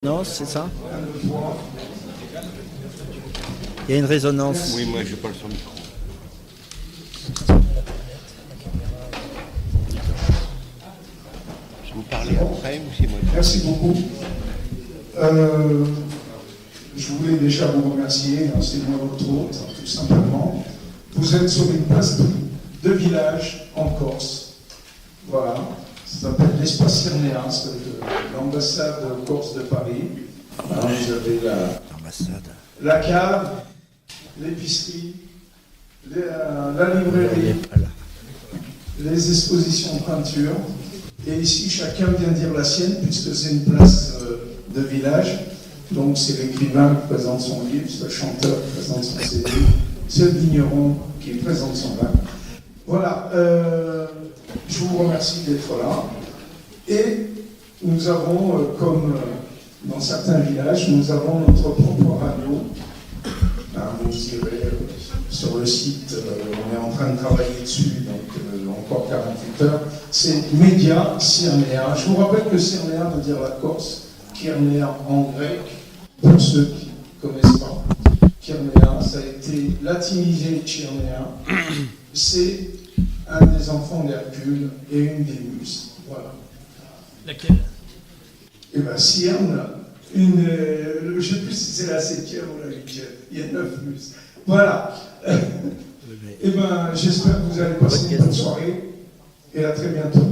Non, c'est ça? Il y a une résonance. Oui, moi je parle sur le micro. Je vous parler après ou c'est moi? Merci beaucoup. Je voulais déjà vous remercier, c'est moi votre hôte, tout simplement. Vous êtes sur une place de village en Corse. Voilà. Ça s'appelle l'espace Cyrnéen, c'est l'ambassade corse de Paris. Alors, vous avez la cave, l'épicerie, la librairie, les expositions de peinture. Et ici, chacun vient dire la sienne, puisque c'est une place de village. Donc, c'est l'écrivain qui présente son livre, c'est le chanteur qui présente son CD, c'est le vigneron qui présente son vin. Voilà. Je vous remercie d'être là. Et nous avons, comme dans certains villages, nous avons notre propre radio. Vous irez sur le site, on est en train de travailler dessus, donc encore 48 heures. C'est Média Cyrnéen. Je vous rappelle que Cyrnéen veut dire la Corse, Kyrnéen en grec, pour ceux qui ne connaissent pas. Kyrnéen, ça a été latinisé Kyrnéen. C'est un des enfants d'Hercule et une des muses. Voilà. Laquelle? Eh bien, Cyrne, je ne sais plus si c'est la 7e ou la 8e. Il y a 9 muses. Voilà. Eh bien, j'espère que vous allez passer une bonne soirée et à très bientôt.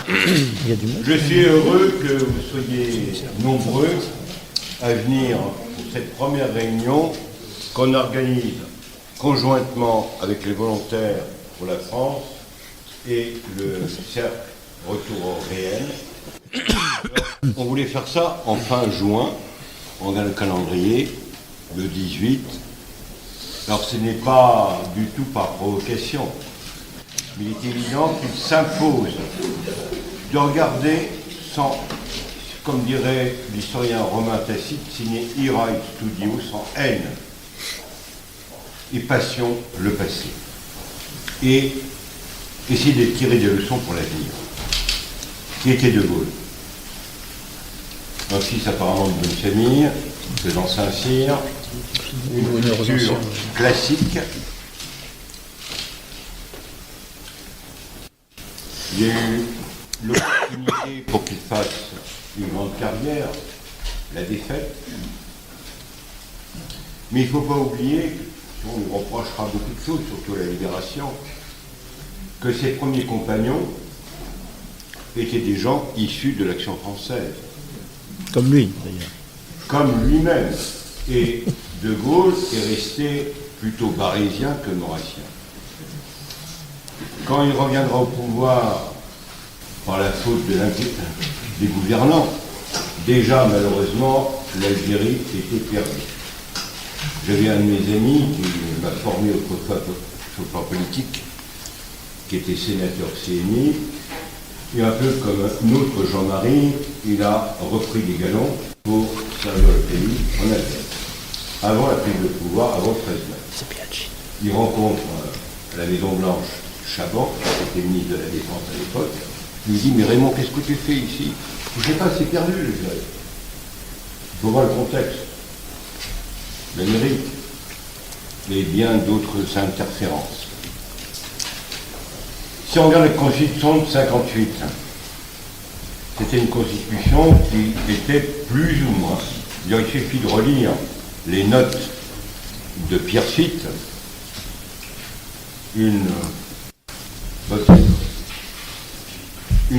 Je suis heureux que vous soyez nombreux à venir pour cette première réunion qu'on organise conjointement avec les volontaires pour la France et le cercle Retour au réel. Alors, on voulait faire ça en fin juin, on regarde le calendrier, le 18. Alors ce n'est pas du tout par provocation, mais il est évident qu'il s'impose de regarder sans, comme dirait l'historien romain Tacite, signé ira et studio, sans haine et passion le passé. Et essayer de tirer des leçons pour l'avenir. Qui était De Gaulle? Un fils apparemment de bonne famille, faisant Saint-Cyr, une culture classique. Il y a eu l'opportunité pour qu'il fasse une grande carrière, la défaite. Mais il ne faut pas oublier, on lui reprochera beaucoup de choses, surtout la Libération, que ses premiers compagnons étaient des gens issus de l'Action française. Comme lui, d'ailleurs. Comme lui-même. Et De Gaulle est resté plutôt barésien que maurassien. Quand il reviendra au pouvoir par la faute des gouvernants, déjà malheureusement l'Algérie était perdue. J'avais un de mes amis qui m'a formé autrefois sur le plan politique, qui était sénateur CNI, et un peu comme notre Jean-Marie, il a repris des galons pour servir le pays en Algérie. Avant la prise de pouvoir, avant le 13 mai. Il rencontre à la Maison Blanche Chaban, qui était ministre de la Défense à l'époque. Il lui dit, mais Raymond, qu'est-ce que tu fais ici? Je ne sais pas, c'est perdu l'Algérie. Il faut voir le contexte, l'Amérique et bien d'autres interférences. Si on regarde la Constitution de 1958, c'était une Constitution qui était plus ou moins, il suffit de relire les notes de Pierre Fitte, une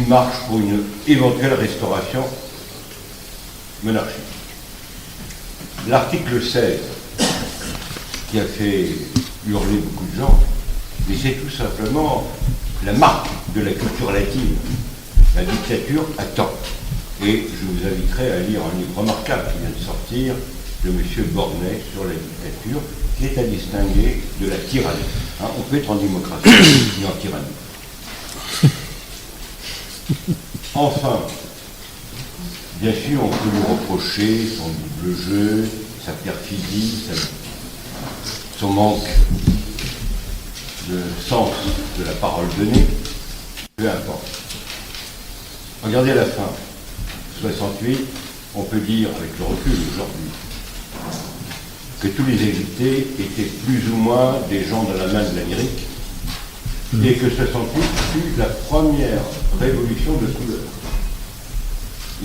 marche pour une éventuelle restauration monarchique. L'article 16, qui a fait hurler beaucoup de gens, mais c'est tout simplement la marque de la culture latine. La dictature attend. Et je vous inviterai à lire un livre remarquable qui vient de sortir de M. Bornet sur la dictature, qui est à distinguer de la tyrannie. Hein, on peut être en démocratie, mais en tyrannie. Enfin, bien sûr, on peut lui reprocher son double jeu, sa perfidie, son manque le sens de la parole donnée, peu importe. Regardez à la fin, 68, on peut dire avec le recul aujourd'hui que tous les invités étaient plus ou moins des gens de la main de l'Amérique et que 68 fut la première révolution de couleur.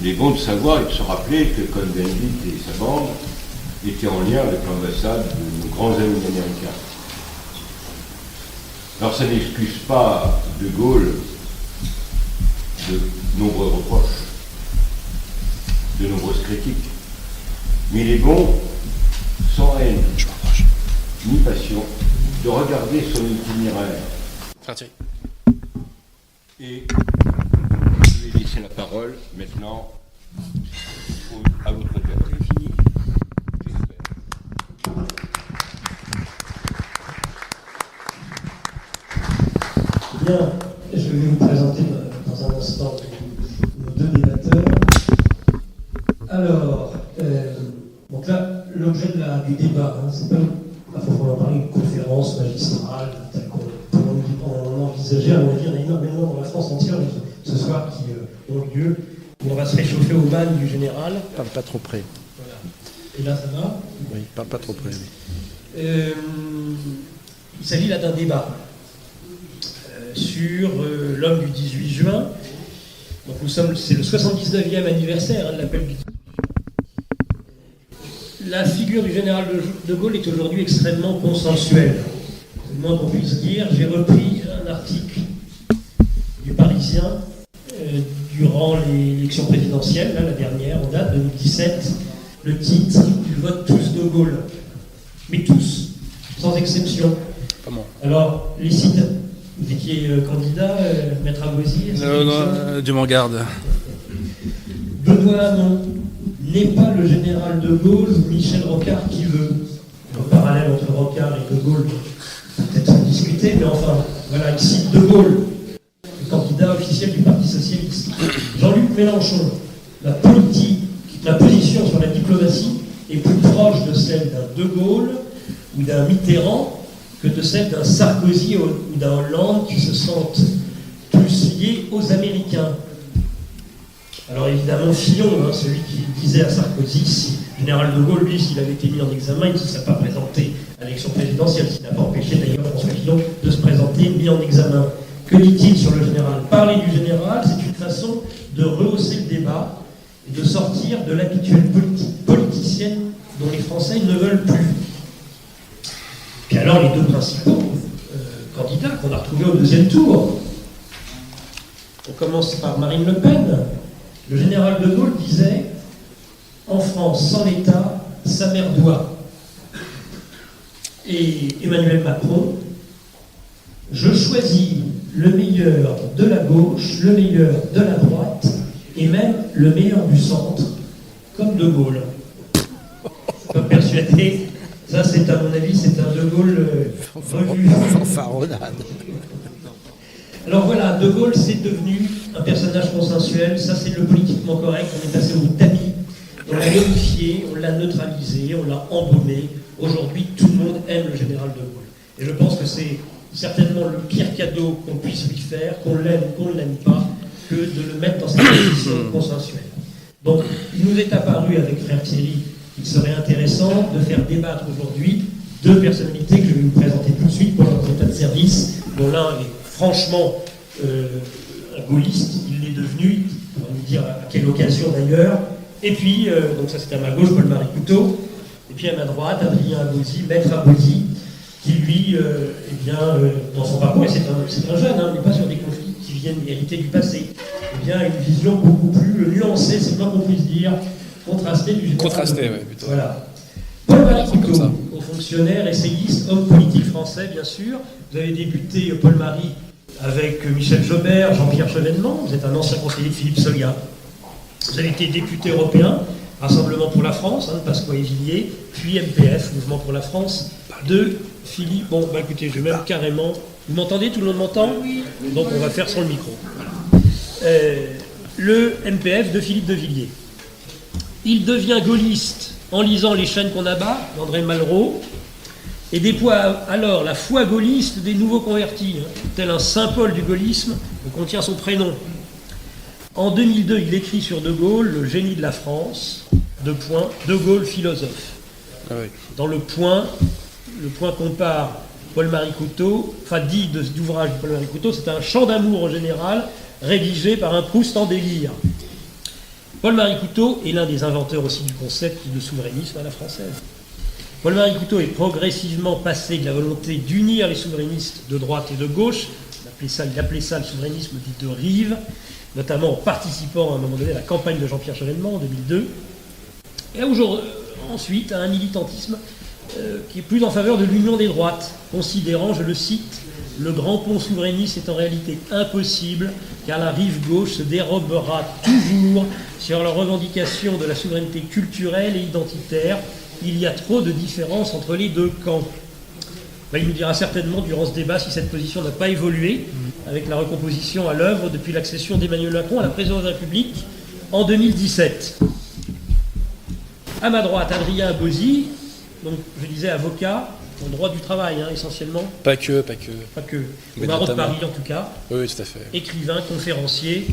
Il est bon de savoir et de se rappeler que Cohn-Bendit et sa bande étaient en lien avec l'ambassade de nos grands amis américains. Alors ça n'excuse pas De Gaulle de nombreux reproches, de nombreuses critiques, mais il est bon, sans haine, ni passion, de regarder son itinéraire. Et je vais laisser la parole maintenant à votre dialogue. C'est fini, j'espère. Bien, je vais vous présenter dans un instant nos deux débatteurs. Alors, donc là, l'objet du débat, hein, c'est pas forcément parler d'une conférence magistrale, telle qu'on envisageait, on va dire, énormément dans la France entière ce soir qui ont lieu, où on va se réchauffer au man du général. Parle pas trop près. Voilà. Et là, ça va? Oui, parle pas trop près. Oui. Il s'agit là d'un débat sur l'homme du 18 juin. Donc c'est le 79e anniversaire de l'appel du 18 juin. La figure du général de Gaulle est aujourd'hui extrêmement consensuelle. C'est le moins qu'on puisse dire. J'ai repris un article du Parisien durant l'élection présidentielle, là, la dernière, en date 2017. Le titre, ils votent tous de Gaulle. Mais tous, sans exception. Comment? Alors, les sites, vous étiez candidat, Maître Abosi? Non, Dieu m'en garde. Benoît Hamon n'est pas le général de Gaulle ou Michel Rocard qui veut. Le parallèle entre Rocard et de Gaulle peut-être se discuter, mais enfin, voilà, il cite de Gaulle, le candidat officiel du Parti Socialiste. Jean-Luc Mélenchon, la position sur la diplomatie est plus proche de celle d'un De Gaulle ou d'un Mitterrand que de celle d'un Sarkozy ou d'un Hollande qui se sentent plus liés aux Américains. Alors évidemment, Fillon, hein, celui qui disait à Sarkozy, si le général de Gaulle, lui, s'il avait été mis en examen, il ne se serait pas présenté à l'élection présidentielle, ce qui n'a pas empêché d'ailleurs François Fillon de se présenter mis en examen. Que dit-il sur le général? Parler du général, c'est une façon de rehausser le débat et de sortir de l'habituelle politique politicienne dont les Français ne veulent plus. Puis alors, les deux principaux candidats qu'on a retrouvés au deuxième tour. On commence par Marine Le Pen. Le général de Gaulle disait « En France, sans l'État, sa mère doit ». Et Emmanuel Macron « Je choisis le meilleur de la gauche, le meilleur de la droite, et même le meilleur du centre, comme de Gaulle ». Comme persuadé, ça c'est à mon avis, c'est un de Gaulle revu. Fanfaronnade. Alors voilà, De Gaulle, c'est devenu un personnage consensuel, ça c'est le politiquement correct, on est passé au tamis, on l'a modifié, on l'a neutralisé, on l'a embaumé. Aujourd'hui, tout le monde aime le général de Gaulle. Et je pense que c'est certainement le pire cadeau qu'on puisse lui faire, qu'on l'aime ou qu'on ne l'aime pas, que de le mettre dans cette position consensuelle. Donc, il nous est apparu avec Frère Thierry qu'il serait intéressant de faire débattre aujourd'hui deux personnalités que je vais vous présenter tout de suite pour leur état de service, dont l'un est franchement un gaulliste, il l'est devenu, on va nous dire à quelle occasion d'ailleurs, et puis, donc ça c'est à ma gauche, Paul-Marie Couteau, et puis à ma droite, Adrien Abosi, Maître Abosi, qui lui, dans son parcours, et c'est un jeune, hein, on n'est pas sur des conflits qui viennent hériter du passé, eh bien une vision beaucoup plus nuancée, c'est pas qu'on puisse dire, contrastée du général. Contrastée, oui, plutôt. Voilà. Paul-Marie Comme ça. Couteau, haut fonctionnaire, essayiste, homme politique français, bien sûr. Vous avez débuté, Paul-Marie, avec Michel Jobert, Jean-Pierre Chevènement. Vous êtes un ancien conseiller de Philippe Solliat. Vous avez été député européen, Rassemblement pour la France, de Pasqua et Villiers, puis MPF, Mouvement pour la France, de Philippe. Bon, bah écoutez, je vais même carrément. Vous m'entendez? Tout le monde m'entend? Oui. Donc on va faire sans le micro. Le MPF de Philippe de Villiers. Il devient gaulliste en lisant Les chaînes qu'on abat d'André Malraux. et déploie alors la foi gaulliste des nouveaux convertis, tel un saint Paul du gaullisme que contient son prénom. En 2002, il écrit sur De Gaulle, le génie de la France, De Gaulle philosophe. Ah oui. Dans le point compare Paul-Marie Couteau, enfin dit d'ouvrage de Paul-Marie Couteau, c'est un chant d'amour en général, rédigé par un Proust en délire. Paul-Marie Couteau est l'un des inventeurs aussi du concept de souverainisme à la française. Paul-Marie Couteau est progressivement passé de la volonté d'unir les souverainistes de droite et de gauche, il appelait ça le souverainisme dit de rive, notamment en participant à un moment donné à la campagne de Jean-Pierre Chevènement en 2002, et ensuite à un militantisme qui est plus en faveur de l'union des droites, considérant, je le cite, « Le grand pont souverainiste est en réalité impossible, car la rive gauche se dérobera toujours sur la revendication de la souveraineté culturelle et identitaire. Il y a trop de différences entre les deux camps. » Il nous dira certainement durant ce débat si cette position n'a pas évolué, avec la recomposition à l'œuvre depuis l'accession d'Emmanuel Macron à la présidence de la République en 2017. À ma droite, Adrien Abosi, donc je disais avocat, en droit du travail essentiellement. Pas que. Au Mais barreau de notamment. Paris en tout cas. Oui, tout à fait. Écrivain, conférencier.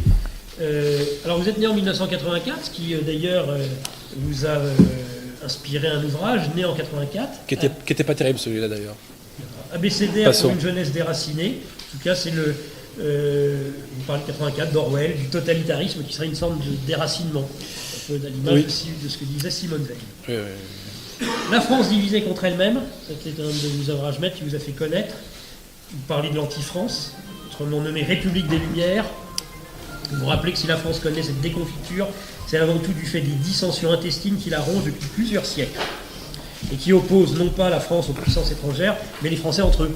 Alors vous êtes né en 1984, ce qui d'ailleurs vous a inspiré un ouvrage, né en 84. Qui était pas terrible celui-là d'ailleurs. Abécédaire Passons. pour une jeunesse déracinée. En tout cas, c'est vous parlez de 84, d'Orwell, du totalitarisme qui serait une sorte de déracinement. Un peu à l'image aussi de ce que disait Simone Veil. Oui. La France divisée contre elle-même, c'était un de vos ouvrages maîtres qui vous a fait connaître. Vous parlez de l'anti-France, autrement nommé République des Lumières. Vous vous rappelez que si la France connaît cette déconfiture, c'est avant tout du fait des dissensions intestines qui la rongent depuis plusieurs siècles et qui opposent non pas la France aux puissances étrangères, mais les Français entre eux.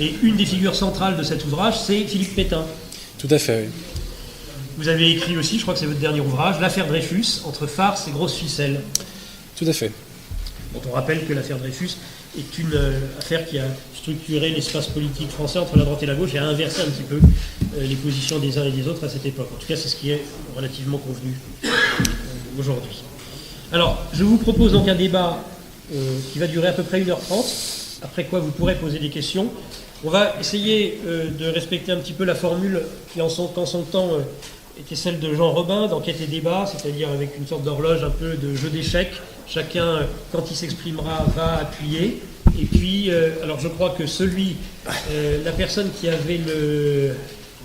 Et une des figures centrales de cet ouvrage, c'est Philippe Pétain. Tout à fait, oui. Vous avez écrit aussi, je crois que c'est votre dernier ouvrage, L'affaire Dreyfus, entre farce et grosse ficelle. Tout à fait. Dont on rappelle que l'affaire Dreyfus est une affaire qui a structuré l'espace politique français entre la droite et la gauche et a inversé un petit peu les positions des uns et des autres à cette époque. En tout cas, c'est ce qui est relativement convenu aujourd'hui. Alors, je vous propose donc un débat qui va durer à peu près 1h30, après quoi vous pourrez poser des questions. On va essayer de respecter un petit peu la formule qui, en son temps, était celle de Jean Robin, d'enquête et débat, c'est-à-dire avec une sorte d'horloge un peu de jeu d'échecs. Chacun, quand il s'exprimera, va appuyer. Et puis, alors je crois que la personne qui avait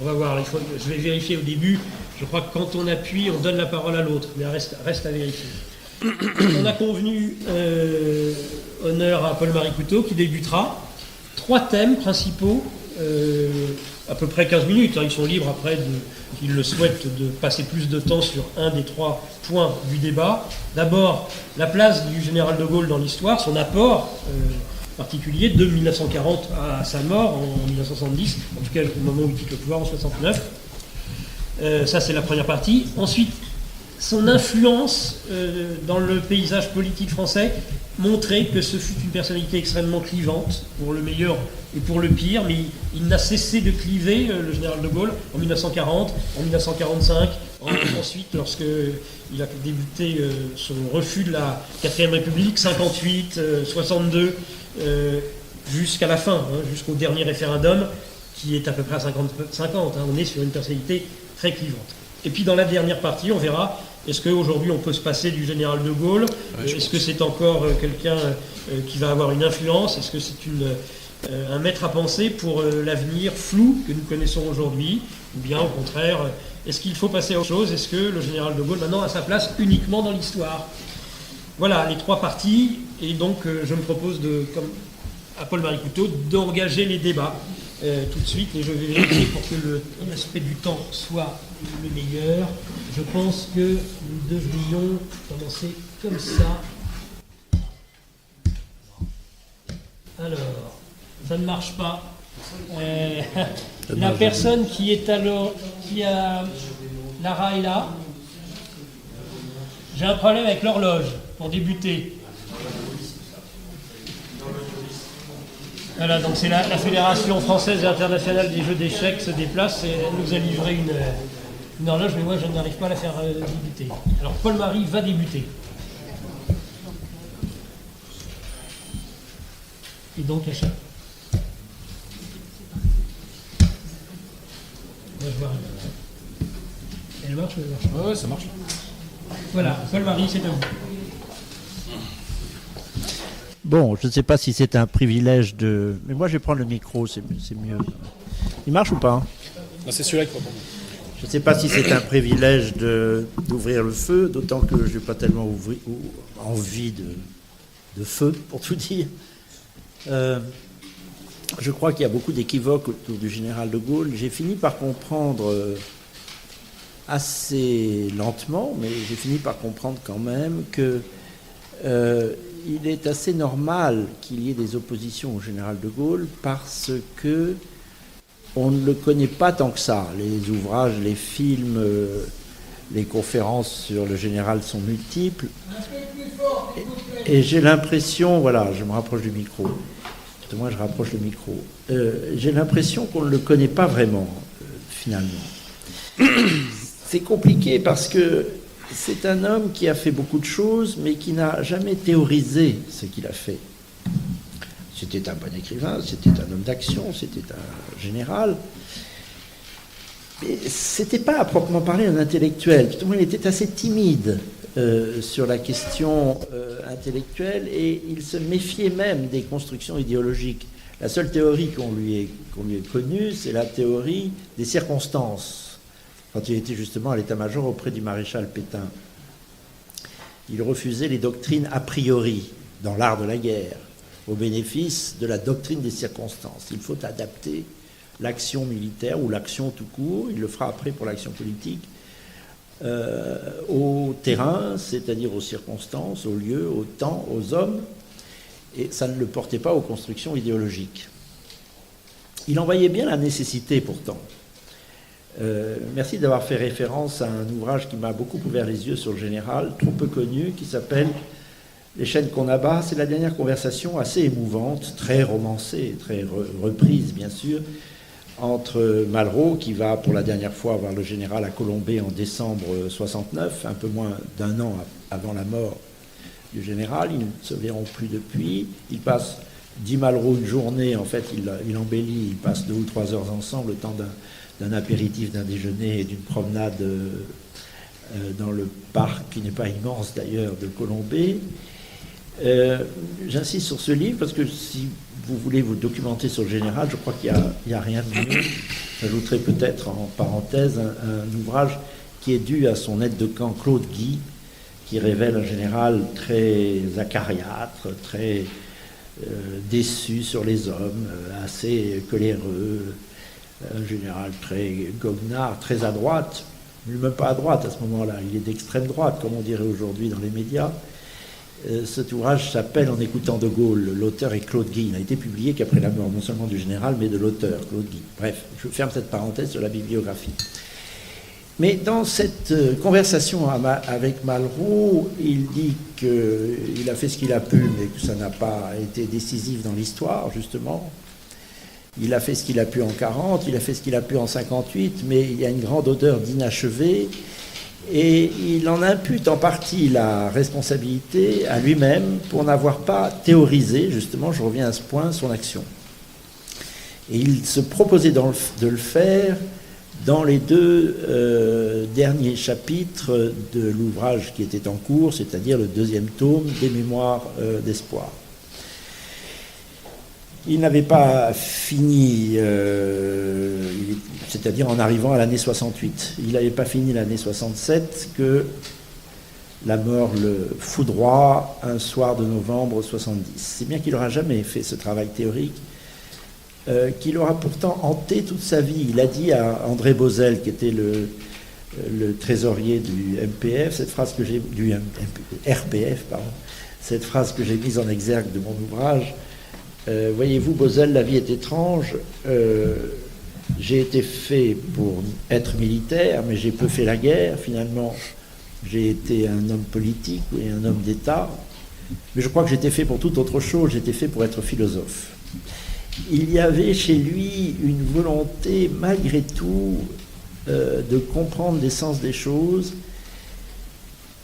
on va voir, je vais vérifier au début. Je crois que quand on appuie, on donne la parole à l'autre, mais reste à vérifier. On a convenu honneur à Paul-Marie Couteau qui débutera. 3 thèmes principaux, à peu près 15 minutes. Ils sont libres après, s'ils le souhaitent, de passer plus de temps sur un des 3 points du débat. D'abord, la place du général de Gaulle dans l'histoire, son apport particulier de 1940 à sa mort en 1970, en tout cas au moment où il quitte le pouvoir en 1969. Ça, c'est la première partie. Ensuite, son influence dans le paysage politique français, montrer que ce fut une personnalité extrêmement clivante, pour le meilleur et pour le pire, mais il n'a cessé de cliver, le général de Gaulle, en 1940, en 1945, ensuite lorsqu'il a débuté son refus de la 4ème République, 58, 62, jusqu'à la fin, jusqu'au dernier référendum, qui est à peu près à 50-50. On est sur une personnalité très clivante. Et puis dans la dernière partie, on verra, est-ce qu'aujourd'hui on peut se passer du général de Gaulle? Est-ce que c'est encore quelqu'un qui va avoir une influence? Est-ce que c'est un maître à penser pour l'avenir flou que nous connaissons aujourd'hui? Ou bien au contraire, est-ce qu'il faut passer à autre chose? Est-ce que le général de Gaulle maintenant a sa place uniquement dans l'histoire? Voilà les 3 parties, et donc je me propose, comme à Paul-Marie Couteau, d'engager les débats tout de suite, et je vais vérifier pour que l'aspect du temps soit le meilleur. Je pense que nous devrions commencer comme ça. Alors, ça ne marche pas. La personne qui a Lara est là. J'ai un problème avec l'horloge pour débuter. Voilà, donc c'est la Fédération française et internationale des jeux d'échecs se déplace et elle nous a livré une horloge, mais moi je n'arrive pas à la faire débuter. Alors Paul-Marie va débuter. Et donc la chape. On va voir. Elle marche ou elle marche pas? Ouais, ça marche. Voilà, Paul-Marie, c'est à vous. Bon, je ne sais pas si c'est un privilège de... Mais moi, je vais prendre le micro, c'est mieux. Il marche ou pas? Non, c'est celui-là qui va pour moi. Je ne sais pas si c'est un privilège d'ouvrir le feu, d'autant que je n'ai pas tellement envie de feu, pour tout dire. Je crois qu'il y a beaucoup d'équivoques autour du général de Gaulle. J'ai fini par comprendre assez lentement, mais j'ai fini par comprendre quand même que il est assez normal qu'il y ait des oppositions au général de Gaulle parce que on ne le connaît pas tant que ça. Les ouvrages, les films, les conférences sur le général sont multiples. Et j'ai l'impression, voilà, je me rapproche du micro. Moi, je rapproche le micro. J'ai l'impression qu'on ne le connaît pas vraiment, finalement. C'est compliqué parce que c'est un homme qui a fait beaucoup de choses, mais qui n'a jamais théorisé ce qu'il a fait. C'était un bon écrivain, c'était un homme d'action, c'était un général. Mais c'était pas à proprement parler un intellectuel. Tout il était assez timide sur la question intellectuelle et il se méfiait même des constructions idéologiques. La seule théorie qu'on lui ait connue, c'est la théorie des circonstances. Quand il était justement à l'état-major auprès du maréchal Pétain, il refusait les doctrines a priori dans l'art de la guerre, au bénéfice de la doctrine des circonstances. Il faut adapter l'action militaire ou l'action tout court, il le fera après pour l'action politique, au terrain, c'est-à-dire aux circonstances, aux lieux, au temps, aux hommes, et ça ne le portait pas aux constructions idéologiques. Il en voyait bien la nécessité pourtant. Merci d'avoir fait référence à un ouvrage qui m'a beaucoup ouvert les yeux sur le général, trop peu connu, qui s'appelle Les chaînes qu'on abat. C'est la dernière conversation assez émouvante, très romancée, très reprise bien sûr, entre Malraux, qui va pour la dernière fois voir le général à Colombey en décembre 69, un peu moins d'un an avant la mort du général. Ils ne se verront plus depuis. Il passe, dit Malraux, une journée, en fait il embellit, ils passent 2 ou 3 heures ensemble, le temps d'un apéritif, d'un déjeuner et d'une promenade dans le parc, qui n'est pas immense d'ailleurs, de Colombey. J'insiste sur ce livre parce que si vous voulez vous documenter sur le général, je crois qu'il n'y a rien de mieux. J'ajouterai peut-être en parenthèse un ouvrage qui est dû à son aide de camp Claude Guy, qui révèle un général très acariâtre, très déçu sur les hommes, assez coléreux, un général très goguenard, très à droite, mais même pas à droite à ce moment-là, il est d'extrême droite, comme on dirait aujourd'hui dans les médias. Cet ouvrage s'appelle En écoutant de Gaulle. L'auteur est Claude Guy. Il a été publié qu'après la mort non seulement du général, mais de l'auteur, Claude Guy. Bref, je ferme cette parenthèse sur la bibliographie. Mais dans cette conversation avec Malraux, il dit qu'il a fait ce qu'il a pu, mais que ça n'a pas été décisif dans l'histoire, justement. Il a fait ce qu'il a pu en 40, il a fait ce qu'il a pu en 58, mais il y a une grande odeur d'inachevé. Et il en impute en partie la responsabilité à lui-même pour n'avoir pas théorisé, justement, je reviens à ce point, son action. Et il se proposait de le faire dans les 2 derniers chapitres de l'ouvrage qui était en cours, c'est-à-dire le 2e tome des Mémoires d'espoir. Il n'avait pas fini, c'est-à-dire en arrivant à l'année 68. Il n'avait pas fini l'année 67 que la mort le foudroie un soir de novembre 70. C'est bien qu'il n'aura jamais fait ce travail théorique, qu'il aura pourtant hanté toute sa vie. Il a dit à André Bozell, qui était le trésorier du MPF, cette phrase que j'ai du RPF, pardon, cette phrase que j'ai mise en exergue de mon ouvrage. Voyez-vous, Bozell, la vie est étrange. J'ai été fait pour être militaire, mais j'ai peu fait la guerre. Finalement, j'ai été un homme politique et un homme d'État. Mais je crois que j'étais fait pour toute autre chose. J'étais fait pour être philosophe. Il y avait chez lui une volonté, malgré tout, de comprendre l'essence des choses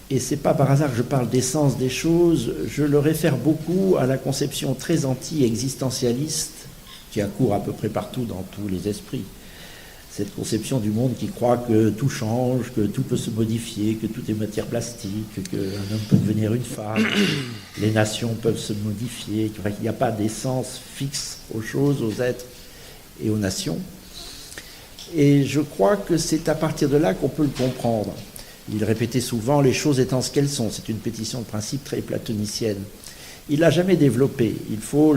et c'est pas par hasard que je parle d'essence des choses, je le réfère beaucoup à la conception très anti-existentialiste qui accourt à peu près partout dans tous les esprits. Cette conception du monde qui croit que tout change, que tout peut se modifier, que tout est matière plastique, qu'un homme peut devenir une femme, les nations peuvent se modifier, qu'il n'y a pas d'essence fixe aux choses, aux êtres et aux nations. Et je crois que c'est à partir de là qu'on peut le comprendre. Il répétait souvent « les choses étant ce qu'elles sont ». C'est une pétition de principe très platonicienne. Il l'a jamais développée. Il faut,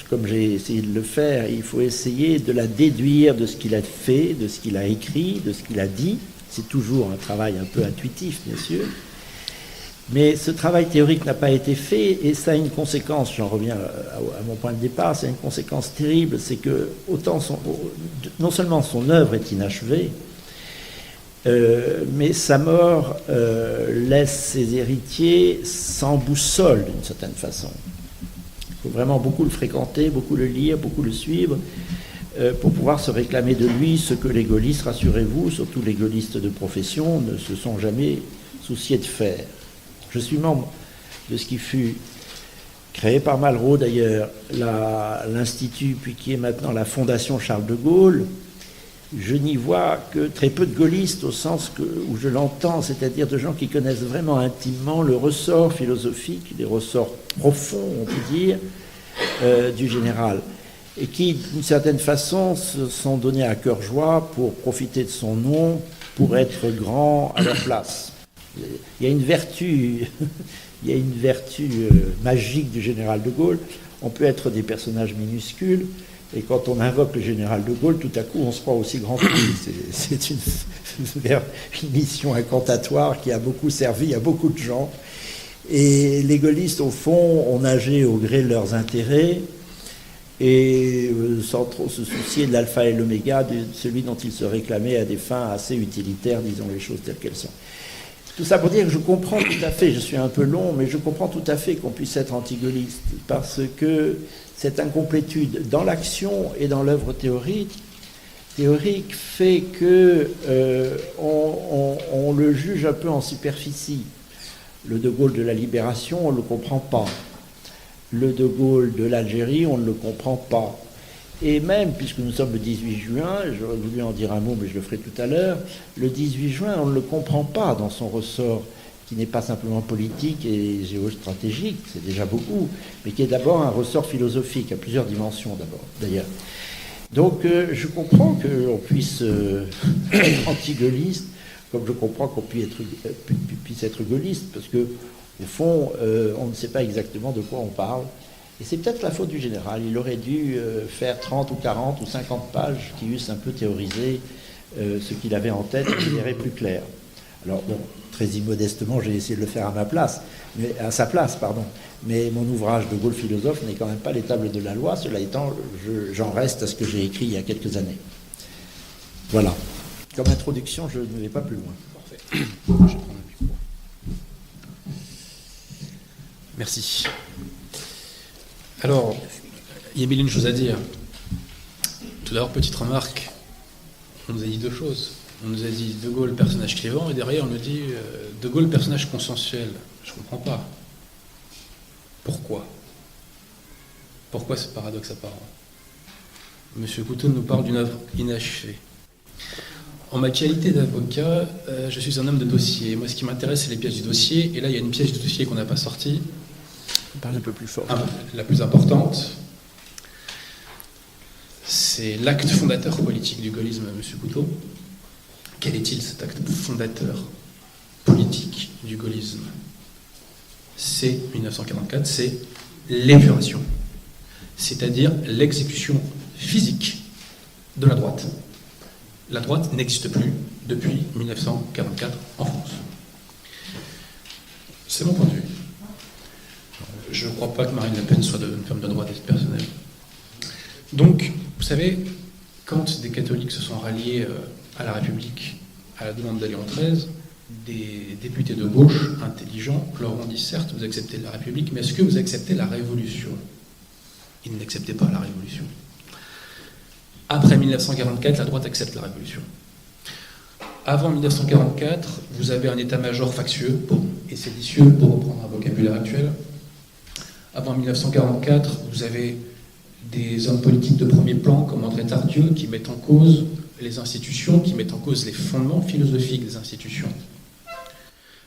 comme j'ai essayé de le faire, il faut essayer de la déduire de ce qu'il a fait, de ce qu'il a écrit, de ce qu'il a dit. C'est toujours un travail un peu intuitif, bien sûr. Mais ce travail théorique n'a pas été fait et ça a une conséquence, j'en reviens à mon point de départ, c'est une conséquence terrible, c'est que non seulement son œuvre est inachevée, mais sa mort laisse ses héritiers sans boussole d'une certaine façon. Il faut vraiment beaucoup le fréquenter, beaucoup le lire, beaucoup le suivre pour pouvoir se réclamer de lui ce que les gaullistes, rassurez-vous, surtout les gaullistes de profession, ne se sont jamais souciés de faire. Je suis membre de ce qui fut créé par Malraux d'ailleurs, l'Institut, puis qui est maintenant la Fondation Charles de Gaulle. Je n'y vois que très peu de gaullistes au sens où je l'entends, c'est-à-dire de gens qui connaissent vraiment intimement le ressort philosophique, les ressorts profonds, on peut dire, du général, et qui, d'une certaine façon, se sont donnés à cœur joie pour profiter de son nom, pour être grands à leur place. Il y a une vertu, magique du général de Gaulle. On peut être des personnages minuscules, et quand on invoque le général de Gaulle, tout à coup, on se croit aussi grand que lui. C'est une mission incantatoire qui a beaucoup servi à beaucoup de gens. Et les gaullistes, au fond, ont nagé au gré de leurs intérêts, et sans trop se soucier de l'alpha et l'oméga, de celui dont ils se réclamaient à des fins assez utilitaires, disons les choses telles qu'elles sont. Tout ça pour dire que je comprends tout à fait, je suis un peu long, mais je comprends tout à fait qu'on puisse être anti-gaulliste, parce que cette incomplétude dans l'action et dans l'œuvre théorique fait que on le juge un peu en superficie. Le De Gaulle de la Libération, on ne le comprend pas. Le De Gaulle de l'Algérie, on ne le comprend pas. Et même, puisque nous sommes le 18 juin, j'aurais voulu en dire un mot, mais je le ferai tout à l'heure, le 18 juin, on ne le comprend pas dans son ressort, qui n'est pas simplement politique et géostratégique, c'est déjà beaucoup, mais qui est d'abord un ressort philosophique, à plusieurs dimensions d'abord, d'ailleurs. Donc je comprends qu'on puisse être anti-gaulliste, comme je comprends qu'on puisse être gaulliste, parce que au fond, on ne sait pas exactement de quoi on parle. Et c'est peut-être la faute du général. Il aurait dû faire 30 ou 40 ou 50 pages qui eussent un peu théorisé ce qu'il avait en tête et qui verrait plus clair. Alors, bon, très immodestement, j'ai essayé de le faire à sa place, pardon. Mais mon ouvrage de Gaulle philosophe n'est quand même pas les tables de la loi. Cela étant, j'en reste à ce que j'ai écrit il y a quelques années. Voilà. Comme introduction, je ne vais pas plus loin. Parfait. Je vais prendre le micro. Merci. Alors, il y a mille et une choses à dire. Tout d'abord, petite remarque. On nous a dit deux choses. On nous a dit De Gaulle, personnage clivant, et derrière, on nous dit De Gaulle, personnage consensuel. Je ne comprends pas. Pourquoi ce paradoxe apparent? Monsieur Couteau nous parle d'une œuvre inachevée. En ma qualité d'avocat, je suis un homme de dossier. Moi, ce qui m'intéresse, c'est les pièces du dossier. Et là, il y a une pièce du dossier qu'on n'a pas sortie. Parle un peu plus fort. La plus importante, c'est l'acte fondateur politique du gaullisme, monsieur Couteau. Quel est-il, cet acte fondateur politique du gaullisme? C'est 1944, c'est l'épuration, c'est-à-dire l'exécution physique de la droite. La droite n'existe plus depuis 1944 en France. C'est mon point de vue. Je ne crois pas que Marine Le Pen soit une femme de droite personnelle. Donc, vous savez, quand des catholiques se sont ralliés à la République, à la demande de Léon XIII, des députés de gauche intelligents leur ont dit, certes, vous acceptez la République, mais est-ce que vous acceptez la Révolution? Ils n'acceptaient pas la Révolution. Après 1944, la droite accepte la Révolution. Avant 1944, vous avez un état-major factieux, et séditieux, pour reprendre un vocabulaire actuel. Avant 1944, vous avez des hommes politiques de premier plan comme André Tardieu qui mettent en cause les institutions, qui mettent en cause les fondements philosophiques des institutions.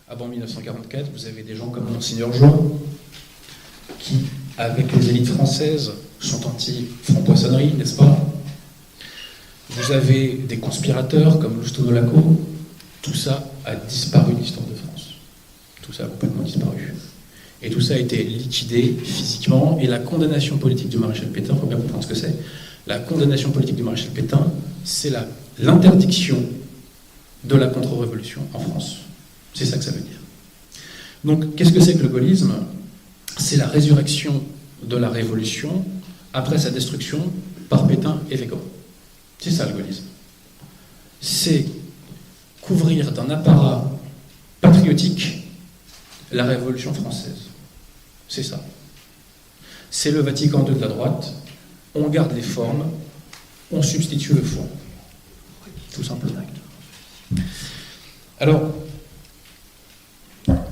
Avant 1944, vous avez des gens comme Monseigneur Jouan qui, avec les élites françaises, sont anti-franc-poissonnerie, n'est-ce pas? Vous avez des conspirateurs comme Lousteau de Laco. Tout ça a disparu de l'histoire de France. Tout ça a complètement disparu. Et tout ça a été liquidé physiquement. Et la condamnation politique du maréchal Pétain, il faut bien comprendre ce que c'est. La condamnation politique du maréchal Pétain, c'est l'interdiction de la contre-révolution en France. C'est ça que ça veut dire. Donc, qu'est-ce que c'est que le gaullisme? C'est la résurrection de la révolution après sa destruction par Pétain et Végon. C'est ça le gaullisme. C'est couvrir d'un apparat patriotique la Révolution française. C'est ça. C'est le Vatican II de la droite. On garde les formes, on substitue le fond. Tout simplement. Alors,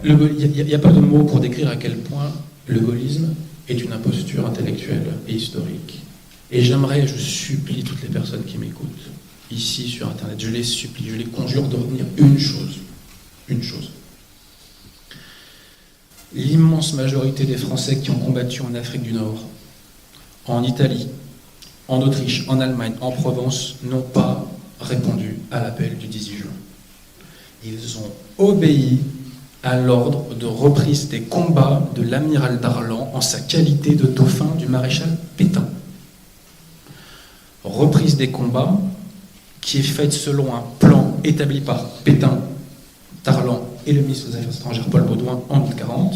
il n'y a pas de mots pour décrire à quel point le gaullisme est une imposture intellectuelle et historique. Et je supplie toutes les personnes qui m'écoutent, ici sur Internet, je les supplie, je les conjure de retenir une chose. L'immense majorité des Français qui ont combattu en Afrique du Nord, en Italie, en Autriche, en Allemagne, en Provence, n'ont pas répondu à l'appel du 18 juin. Ils ont obéi à l'ordre de reprise des combats de l'amiral Darlan en sa qualité de dauphin du maréchal Pétain. Reprise des combats qui est faite selon un plan établi par Pétain, Darlan et le ministre des Affaires étrangères Paul Baudouin en 1040.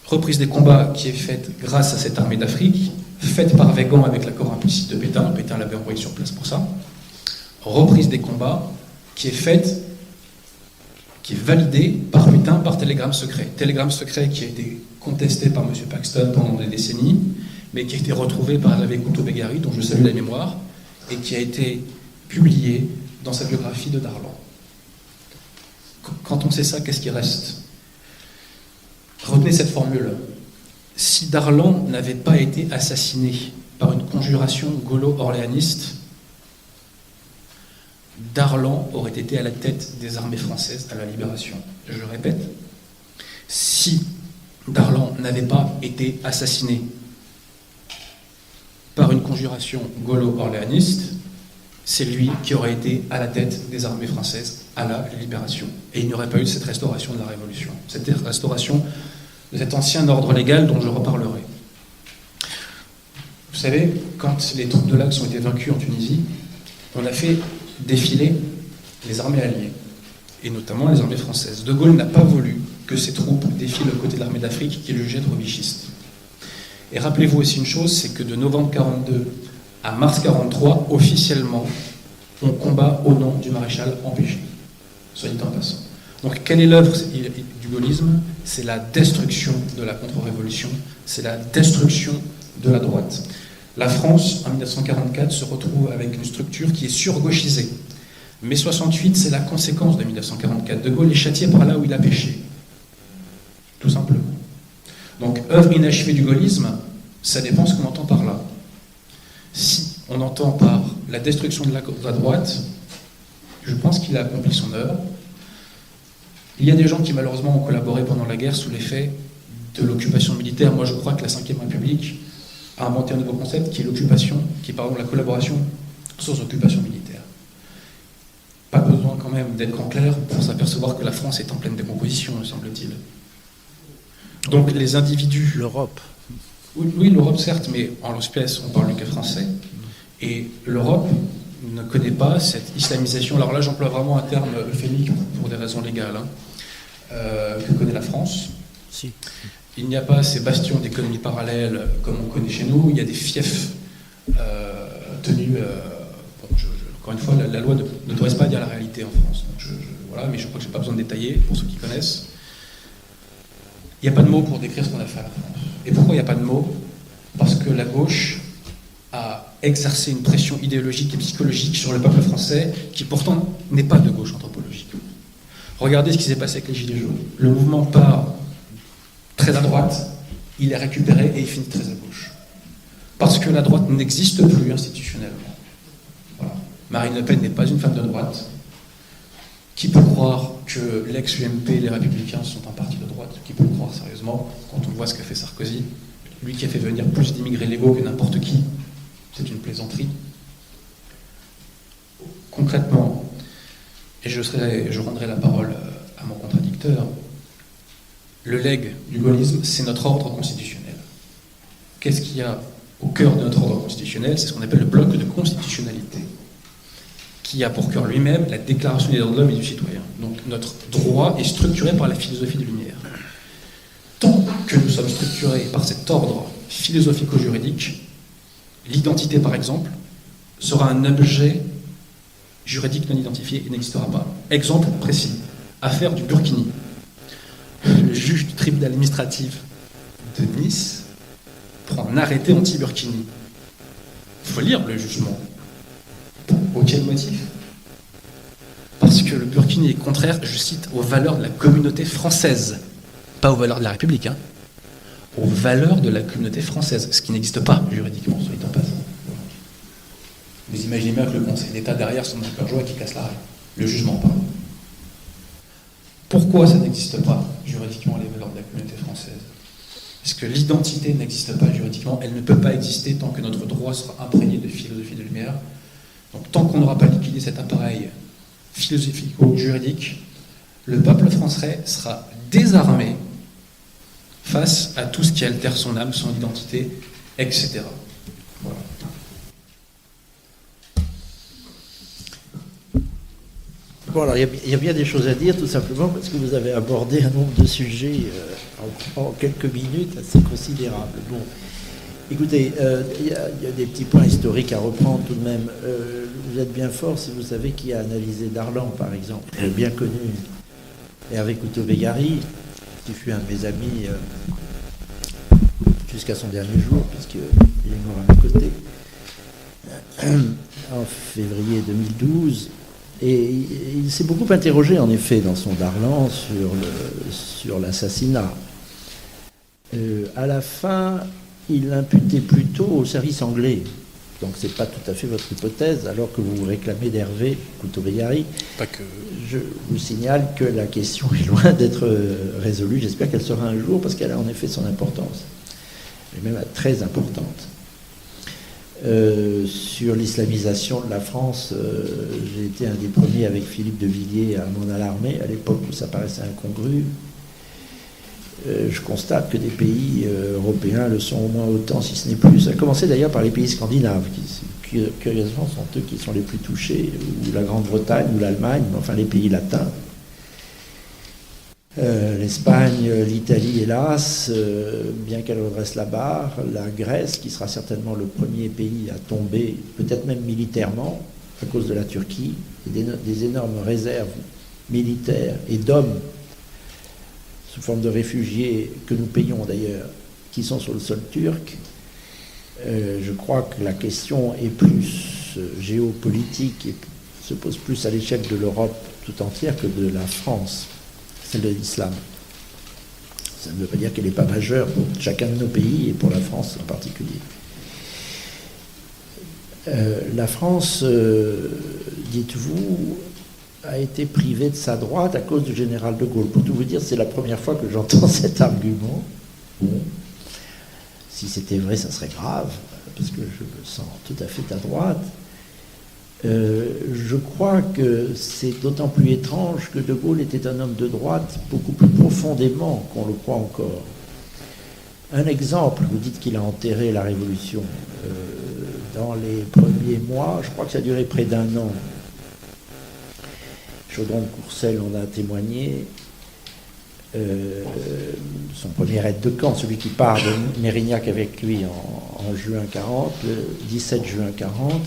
Reprise des combats qui est faite grâce à cette armée d'Afrique, faite par Végon avec l'accord implicite de Pétain. Pétain l'avait envoyé sur place pour ça. Reprise des combats qui est faite, qui est validée par Pétain par télégramme secret. Télégramme secret qui a été contesté par M. Paxton pendant des décennies, mais qui a été retrouvé par l'abbé Couto-Begari, dont je salue la mémoire, et qui a été publié dans sa biographie de Darlan. Quand on sait ça, qu'est-ce qui reste? Retenez cette formule. Si Darlan n'avait pas été assassiné par une conjuration gaulo-orléaniste, Darlan aurait été à la tête des armées françaises à la Libération. Je le répète, si Darlan n'avait pas été assassiné par une conjuration gaulo-orléaniste, c'est lui qui aurait été à la tête des armées françaises à la Libération. Et il n'y aurait pas eu cette restauration de la Révolution, cette restauration de cet ancien ordre légal dont je reparlerai. Vous savez, quand les troupes de l'Axe ont été vaincues en Tunisie, on a fait défiler les armées alliées, et notamment les armées françaises. De Gaulle n'a pas voulu que ces troupes défilent aux côtés de l'armée d'Afrique qui le jugeait trop vichiste. Et rappelez-vous aussi une chose, c'est que de novembre 1942 à mars 1943, officiellement, on combat au nom du maréchal empêché, soit dit en passant. Donc, quelle est l'œuvre du gaullisme? C'est la destruction de la contre-révolution, c'est la destruction de la droite. La France, en 1944, se retrouve avec une structure qui est surgauchisée. Mais 68, c'est la conséquence de 1944. De Gaulle est châtié par là où il a péché. Tout simplement. Donc, œuvre inachevée du gaullisme, ça dépend ce qu'on entend par là. Si on entend par la destruction de la droite, je pense qu'il a accompli son œuvre. Il y a des gens qui malheureusement ont collaboré pendant la guerre sous l'effet de l'occupation militaire. Moi je crois que la Ve République a inventé un nouveau concept qui est l'occupation, qui est pardon, la collaboration sans occupation militaire. Pas besoin quand même d'être en clair pour s'apercevoir que la France est en pleine décomposition, me semble-t-il. Donc les individus... L'Europe. Oui, l'Europe certes, mais en l'espèce, on parle du cas français. Et l'Europe ne connaît pas cette islamisation. Alors là, j'emploie vraiment un terme euphémique pour des raisons légales, que connaît la France. Si. Il n'y a pas ces bastions d'économie parallèle comme on connaît chez nous. Il y a des fiefs tenus... encore une fois, la loi ne t'autorise pas à dire la réalité en France. Donc voilà, mais je crois que je n'ai pas besoin de détailler, pour ceux qui connaissent. Il n'y a pas de mots pour décrire ce qu'on a fait à la France. Et pourquoi il n'y a pas de mots? Parce que la gauche a exercé une pression idéologique et psychologique sur le peuple français qui pourtant n'est pas de gauche anthropologique. Regardez ce qui s'est passé avec les Gilets jaunes. Le mouvement part très à droite, il est récupéré et il finit très à gauche. Parce que la droite n'existe plus institutionnellement. Voilà. Marine Le Pen n'est pas une femme de droite. Qui peut croire que l'ex-UMP, les Républicains, sont un parti de droite? Qui peut le croire sérieusement quand on voit ce qu'a fait Sarkozy? Lui qui a fait venir plus d'immigrés légaux que n'importe qui. C'est une plaisanterie. Concrètement, et je rendrai la parole à mon contradicteur, le legs du gaullisme, c'est notre ordre constitutionnel. Qu'est-ce qu'il y a au cœur de notre ordre constitutionnel? C'est ce qu'on appelle le bloc de constitutionnalité, qui a pour cœur lui-même la Déclaration des droits de l'homme et du citoyen. Donc notre droit est structuré par la philosophie des Lumières. Tant que nous sommes structurés par cet ordre philosophico-juridique, l'identité, par exemple, sera un objet juridique non identifié et n'existera pas. Exemple précis, affaire du Burkini. Le juge du tribunal administratif de Nice prend un arrêté anti-Burkini. Il faut lire le jugement. Pour quel motif? Parce que le Burkini est contraire, je cite, aux valeurs de la communauté française. Pas aux valeurs de la République, hein. Aux valeurs de la communauté française, ce qui n'existe pas juridiquement, soit dit en passant. Vous imaginez bien que le Conseil d'État derrière son cœur joie qui casse l'arrêt. Le jugement, pardon. Pourquoi ça n'existe pas juridiquement, les valeurs de la communauté française? Parce que l'identité n'existe pas juridiquement, elle ne peut pas exister tant que notre droit sera imprégné de philosophie de Lumière. Donc tant qu'on n'aura pas liquidé cet appareil philosophico-juridique, le peuple français sera désarmé face à tout ce qui altère son âme, son identité, etc. Voilà. Bon, alors il y a bien des choses à dire, tout simplement parce que vous avez abordé un nombre de sujets en quelques minutes assez considérables. Bon, écoutez, il y a des petits points historiques à reprendre tout de même. Vous êtes bien fort si vous savez qui a analysé Darlan, par exemple, bien connu, et avec Couto-Bégarry, qui fut un de mes amis jusqu'à son dernier jour, puisqu'il est mort à mes côtés, en février 2012. Et il s'est beaucoup interrogé, en effet, dans son Darlan sur l'assassinat. À la fin, il l'imputait plutôt au service anglais. Donc c'est pas tout à fait votre hypothèse, alors que vous vous réclamez d'Hervé Couto-Bégarry. Pas que... Je vous signale que la question est loin d'être résolue. J'espère qu'elle sera un jour, parce qu'elle a en effet son importance. Et même très importante. Sur l'islamisation de la France, j'ai été un des premiers avec Philippe de Villiers à m'en alarmer, à l'époque où ça paraissait incongru. Je constate que des pays européens le sont au moins autant, si ce n'est plus. Ça a commencé d'ailleurs par les pays scandinaves, qui curieusement sont eux qui sont les plus touchés, ou la Grande-Bretagne, ou l'Allemagne, mais enfin les pays latins. L'Espagne, l'Italie, hélas, bien qu'elle redresse la barre, la Grèce, qui sera certainement le premier pays à tomber, peut-être même militairement, à cause de la Turquie, et des énormes réserves militaires et d'hommes, sous forme de réfugiés, que nous payons d'ailleurs, qui sont sur le sol turc. Je crois que la question est plus géopolitique et se pose plus à l'échelle de l'Europe tout entière que de la France. Celle de l'islam. Ça ne veut pas dire qu'elle n'est pas majeure pour chacun de nos pays et pour la France en particulier. La France, dites-vous, a été privée de sa droite à cause du général de Gaulle. Pour tout vous dire, c'est la première fois que j'entends cet argument. Bon, si c'était vrai, ça serait grave, parce que je me sens tout à fait à droite. Je crois que c'est d'autant plus étrange que De Gaulle était un homme de droite beaucoup plus profondément qu'on le croit encore. Un exemple, vous dites qu'il a enterré la Révolution. Dans les premiers mois, je crois que ça a duré près d'un an. Chaudron-Courcelles en a témoigné. Son premier aide de camp, celui qui part de Mérignac avec lui en juin 40, le 17 juin 40,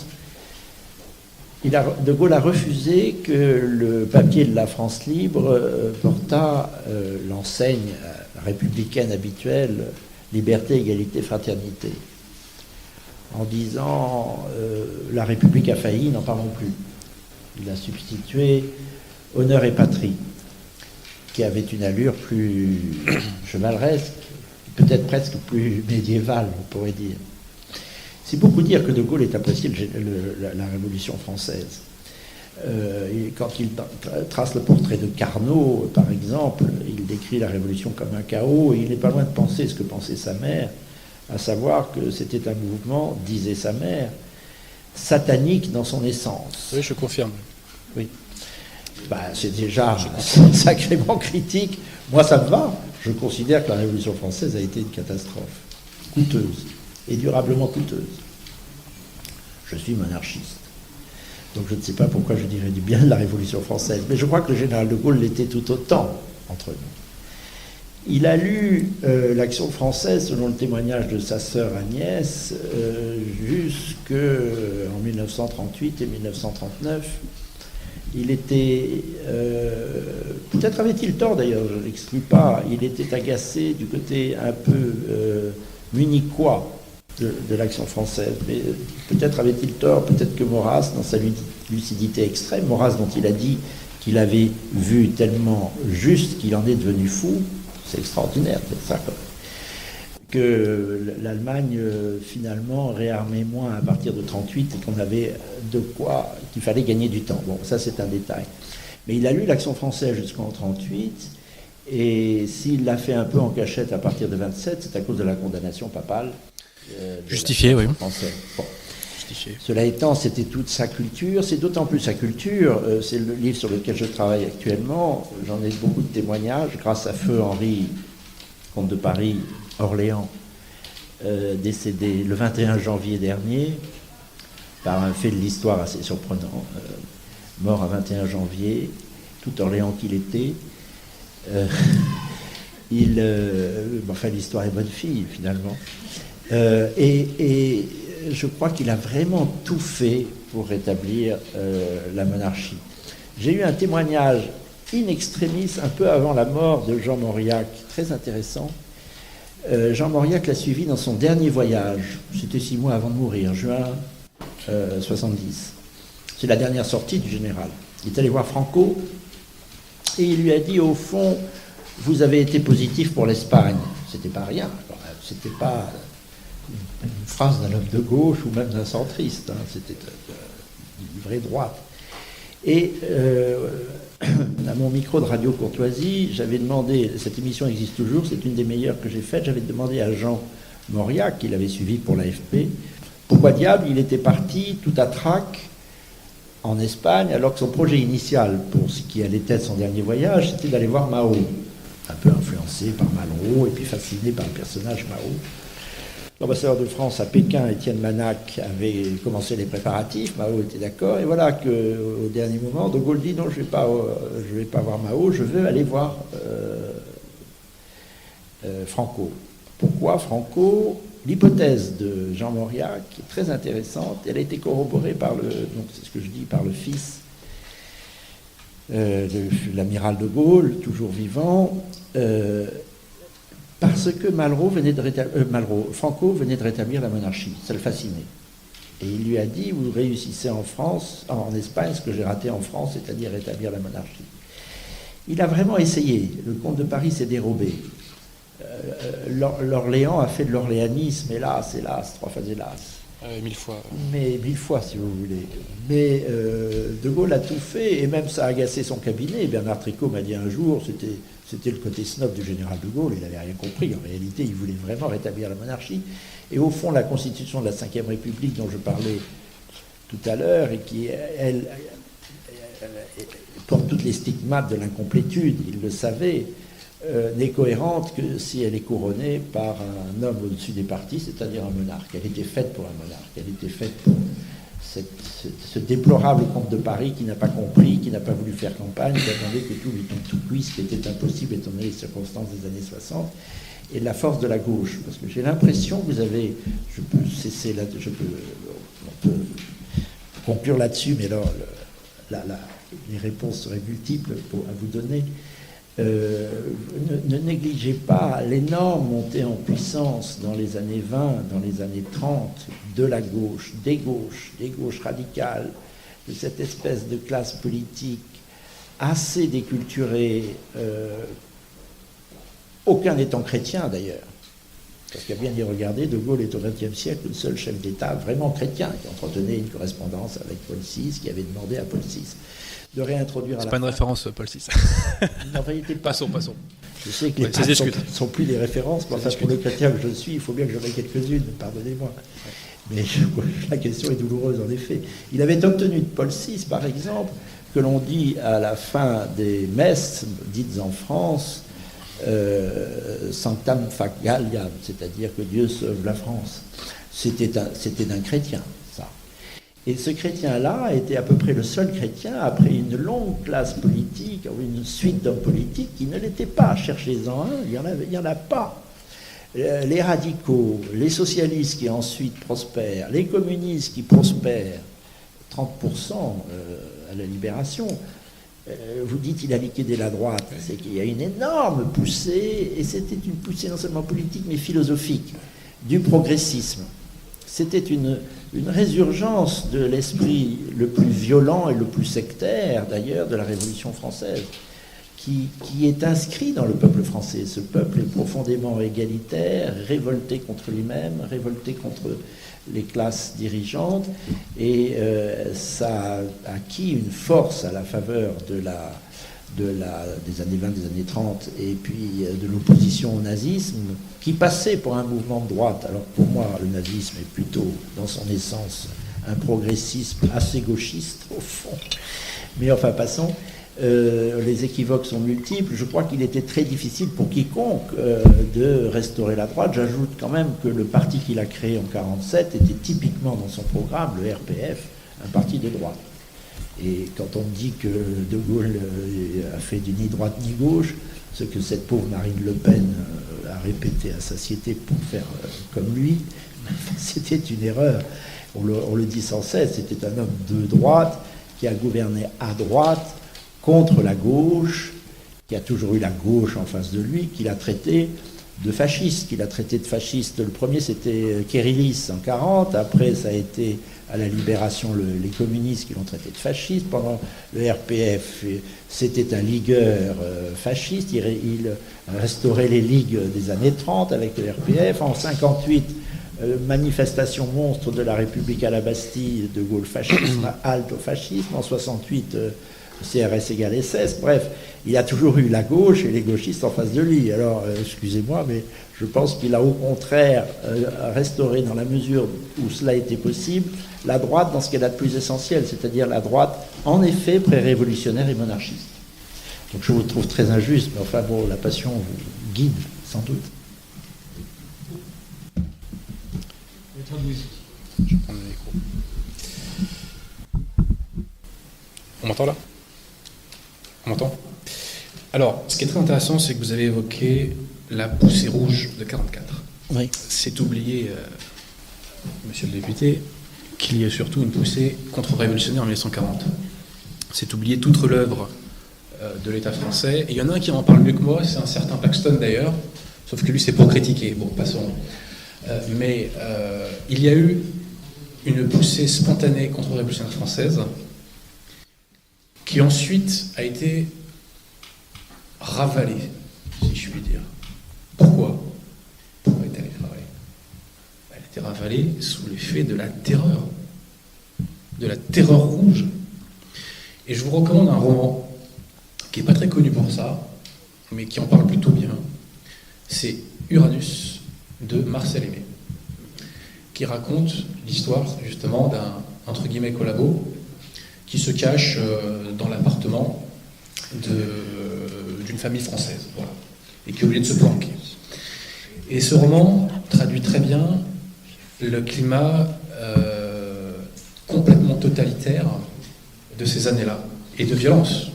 De Gaulle a refusé que le papier de la France libre portât l'enseigne républicaine habituelle, liberté, égalité, fraternité, en disant la République a failli, n'en parlons plus. Il a substitué honneur et patrie. qui avait une allure plus chevaleresque, peut-être presque plus médiévale, on pourrait dire. C'est beaucoup dire que De Gaulle ait apprécié la Révolution française. Quand il trace le portrait de Carnot, par exemple, il décrit la Révolution comme un chaos, et il n'est pas loin de penser ce que pensait sa mère, à savoir que c'était un mouvement, disait sa mère, satanique dans son essence. Oui, je confirme. Oui. C'est déjà sacrément critique. Moi, ça me va. Je considère que la Révolution française a été une catastrophe, coûteuse, et durablement coûteuse. Je suis monarchiste. Donc je ne sais pas pourquoi je dirais du bien de la Révolution française, mais je crois que le général de Gaulle l'était tout autant entre nous. Il a lu l'Action française, selon le témoignage de sa sœur Agnès, jusqu'en 1938 et 1939. Il était, peut-être avait-il tort d'ailleurs, je ne l'exclus pas, il était agacé du côté un peu munichois de l'Action française, mais peut-être avait-il tort, peut-être que Maurras, dans sa lucidité extrême, Maurras dont il a dit qu'il avait vu tellement juste qu'il en est devenu fou, c'est extraordinaire, c'est ça, que l'Allemagne finalement réarmait moins à partir de 1938 et qu'on avait de quoi, qu'il fallait gagner du temps. Bon, ça c'est un détail. Mais il a lu l'Action française jusqu'en 1938, et s'il l'a fait un peu en cachette à partir de 1927, c'est à cause de la condamnation papale. Justifié, oui. Bon. Justifié. Cela étant, c'était toute sa culture, c'est d'autant plus sa culture, c'est le livre sur lequel je travaille actuellement, j'en ai beaucoup de témoignages, grâce à Feu Henri, comte de Paris, Orléans, décédé le 21 janvier dernier, par un fait de l'histoire assez surprenant, mort à 21 janvier, tout Orléans qu'il était. Enfin, l'histoire est bonne fille, finalement. Et je crois qu'il a vraiment tout fait pour rétablir la monarchie. J'ai eu un témoignage in extremis, un peu avant la mort de Jean Mauriac, très intéressant. Jean Mauriac l'a suivi dans son dernier voyage. C'était 6 mois avant de mourir, juin 70. C'est la dernière sortie du général. Il est allé voir Franco et il lui a dit, au fond, vous avez été positif pour l'Espagne. C'était pas rien. C'était pas une phrase d'un homme de gauche ou même d'un centriste. C'était une vraie droite. Et à mon micro de Radio Courtoisie, j'avais demandé, cette émission existe toujours, c'est une des meilleures que j'ai faites, j'avais demandé à Jean Mauriac, qui l'avait suivi pour l'AFP, pourquoi diable il était parti tout à trac en Espagne, alors que son projet initial, pour ce qui allait être son dernier voyage, c'était d'aller voir Mao, un peu influencé par Malraux et puis fasciné par le personnage Mao. L'ambassadeur de France à Pékin, Étienne Manac, avait commencé les préparatifs, Mao était d'accord, et voilà qu'au dernier moment, De Gaulle dit non, je vais pas voir Mao, je veux aller voir Franco. Pourquoi Franco? L'hypothèse de Jean Mauriac est très intéressante, elle a été corroborée par donc c'est ce que je dis, par le fils de l'amiral de Gaulle, toujours vivant, parce que Franco venait de rétablir la monarchie, ça le fascinait. Et il lui a dit, vous réussissez en Espagne, ce que j'ai raté en France, c'est-à-dire rétablir la monarchie. Il a vraiment essayé, le comte de Paris s'est dérobé. L'Orléans a fait de l'orléanisme, hélas, 3 fois hélas. 1000 fois. Mais 1000 fois, si vous voulez. Mais De Gaulle a tout fait, et même ça a agacé son cabinet. Bernard Tricot m'a dit un jour, c'était le côté snob du général de Gaulle, il n'avait rien compris. En réalité, il voulait vraiment rétablir la monarchie. Et au fond, la constitution de la Ve République dont je parlais tout à l'heure, et qui, elle porte toutes les stigmates de l'incomplétude, il le savait, n'est cohérente que si elle est couronnée par un homme au-dessus des partis, c'est-à-dire un monarque. Elle était faite pour un monarque, elle était faite pour ce déplorable comte de Paris qui n'a pas compris, qui n'a pas voulu faire campagne, qui attendait que tout lui tombe tout cuit, ce qui était impossible étant donné les circonstances des années 60, et la force de la gauche. Parce que j'ai l'impression que vous avez, on peut conclure là-dessus, mais alors les réponses seraient multiples à vous donner. Ne négligez pas l'énorme montée en puissance dans les années 20, dans les années 30, de la gauche, des gauches radicales, de cette espèce de classe politique assez déculturés, aucun n'étant chrétien d'ailleurs. Parce qu'à bien y regarder, De Gaulle est au XXe siècle le seul chef d'État vraiment chrétien qui entretenait une correspondance avec Paul VI, qui avait demandé à Paul VI de réintroduire C'est pas une référence, Paul VI. Non, en réalité, Passons. je sais que les ça se papes discute. sont plus des références, mais enfin, pour le chrétien que je suis, il faut bien que j'en ai quelques-unes, pardonnez-moi. Mais la question est douloureuse, en effet. Il avait obtenu de Paul VI, par exemple, que l'on dit à la fin des messes dites en France, Sanctam fac Galliam, c'est-à-dire que Dieu sauve la France. C'était d'un chrétien, ça. Et ce chrétien-là était à peu près le seul chrétien, après une longue classe politique, une suite d'hommes politiques, qui ne l'était pas. Cherchez-en un, il n'y en a pas. Les radicaux, les socialistes qui ensuite prospèrent, les communistes qui prospèrent, 30% à la Libération, vous dites qu'il a liquidé la droite, c'est qu'il y a une énorme poussée, et c'était une poussée non seulement politique, mais philosophique, du progressisme. C'était une résurgence de l'esprit le plus violent et le plus sectaire, d'ailleurs, de la Révolution française, qui est inscrit dans le peuple français. Ce peuple est profondément égalitaire, révolté contre lui-même, révolté contre les classes dirigeantes, et ça a acquis une force à la faveur des années 20, des années 30, et puis de l'opposition au nazisme, qui passait pour un mouvement de droite. Alors pour moi, le nazisme est plutôt, dans son essence, un progressisme assez gauchiste, au fond. Mais enfin, passons. Les équivoques sont multiples. Je crois qu'il était très difficile pour quiconque de restaurer la droite. J'ajoute quand même que le parti qu'il a créé en 1947 était typiquement dans son programme, le RPF, un parti de droite. Et quand on dit que De Gaulle a fait du ni droite ni gauche, ce que cette pauvre Marine Le Pen a répété à satiété pour faire comme lui, c'était une erreur. On le dit sans cesse, c'était un homme de droite qui a gouverné à droite, contre la gauche, qui a toujours eu la gauche en face de lui, qu'il a traité de fasciste. Le premier, c'était Kérylis en 1940. Après, ça a été à la Libération les communistes qui l'ont traité de fasciste. Pendant le RPF, c'était un ligueur fasciste. Il restaurait les ligues des années 30 avec le RPF. En 1958, manifestation monstre de la République à la Bastille, De Gaulle fascisme, halte au fascisme. En 1968, CRS égale SS, bref, il a toujours eu la gauche et les gauchistes en face de lui. Alors, excusez-moi, mais je pense qu'il a au contraire restauré, dans la mesure où cela était possible, la droite dans ce qu'elle a de plus essentiel, c'est-à-dire la droite, en effet, pré-révolutionnaire et monarchiste. Donc je vous trouve très injuste, mais enfin bon, la passion vous guide, sans doute. Je vais prendre le micro. On m'entend là ? On m'entend ? Alors, ce qui est très intéressant, c'est que vous avez évoqué la poussée rouge de 1944. Oui. C'est oublié, monsieur le député, qu'il y a surtout une poussée contre-révolutionnaire en 1940. C'est oublier toute l'œuvre de l'État français. Et il y en a un qui en parle mieux que moi, c'est un certain Paxton d'ailleurs, sauf que lui c'est pour critiquer. Bon, passons. Mais il y a eu une poussée spontanée contre-révolutionnaire française qui ensuite a été ravalée, si je puis dire. Pourquoi est-elle ravalée ? Elle a été ravalée sous l'effet de la terreur rouge. Et je vous recommande un roman qui n'est pas très connu pour ça, mais qui en parle plutôt bien. C'est Uranus de Marcel Aimé, qui raconte l'histoire justement d'un, entre guillemets, collabo, qui se cache dans l'appartement d'une famille française, voilà, et qui est obligé de se planquer. Et ce roman traduit très bien le climat complètement totalitaire de ces années-là, et de violence.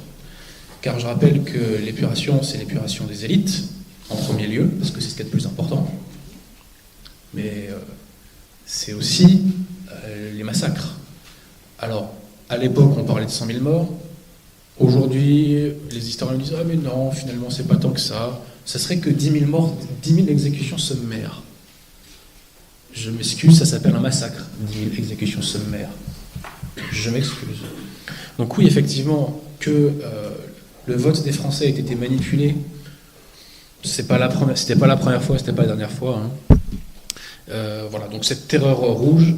Car je rappelle que l'épuration, c'est l'épuration des élites, en premier lieu, parce que c'est ce qui est le plus important, mais c'est aussi les massacres. Alors, à l'époque, on parlait de 100 000 morts. Aujourd'hui, les historiens disent « Ah mais non, finalement, c'est pas tant que ça. Ça serait que 10 000 morts, 10 000 exécutions sommaires. » Je m'excuse, ça s'appelle un massacre, 10 000 exécutions sommaires. Je m'excuse. Donc oui, effectivement, que le vote des Français a été manipulé. C'était pas la première fois, c'était pas la dernière fois. Hein. Voilà, donc cette terreur rouge,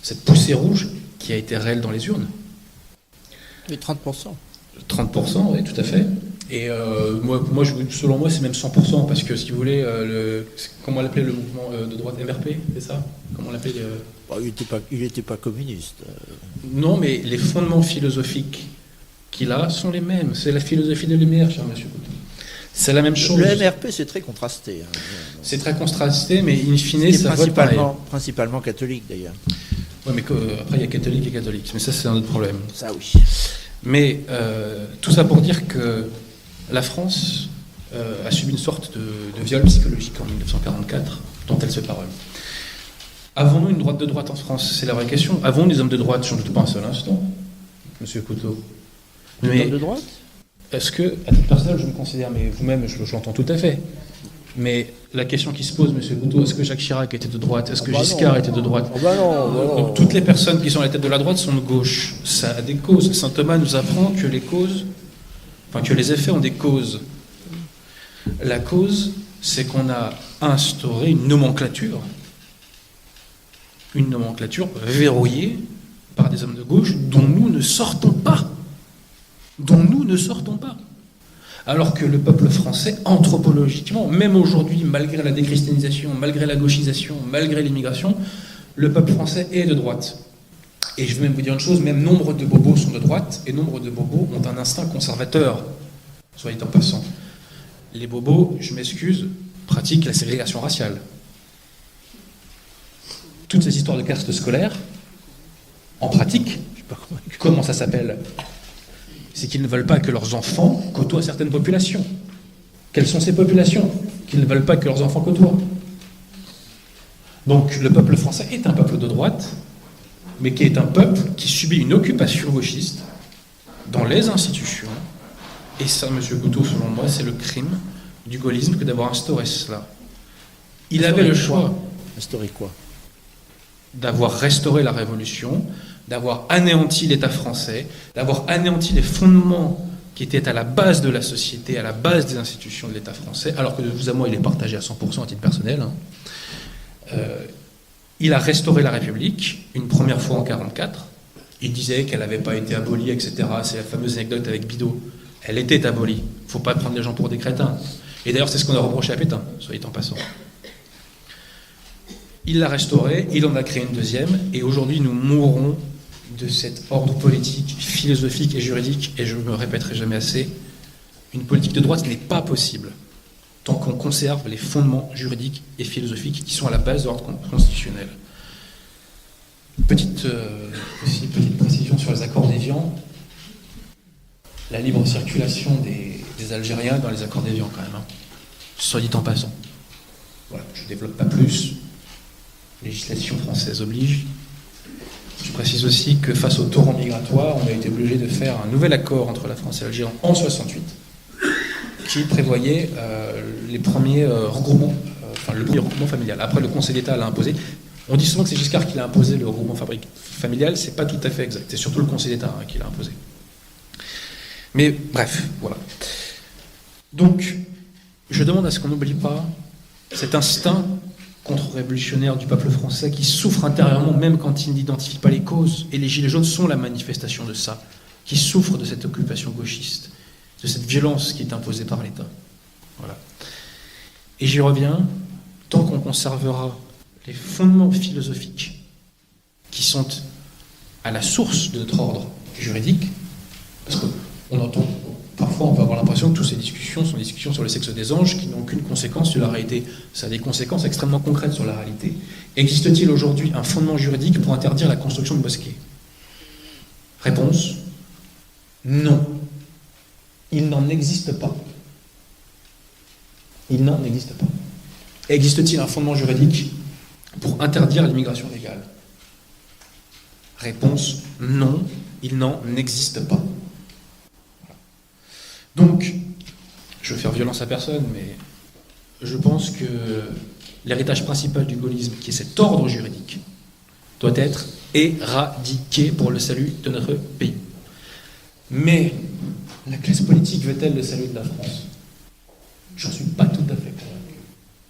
cette poussée rouge qui a été réelle dans les urnes. Les 30%. 30%, oui, tout à fait. Et selon moi, c'est même 100%, parce que si vous voulez, comment l'appelait le mouvement de droite MRP, c'est ça? Comment on l'appelait Il n'était pas communiste. Non, mais les fondements philosophiques qu'il a sont les mêmes. C'est la philosophie des Lumières, cher monsieur Couteau. C'est la même chose. Le MRP, c'est très contrasté. Hein. C'est très contrasté, mais in fine, ça vote pareil. Principalement catholique, d'ailleurs. Oui, mais après, il y a catholique et catholique. Mais ça, c'est un autre problème. Ça, oui. Mais tout ça pour dire que la France a subi une sorte de viol psychologique en 1944, dont elle se parole. Avons-nous une droite de droite en France? C'est la vraie question. Avons-nous des hommes de droite? Je ne doute pas un seul instant, monsieur Couteau. Des hommes de droite? Est-ce que, à titre personnel, je me considère, mais vous-même, je l'entends tout à fait. Mais la question qui se pose, monsieur Couteau, est-ce que Jacques Chirac était de droite? Est-ce que Giscard était de droite? Donc, toutes les personnes qui sont à la tête de la droite sont de gauche. Ça a des causes. Saint Thomas nous apprend que que les effets ont des causes. La cause, c'est qu'on a instauré une nomenclature verrouillée par des hommes de gauche dont nous ne sortons pas. Alors que le peuple français, anthropologiquement, même aujourd'hui, malgré la déchristianisation, malgré la gauchisation, malgré l'immigration, le peuple français est de droite. Et je vais même vous dire une chose, même nombre de bobos sont de droite, et nombre de bobos ont un instinct conservateur, soyez en passant. Les bobos, je m'excuse, pratiquent la ségrégation raciale. Toutes ces histoires de caste scolaire, en pratique, comment ça s'appelle? C'est qu'ils ne veulent pas que leurs enfants côtoient certaines populations. Quelles sont ces populations qu'ils ne veulent pas que leurs enfants côtoient? Donc le peuple français est un peuple de droite, mais qui est un peuple qui subit une occupation gauchiste dans les institutions. Et ça, monsieur Couteau, selon moi, c'est le crime du gaullisme que d'avoir instauré cela. Il avait le choix. Instauré quoi? D'avoir restauré la Révolution, d'avoir anéanti l'État français, d'avoir anéanti les fondements qui étaient à la base de la société, à la base des institutions de l'État français, alors que de vous à moi, il est partagé à 100% à titre personnel. Il a restauré la République, une première fois en 1944. Il disait qu'elle n'avait pas été abolie, etc. C'est la fameuse anecdote avec Bidault. Elle était abolie. Il ne faut pas prendre les gens pour des crétins. Et d'ailleurs, c'est ce qu'on a reproché à Pétain, soyez en passant. Il l'a restaurée, il en a créé une deuxième, et aujourd'hui, nous mourrons de cet ordre politique, philosophique et juridique, et je ne me répéterai jamais assez, une politique de droite n'est pas possible tant qu'on conserve les fondements juridiques et philosophiques qui sont à la base de l'ordre constitutionnel. Petite précision sur les accords d'Évian. La libre circulation des Algériens dans les accords d'Évian, quand même. Hein. Soit dit en passant. Voilà, je ne développe pas plus. Législation française oblige. Je précise aussi que face au torrent migratoire, on a été obligé de faire un nouvel accord entre la France et l'Algérie en 1968, qui prévoyait les premiers regroupements, le premier regroupement familial. Après, le Conseil d'État l'a imposé. On dit souvent que c'est Giscard qui l'a imposé, le regroupement familial. C'est pas tout à fait exact. C'est surtout le Conseil d'État qui l'a imposé. Mais bref, voilà. Donc, je demande à ce qu'on n'oublie pas cet instinct contre-révolutionnaire du peuple français qui souffre intérieurement même quand il n'identifie pas les causes. Et les Gilets jaunes sont la manifestation de ça, qui souffrent de cette occupation gauchiste, de cette violence qui est imposée par l'État. Voilà. Et j'y reviens, tant qu'on conservera les fondements philosophiques qui sont à la source de notre ordre juridique, parce qu'on entend, parfois on peut avoir l'impression que toutes ces discussions sont des discussions sur le sexe des anges qui n'ont aucune conséquence sur la réalité. Ça a des conséquences extrêmement concrètes sur la réalité. Existe-t-il aujourd'hui un fondement juridique pour interdire la construction de mosquées? Réponse, non. Il n'en existe pas. Il n'en existe pas. Existe-t-il un fondement juridique pour interdire l'immigration légale? Réponse, non, il n'en existe pas. Donc, je vais faire violence à personne, mais je pense que l'héritage principal du gaullisme, qui est cet ordre juridique, doit être éradiqué pour le salut de notre pays. Mais La classe politique veut-elle le salut de la France? Je n'en suis pas tout à fait convaincu.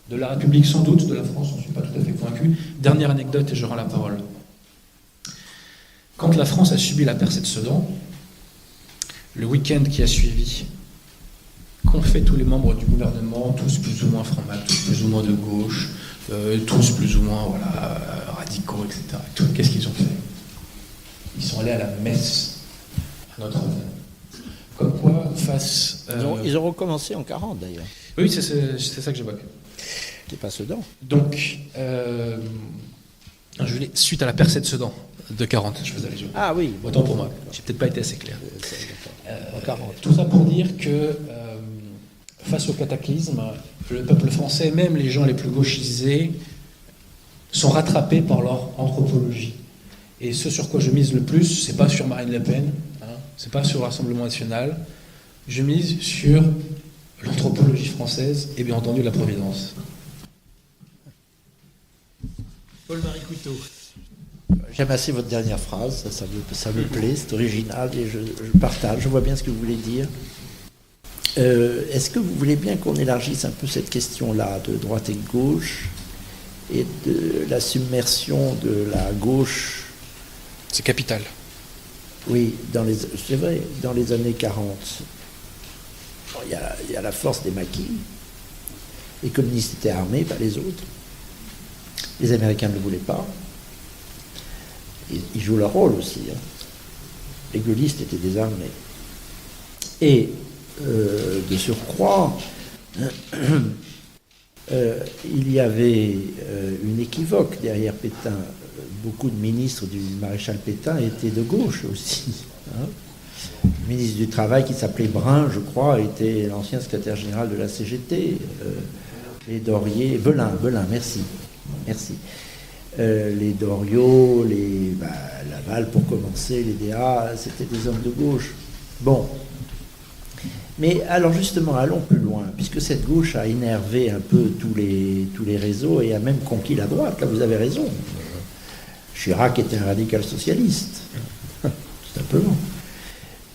De la République sans doute, de la France, je n'en suis pas tout à fait convaincu. Dernière anecdote et je rends la parole. Quand la France a subi la percée de Sedan, le week-end qui a suivi, qu'ont fait tous les membres du gouvernement, tous plus ou moins francs-maçons, tous plus ou moins de gauche, tous plus ou moins radicaux, etc. Qu'est-ce qu'ils ont fait? Ils sont allés à la messe à Notre-Dame. Comme quoi, face... Ils ont recommencé en 40 d'ailleurs. Oui, c'est ça que j'évoque. C'est pas Sedan. Donc, suite à la percée de Sedan, de 40, je faisais allusion. Ah oui. Autant pour moi, j'ai peut-être pas été assez clair. En 40. Tout ça pour dire que, face au cataclysme, le peuple français, même les gens les plus gauchisés, sont rattrapés par leur anthropologie. Et ce sur quoi je mise le plus, c'est pas sur Marine Le Pen, c'est pas sur le Rassemblement national, je mise sur l'anthropologie française et bien entendu la Providence. Paul-Marie Couteau. J'aime assez votre dernière phrase, ça me plaît, c'est original et je partage, je vois bien ce que vous voulez dire. Est-ce que vous voulez bien qu'on élargisse un peu cette question-là de droite et de gauche et de la submersion de la gauche? C'est capital. Oui, c'est vrai, dans les années 40, il y a la force des maquis. Les communistes étaient armés, pas les autres. Les Américains ne le voulaient pas. Ils jouent leur rôle aussi. Les gaullistes étaient désarmés. Et de surcroît, il y avait une équivoque derrière Pétain. Beaucoup de ministres du maréchal Pétain étaient de gauche aussi. Le ministre du Travail, qui s'appelait Brun, je crois, était l'ancien secrétaire général de la CGT. Les Dorier, Belin, merci. Les Doriot, Laval pour commencer, les DA, c'était des hommes de gauche. Bon. Mais alors justement, allons plus loin, puisque cette gauche a énervé un peu tous les réseaux et a même conquis la droite. Là, vous avez raison. Chirac était un radical socialiste, tout simplement.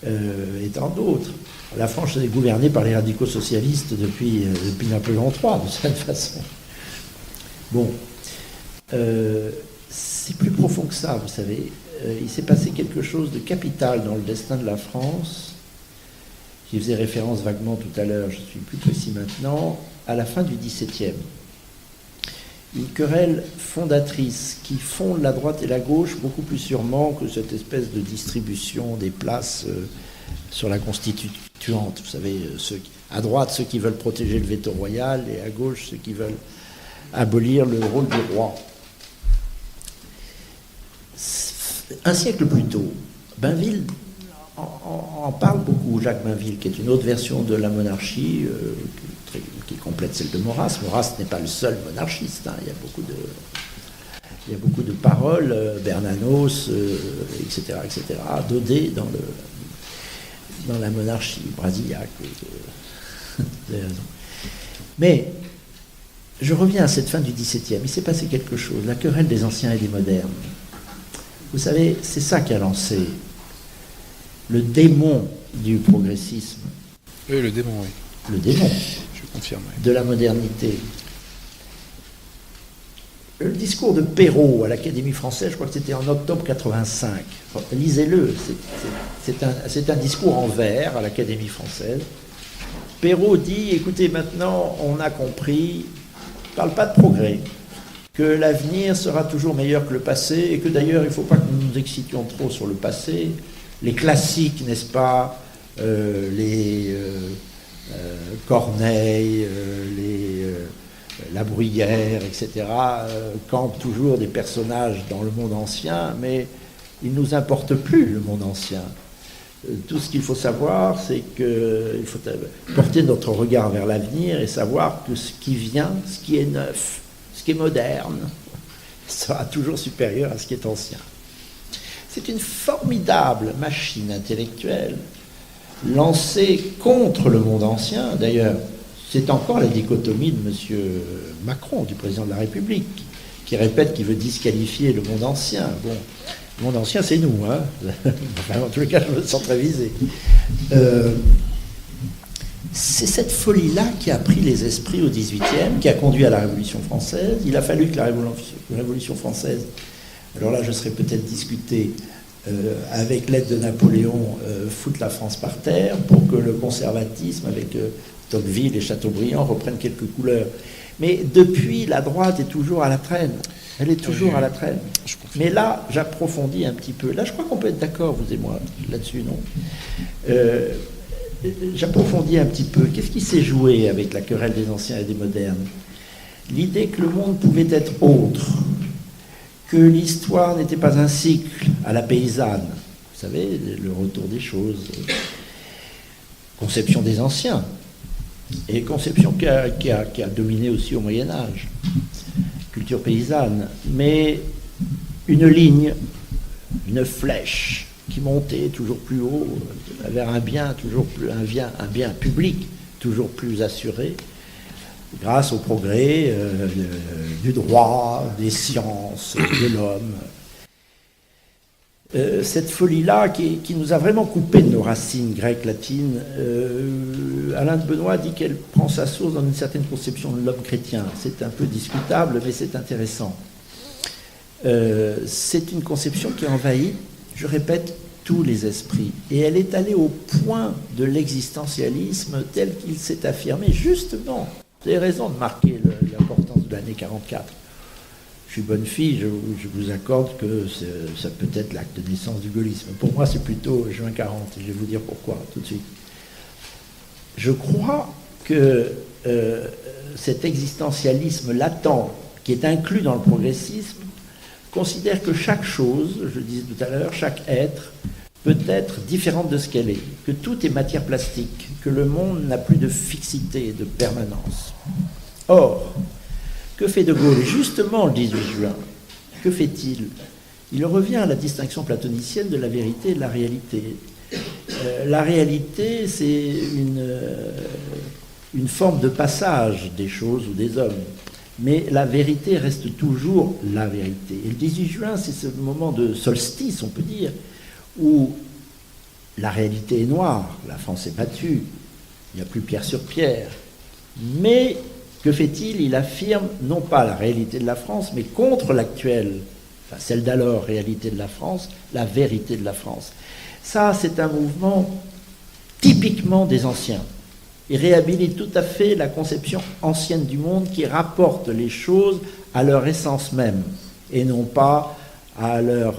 Et tant d'autres. La France est gouvernée par les radicaux socialistes depuis Napoléon III, de cette façon. Bon. C'est plus profond que ça, vous savez. Il s'est passé quelque chose de capital dans le destin de la France. J'y faisais référence vaguement tout à l'heure, je suis plus précis maintenant, à la fin du XVIIe. Une querelle fondatrice qui fonde la droite et la gauche beaucoup plus sûrement que cette espèce de distribution des places sur la constituante. Vous savez, à droite, ceux qui veulent protéger le veto royal, et à gauche, ceux qui veulent abolir le rôle du roi. Un siècle plus tôt, Bainville en parle beaucoup, Jacques Bainville, qui est une autre version de la monarchie, qui complète celle de Maurras. Maurras n'est pas le seul monarchiste, il y a beaucoup de paroles, Bernanos, etc., Daudet dans la monarchie, Brasillac. Vous avez raison. Mais je reviens à cette fin du XVIIe. Il s'est passé quelque chose, la querelle des anciens et des modernes. Vous savez, c'est ça qui a lancé le démon du progressisme. Oui, le démon, oui. Le démon. Je confirme. Oui. De la modernité. Le discours de Perrault à l'Académie française, je crois que c'était en octobre 85. Lisez-le, c'est un discours en vers à l'Académie française. Perrault dit, écoutez, maintenant on a compris, il ne parle pas de progrès, que l'avenir sera toujours meilleur que le passé, et que d'ailleurs il ne faut pas que nous nous excitions trop sur le passé. Les classiques, n'est-ce pas, Corneille, La Bruyère, etc., campent toujours des personnages dans le monde ancien, mais il ne nous importe plus le monde ancien. Tout ce qu'il faut savoir, c'est qu'il faut porter notre regard vers l'avenir et savoir que ce qui vient, ce qui est neuf, ce qui est moderne, sera toujours supérieur à ce qui est ancien. C'est une formidable machine intellectuelle lancée contre le monde ancien. D'ailleurs, c'est encore la dichotomie de M. Macron, du président de la République, qui répète qu'il veut disqualifier le monde ancien. Bon, Le monde ancien, c'est nous. Hein. Enfin, en tous les cas, je me sens très visé. C'est cette folie-là qui a pris les esprits au XVIIIe, qui a conduit à la Révolution française. Il a fallu que la Révolution française, alors là, je serais peut-être discuté avec l'aide de Napoléon, foute la France par terre pour que le conservatisme, avec Tocqueville et Chateaubriand, reprenne quelques couleurs. Mais depuis, la droite est toujours à la traîne. Elle est toujours à la traîne. Mais là, j'approfondis un petit peu. Là, je crois qu'on peut être d'accord, vous et moi, là-dessus, non j'approfondis un petit peu. Qu'est-ce qui s'est joué avec la querelle des anciens et des modernes? L'idée que le monde pouvait être autre, que l'histoire n'était pas un cycle à la paysanne. Vous savez, le retour des choses. Conception des anciens. Et conception qui a dominé aussi au Moyen-Âge. Culture paysanne. Mais une ligne, une flèche qui montait toujours plus haut vers un bien un bien public toujours plus assuré grâce au progrès du droit, des sciences, de l'homme. Cette folie-là qui nous a vraiment coupé de nos racines grecques, latines, Alain de Benoît dit qu'elle prend sa source dans une certaine conception de l'homme chrétien. C'est un peu discutable, mais c'est intéressant. C'est une conception qui envahit, je répète, tous les esprits. Et elle est allée au point de l'existentialisme tel qu'il s'est affirmé, justement. Vous avez raison de marquer l'importance de l'année 44. Je suis bonne fille, je vous accorde que ça peut être l'acte de naissance du gaullisme. Pour moi, c'est plutôt juin 40, et je vais vous dire pourquoi tout de suite. Je crois que cet existentialisme latent, qui est inclus dans le progressisme, considère que chaque chose, je le disais tout à l'heure, chaque être, peut être différente de ce qu'elle est, que tout est matière plastique, que le monde n'a plus de fixité, de permanence. Or, que fait De Gaulle? Et justement, le 18 juin, que fait-il? Il revient à la distinction platonicienne de la vérité et de la réalité. La réalité, c'est une forme de passage des choses ou des hommes. Mais la vérité reste toujours la vérité. Et le 18 juin, c'est ce moment de solstice, on peut dire, où la réalité est noire, la France est battue, il n'y a plus pierre sur pierre. Mais que fait-il? Il affirme non pas la réalité de la France, mais contre l'actuelle, enfin celle d'alors, réalité de la France, la vérité de la France. Ça, c'est un mouvement typiquement des anciens. Il réhabilite tout à fait la conception ancienne du monde qui rapporte les choses à leur essence même et non pas à leur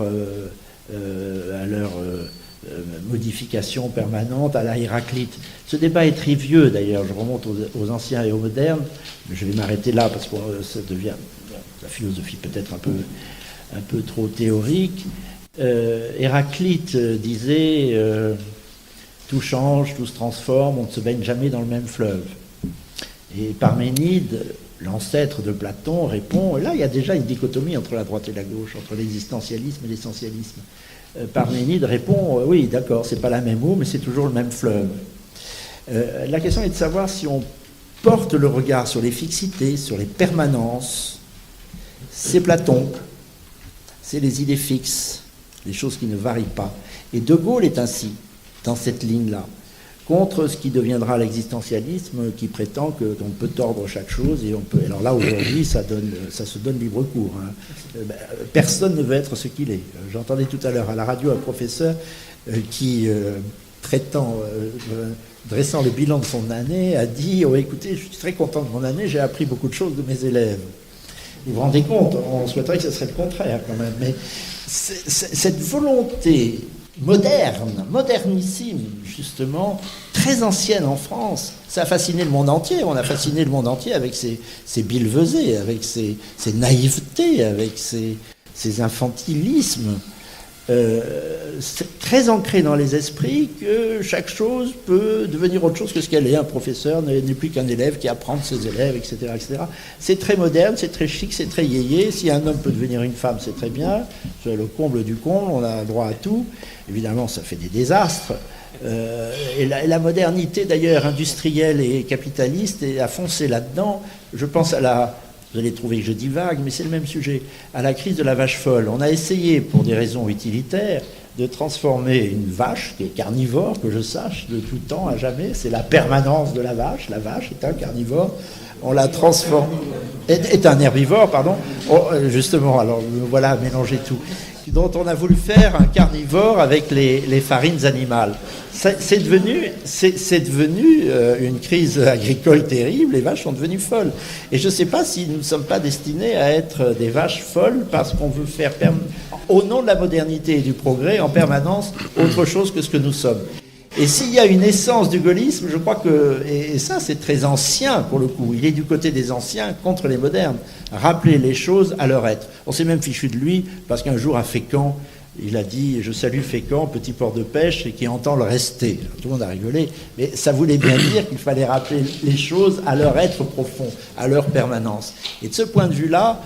modification permanente, à la Héraclite. Ce débat est très vieux d'ailleurs, je remonte aux anciens et aux modernes, mais je vais m'arrêter là parce que ça devient la philosophie peut-être un peu trop théorique. Héraclite disait tout change, tout se transforme, on ne se baigne jamais dans le même fleuve. Et Parménide, l'ancêtre de Platon, répond, et là il y a déjà une dichotomie entre la droite et la gauche, entre l'existentialisme et l'essentialisme. Parménide répond, oui d'accord, c'est pas la même eau, mais c'est toujours le même fleuve. La question est de savoir si on porte le regard sur les fixités, sur les permanences. C'est Platon, c'est les idées fixes, les choses qui ne varient pas. Et De Gaulle est ainsi, dans cette ligne-là, contre ce qui deviendra l'existentialisme qui prétend qu'on peut tordre chaque chose et on peut. Alors là, aujourd'hui, ça se donne libre cours. Hein. Personne ne veut être ce qu'il est. J'entendais tout à l'heure à la radio un professeur qui, dressant le bilan de son année, a dit « Oh, écoutez, je suis très content de mon année, j'ai appris beaucoup de choses de mes élèves. » Vous vous rendez compte? On souhaiterait que ce serait le contraire quand même. Mais cette volonté modernissime, justement, très ancienne en France. Ça a fasciné le monde entier. On a fasciné le monde entier avec ses billevesées, avec ses naïvetés, avec ses infantilismes. C'est très ancré dans les esprits que chaque chose peut devenir autre chose que ce qu'elle est. Un professeur n'est plus qu'un élève qui apprend de ses élèves, etc., etc. C'est très moderne, c'est très chic, c'est très yéyé. Si un homme peut devenir une femme, c'est très bien. C'est le comble du comble, on a droit à tout. Évidemment, ça fait des désastres. Et la modernité, d'ailleurs, industrielle et capitaliste, a foncé là-dedans. Je pense à vous allez trouver que je divague, mais c'est le même sujet, à la crise de la vache folle. On a essayé, pour des raisons utilitaires, de transformer une vache, qui est carnivore, que je sache, de tout temps, à jamais, c'est la permanence de la vache est un carnivore, on la transforme, est un herbivore, pardon, justement, alors voilà, mélanger tout, dont on a voulu faire un carnivore avec les farines animales. C'est devenu une crise agricole terrible, les vaches sont devenues folles. Et je ne sais pas si nous ne sommes pas destinés à être des vaches folles parce qu'on veut faire, au nom de la modernité et du progrès, en permanence, autre chose que ce que nous sommes. Et s'il y a une essence du gaullisme, je crois que, et ça c'est très ancien pour le coup, il est du côté des anciens contre les modernes, rappeler les choses à leur être. On s'est même fichu de lui parce qu'un jour à Fécamp, il a dit « Je salue Fécamp, petit port de pêche, et qui entend le rester ». Tout le monde a rigolé, mais ça voulait bien dire qu'il fallait rappeler les choses à leur être profond, à leur permanence. Et de ce point de vue-là,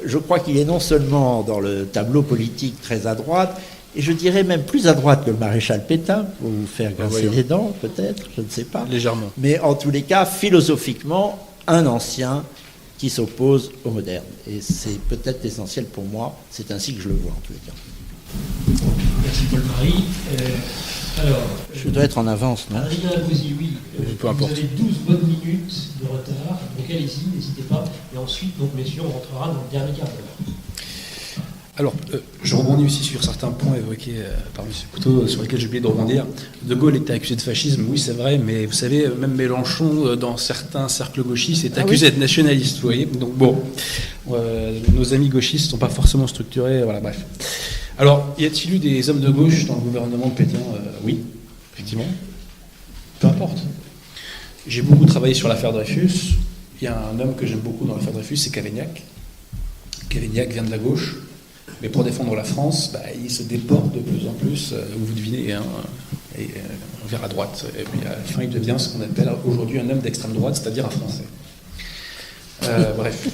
je crois qu'il est non seulement dans le tableau politique très à droite, et je dirais même plus à droite que le maréchal Pétain, pour vous faire grincer les dents, peut-être, je ne sais pas. Légèrement. Mais en tous les cas, philosophiquement, un ancien qui s'oppose au moderne. Et c'est peut-être essentiel pour moi, c'est ainsi que je le vois en tous les cas. Merci Paul-Marie. Alors, je dois être en avance, non? Adrien Agouzi, oui. Peu importe. Vous avez 12 bonnes minutes de retard, donc allez-y, n'hésitez pas. Et ensuite, donc, messieurs, on rentrera dans le dernier quart d'heure. Alors, je rebondis aussi sur certains points évoqués par M. Couteau, sur lesquels j'ai oublié de rebondir. De Gaulle était accusé de fascisme, oui, c'est vrai, mais vous savez, même Mélenchon, dans certains cercles gauchistes, est accusé d'être nationaliste, vous voyez. Donc bon, nos amis gauchistes ne sont pas forcément structurés, voilà, bref. Alors, y a-t-il eu des hommes de gauche dans le gouvernement de Pétain? Oui, effectivement. Peu importe. J'ai beaucoup travaillé sur l'affaire Dreyfus. Il y a un homme que j'aime beaucoup dans l'affaire Dreyfus, c'est Cavaignac. Cavaignac vient de la gauche. Mais pour défendre la France, il se déporte de plus en plus, vous devinez, vers à droite. Et puis à la fin, il devient ce qu'on appelle aujourd'hui un homme d'extrême droite, c'est-à-dire un Français. Bref.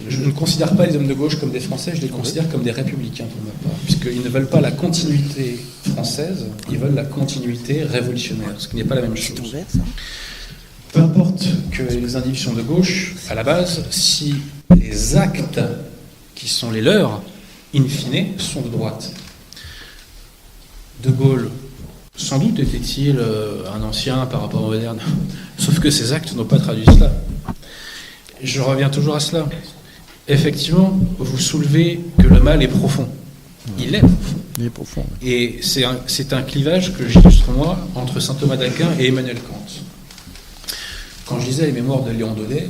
Je ne considère pas les hommes de gauche comme des Français, je les considère comme des républicains pour ma part, puisqu'ils ne veulent pas la continuité française, ils veulent la continuité révolutionnaire, ce qui n'est pas la même chose. Peu importe que les individus sont de gauche, à la base, si les actes qui sont les leurs, in fine, sont de droite. De Gaulle, sans doute était-il un ancien par rapport au moderne, sauf que ses actes n'ont pas traduit cela. Je reviens toujours à cela. Effectivement, vous soulevez que le mal est profond. Il est profond. Il est profond. Et c'est un clivage que j'illustre moi entre saint Thomas d'Aquin et Emmanuel Kant. Quand je lisais les mémoires de Léon Daudet,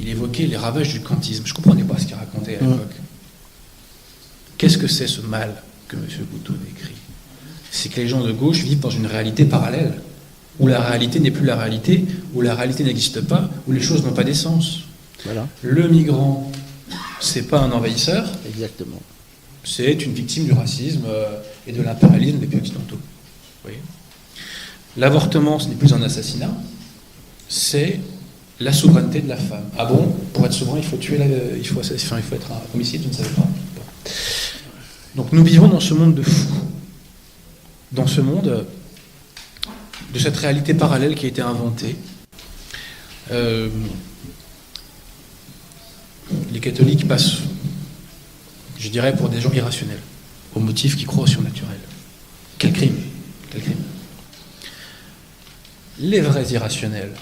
il évoquait les ravages du kantisme. Je ne comprenais pas ce qu'il racontait à l'époque. Qu'est-ce que c'est ce mal que M. Couteau décrit? C'est que les gens de gauche vivent dans une réalité parallèle, où la réalité n'est plus la réalité, où la réalité n'existe pas, où les choses n'ont pas d'essence. Voilà. Le migrant, c'est pas un envahisseur. Exactement. C'est une victime du racisme et de l'impérialisme des pays occidentaux. Vous voyez ? L'avortement, ce n'est plus un assassinat, c'est la souveraineté de la femme. Ah bon? Pour être souverain, il faut tuer il faut être un homicide, je ne savais pas. Bon. Donc nous vivons dans ce monde de fous, dans ce monde de cette réalité parallèle qui a été inventée. Les catholiques passent, je dirais, pour des gens irrationnels, au motif qui croient au surnaturel. Quel crime! Quel crime! Les vrais irrationnels,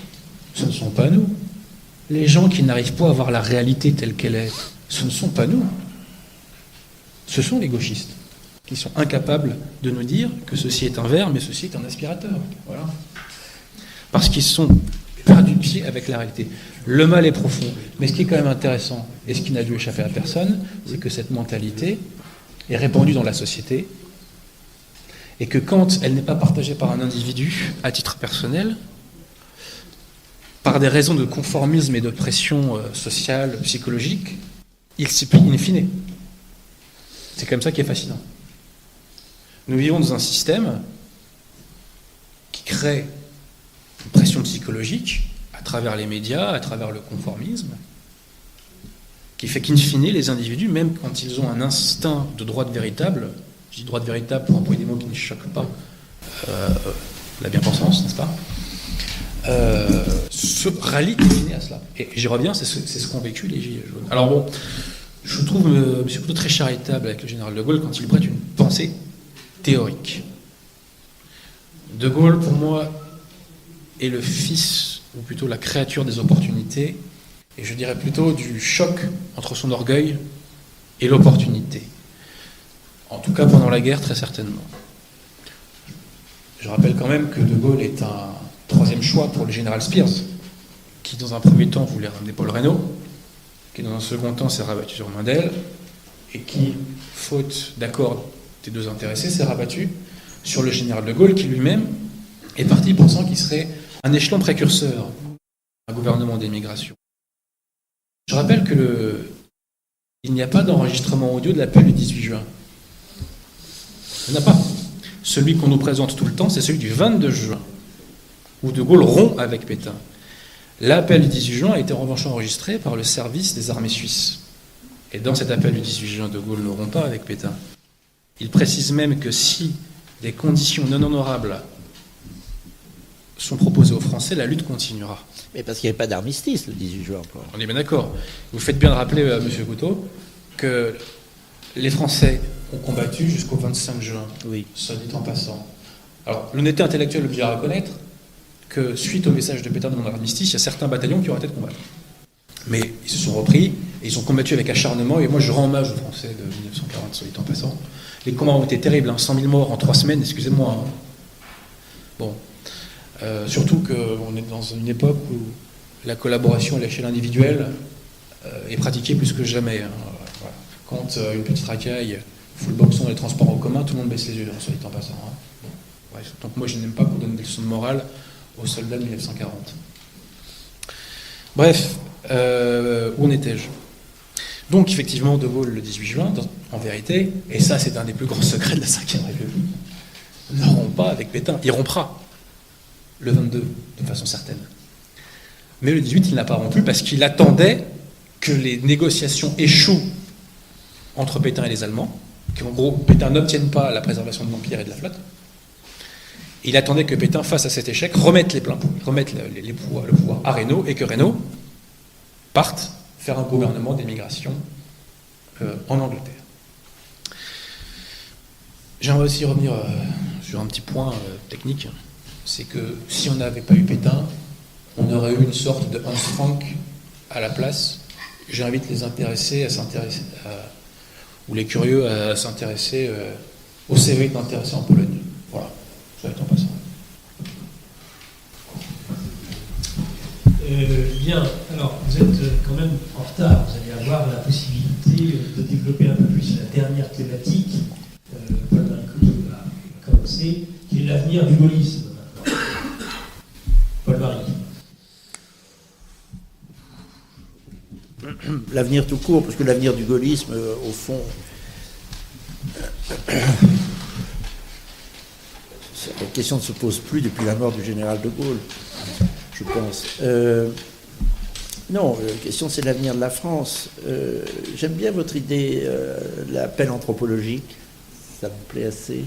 ce ne sont pas nous. Les gens qui n'arrivent pas à voir la réalité telle qu'elle est, ce ne sont pas nous. Ce sont les gauchistes qui sont incapables de nous dire que ceci est un verre, mais ceci est un aspirateur. Voilà. Parce qu'ils sont perdus de pied avec la réalité. Le mal est profond. Mais ce qui est quand même intéressant, et ce qui n'a dû échapper à personne, c'est que cette mentalité est répandue dans la société, et que quand elle n'est pas partagée par un individu à titre personnel, par des raisons de conformisme et de pression sociale, psychologique, il s'y plie in fine. C'est comme ça qui est fascinant. Nous vivons dans un système qui crée une pression psychologique à travers les médias, à travers le conformisme, qui fait qu'in fine, les individus, même quand ils ont un instinct de droite véritable, je dis droite véritable pour employer des mots qui ne choquent pas la bien-pensance, n'est-ce pas ? se rallient à cela. Et j'y reviens, c'est ce qu'ont vécu les Gilets jaunes. Alors bon, je trouve M. Couteau très charitable avec le général de Gaulle quand il prête une pensée théorique. De Gaulle, pour moi, est le fils, ou plutôt la créature des opportunités, et je dirais plutôt du choc entre son orgueil et l'opportunité. En tout cas, pendant la guerre, très certainement. Je rappelle quand même que De Gaulle est un troisième choix pour le général Spears, qui dans un premier temps voulait ramener Paul Reynaud, qui dans un second temps s'est rabattu sur Mandel, et qui, faute d'accord des deux intéressés, s'est rabattu sur le général de Gaulle, qui lui-même est parti pensant qu'il serait un échelon précurseur d'un gouvernement d'émigration. Je rappelle il n'y a pas d'enregistrement audio de l'appel du 18 juin. Il n'y en a pas. Celui qu'on nous présente tout le temps, c'est celui du 22 juin, où De Gaulle rompt avec Pétain. L'appel du 18 juin a été en revanche enregistré par le service des armées suisses. Et dans cet appel du 18 juin, De Gaulle ne rompt pas avec Pétain. Il précise même que si des conditions non honorables sont proposées aux Français, la lutte continuera. Mais parce qu'il n'y avait pas d'armistice le 18 juin encore. On est bien d'accord. Vous faites bien de rappeler, M. Couteau, que les Français ont combattu jusqu'au 25 juin, Oui. soit dit en passant. Alors, l'honnêteté intellectuelle oblige à reconnaître que, suite au message de Pétain de non-armistice, il y a certains bataillons qui ont arrêté de combattre. Mais ils se sont repris, et ils ont combattu avec acharnement, et moi je rends hommage aux Français de 1940, soit dit en passant. Les combats ont été terribles, 100 000 morts en 3 semaines, excusez-moi. Hein. Bon. Surtout qu'on est dans une époque où la collaboration à l'échelle individuelle est pratiquée plus que jamais. Hein. Voilà. Quand une petite racaille fout le boxon dans les transports en commun, tout le monde baisse les yeux, soit dit en passant. Hein. Bon. Bref. Donc moi je n'aime pas qu'on donne des leçons de morale aux soldats de 1940. Bref, où en étais-je ? Donc effectivement, De Gaulle, le 18 juin, en vérité, et ça c'est un des plus grands secrets de la Ve République, ne rompt pas avec Pétain. Il rompra le 22, de façon certaine. Mais le 18, il n'a pas rompu parce qu'il attendait que les négociations échouent entre Pétain et les Allemands, qu'en gros, Pétain n'obtienne pas la préservation de l'Empire et de la flotte. Il attendait que Pétain, face à cet échec, remette le pouvoir à Reynaud, et que Reynaud parte faire un gouvernement d'émigration en Angleterre. J'aimerais aussi revenir sur un petit point technique. C'est que si on n'avait pas eu Pétain, on aurait eu une sorte de Hans Frank à la place. J'invite les intéressés ou les curieux à s'intéresser au CV d'intéressés en Pologne. Voilà, ça va être en passant. Bien, alors vous êtes quand même en retard, vous allez avoir la possibilité de développer un peu plus la dernière thématique, Paul Couteau va commencer, qui est l'avenir du gaullisme maintenant. Paul-Marie. L'avenir tout court, parce que l'avenir du gaullisme, au fond, la question ne se pose plus depuis la mort du général de Gaulle, je pense. Non, la question c'est l'avenir de la France. J'aime bien votre idée, l'appel anthropologique, ça me plaît assez.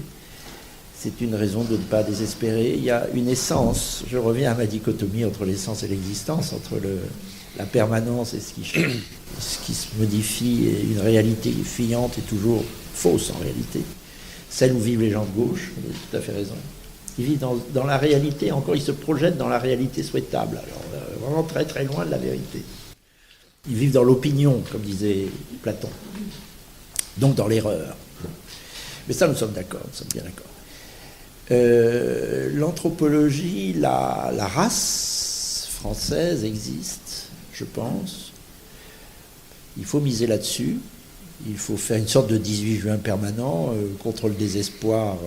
C'est une raison de ne pas désespérer. Il y a une essence, je reviens à ma dichotomie entre l'essence et l'existence, entre la permanence et ce qui se modifie, et une réalité fuyante et toujours fausse en réalité. Celle où vivent les gens de gauche, vous avez tout à fait raison. Ils vivent dans la réalité, encore ils se projettent dans la réalité souhaitable, alors vraiment très très loin de la vérité. Ils vivent dans l'opinion, comme disait Platon, donc dans l'erreur. Mais ça, nous sommes d'accord, nous sommes bien d'accord. L'anthropologie, la race française existe, je pense. Il faut miser là-dessus. Il faut faire une sorte de 18 juin permanent contre le désespoir.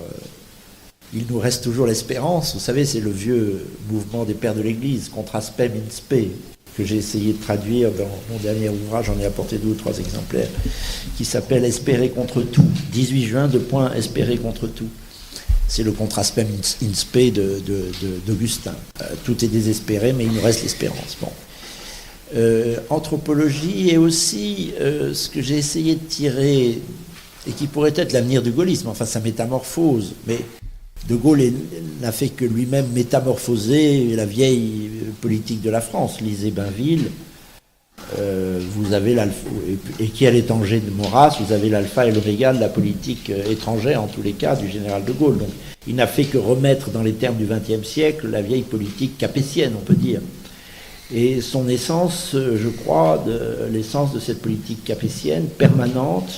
Il nous reste toujours l'espérance. Vous savez, c'est le vieux mouvement des pères de l'Église, contra spem in spe, que j'ai essayé de traduire dans mon dernier ouvrage. J'en ai apporté 2 ou 3 exemplaires, qui s'appelle Espérer contre tout. 18 juin, espérer contre tout. C'est le contraspem in spe d'Augustin. Tout est désespéré, mais il nous reste l'espérance. Bon. Anthropologie et aussi ce que j'ai essayé de tirer, et qui pourrait être l'avenir du gaullisme, enfin sa métamorphose, mais De Gaulle n'a fait que lui-même métamorphoser la vieille politique de la France. Lisez Bainville, vous avez et qui est l'étranger de Maurras, vous avez l'alpha et l'oméga de la politique étrangère, en tous les cas, du général de Gaulle. Donc, il n'a fait que remettre dans les termes du XXe siècle la vieille politique capétienne, on peut dire. Et son essence, je crois, l'essence de cette politique capétienne, permanente,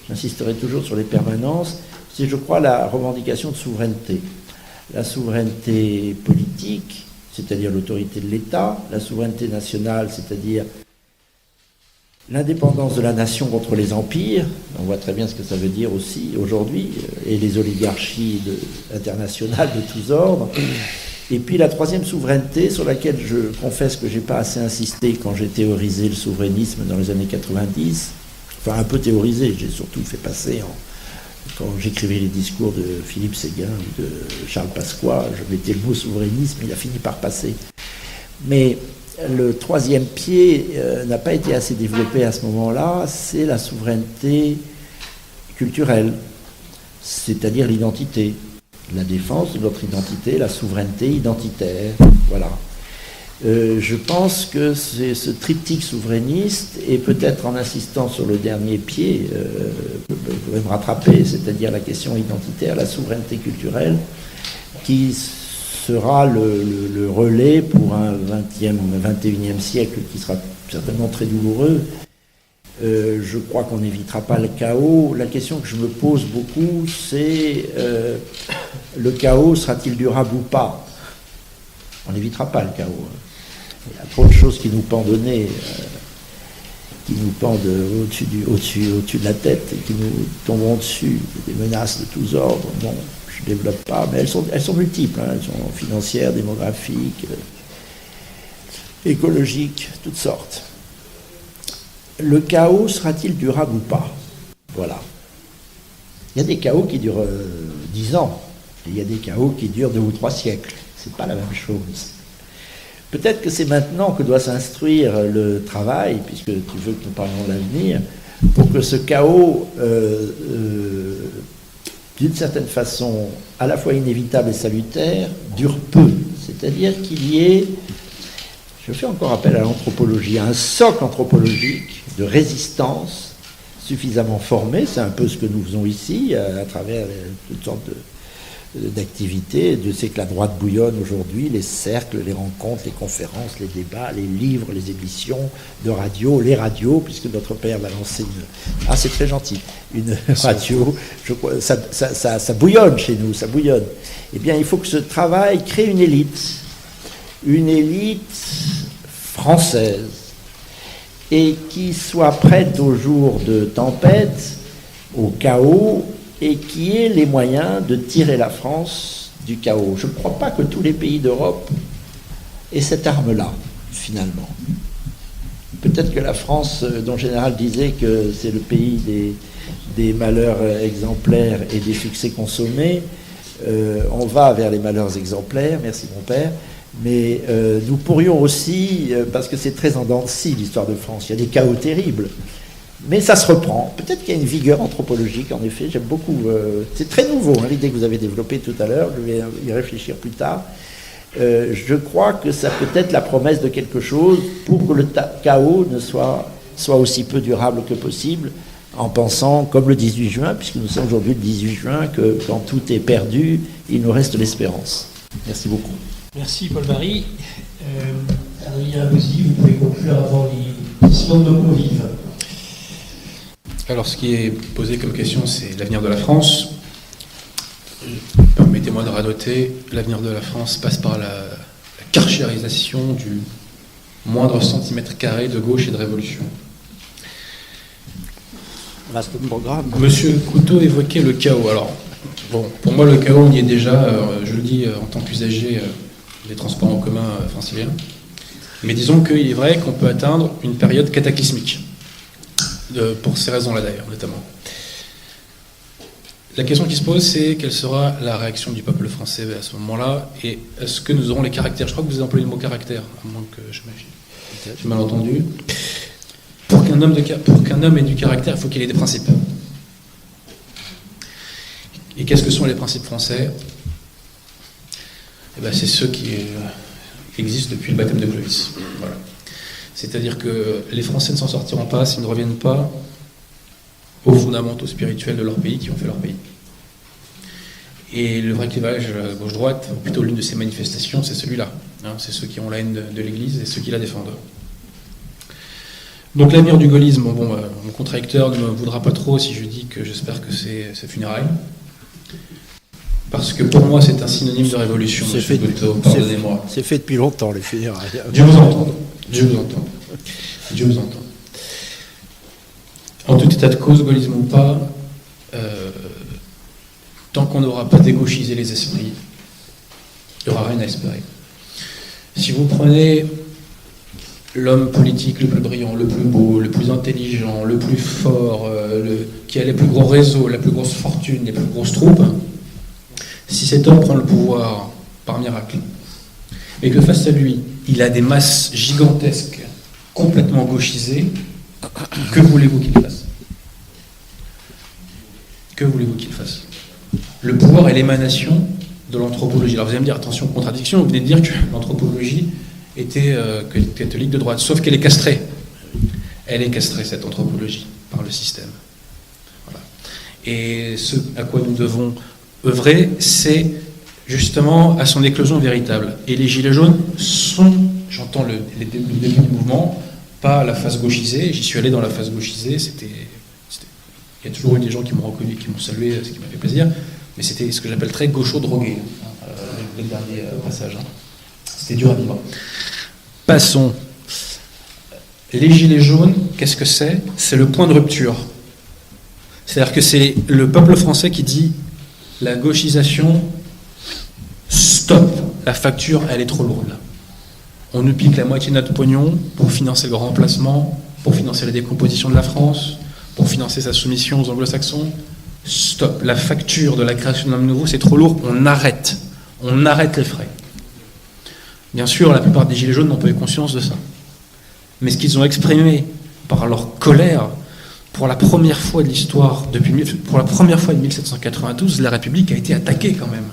j'insisterai toujours sur les permanences, c'est, je crois, la revendication de souveraineté. La souveraineté politique, c'est-à-dire l'autorité de l'État, la souveraineté nationale, c'est-à-dire l'indépendance de la nation contre les empires, on voit très bien ce que ça veut dire aussi aujourd'hui, et les oligarchies internationales de tous ordres. Et puis la troisième souveraineté, sur laquelle je confesse que je n'ai pas assez insisté quand j'ai théorisé le souverainisme dans les années 90, enfin un peu théorisé, j'ai surtout fait passer, quand j'écrivais les discours de Philippe Séguin ou de Charles Pasqua, je mettais le mot souverainisme, il a fini par passer. Mais le troisième pied n'a pas été assez développé à ce moment-là, c'est la souveraineté culturelle, c'est-à-dire l'identité. La défense de notre identité, la souveraineté identitaire, voilà. Je pense que c'est ce triptyque souverainiste, et peut-être en insistant sur le dernier pied, vous pouvez me rattraper, c'est-à-dire la question identitaire, la souveraineté culturelle, qui sera le relais pour un 21e siècle qui sera certainement très douloureux. Je crois qu'on n'évitera pas le chaos. La question que je me pose beaucoup, c'est le chaos sera-t-il durable ou pas? On n'évitera pas le chaos. Il y a trop de choses qui nous pendent au nez, qui nous pendent au-dessus de la tête et qui nous tomberont dessus. Des menaces de tous ordres. Bon, je ne développe pas, mais elles sont multiples. Elles sont financières, démographiques, écologiques, toutes sortes. Le chaos sera-t-il durable ou pas? Voilà. Il y a des chaos qui durent 10 ans, et il y a des chaos qui durent 2 ou 3 siècles. C'est pas la même chose. Peut-être que c'est maintenant que doit s'instruire le travail, puisque tu veux que nous parlions de l'avenir, pour que ce chaos, d'une certaine façon, à la fois inévitable et salutaire, dure peu. C'est-à-dire qu'il y ait, je fais encore appel à l'anthropologie, à un socle anthropologique de résistance suffisamment formé, c'est un peu ce que nous faisons ici, à travers toutes sortes d'activités. Dieu sait que la droite bouillonne aujourd'hui, les cercles, les rencontres, les conférences, les débats, les livres, les émissions de radio, les radios, puisque notre père va lancer une... Ah, c'est très gentil, une radio, je crois, ça bouillonne chez nous, ça bouillonne. Eh bien, il faut que ce travail crée une élite française, et qui soit prête aux jours de tempête, au chaos, et qui ait les moyens de tirer la France du chaos. Je ne crois pas que tous les pays d'Europe aient cette arme-là, finalement. Peut-être que la France, dont le général disait que c'est le pays des malheurs exemplaires et des succès consommés, on va vers les malheurs exemplaires, merci mon père, mais nous pourrions aussi, parce que c'est très en dents de scie l'histoire de France, il y a des chaos terribles, mais ça se reprend. Peut-être qu'il y a une vigueur anthropologique, en effet, j'aime beaucoup, c'est très nouveau, hein, l'idée que vous avez développée tout à l'heure, je vais y réfléchir plus tard. Je crois que ça peut être la promesse de quelque chose pour que le chaos ne soit aussi peu durable que possible, en pensant, comme le 18 juin, puisque nous sommes aujourd'hui le 18 juin, que quand tout est perdu, il nous reste l'espérance. Merci beaucoup. Merci Paul-Marie. Adrien Bozzi, vous pouvez conclure avant les questions de nos convives. Alors, ce qui est posé comme question, c'est l'avenir de la France. Permettez-moi de radoter, l'avenir de la France passe par la karchérisation du moindre centimètre carré de gauche et de révolution. Vaste programme. Monsieur Couteau évoquait le chaos. Alors, bon, pour moi, le chaos, on y est déjà, je le dis en tant qu'usager des transports en commun franciliens. Mais disons qu'il est vrai qu'on peut atteindre une période cataclysmique. Pour ces raisons-là d'ailleurs, notamment. La question qui se pose, c'est quelle sera la réaction du peuple français à ce moment-là, et est-ce que nous aurons les caractères? Je crois que vous avez employé le mot caractère, à moins que je m'ai mal entendu. Pour qu'un homme ait du caractère, il faut qu'il ait des principes. Et qu'est-ce que sont les principes français? Eh ben, c'est ceux qui existent depuis le baptême de Clovis. Voilà. C'est-à-dire que les Français ne s'en sortiront pas s'ils ne reviennent pas aux fondamentaux spirituels de leur pays qui ont fait leur pays. Et le vrai clivage gauche-droite, ou plutôt l'une de ces manifestations, c'est celui-là. Hein, c'est ceux qui ont la haine de l'Église et ceux qui la défendent. Donc l'avenir du gaullisme, mon contradicteur ne me voudra pas trop si je dis que j'espère que c'est funérailles. Parce que pour moi, c'est un synonyme de révolution, C'est monsieur fait, Gotteau, pardonnez-moi. c'est fait depuis longtemps, les funérailles. Dieu vous entende. Dieu vous entend. Dieu vous entend. En tout état de cause, gaullisme ou pas, tant qu'on n'aura pas dégauchisé les esprits, il n'y aura rien à espérer. Si vous prenez l'homme politique le plus brillant, le plus beau, le plus intelligent, le plus fort, qui a les plus gros réseaux, la plus grosse fortune, les plus grosses troupes, si cet homme prend le pouvoir par miracle, et que face à lui, il a des masses gigantesques, complètement gauchisées, que voulez-vous qu'il fasse? Que voulez-vous qu'il fasse? Le pouvoir est l'émanation de l'anthropologie. Alors vous allez me dire, attention, contradiction, vous venez de dire que l'anthropologie était catholique de droite, sauf qu'elle est castrée. Elle est castrée, cette anthropologie, par le système. Voilà. Et ce à quoi nous devons œuvrer, c'est justement à son éclosion véritable. Et les Gilets jaunes sont, j'entends le début du mouvement, pas la face gauchisée, j'y suis allé dans la face gauchisée, il y a toujours eu des gens qui m'ont reconnu, qui m'ont salué, ce qui m'a fait plaisir, mais c'était ce que j'appelle très gaucho drogué, le dernier passage. C'était dur à vivre. Passons. Les Gilets jaunes, qu'est-ce que c'est? C'est le point de rupture. C'est-à-dire que c'est le peuple français qui dit la gauchisation, stop, la facture, elle est trop lourde. On nous pique la moitié de notre pognon pour financer le grand remplacement, pour financer la décomposition de la France, pour financer sa soumission aux anglo-saxons. Stop, la facture de la création d'un homme nouveau, c'est trop lourd, on arrête les frais. Bien sûr, la plupart des Gilets jaunes n'ont pas eu conscience de ça. Mais ce qu'ils ont exprimé par leur colère, pour la première fois de l'histoire, pour la première fois de 1792, la République a été attaquée quand même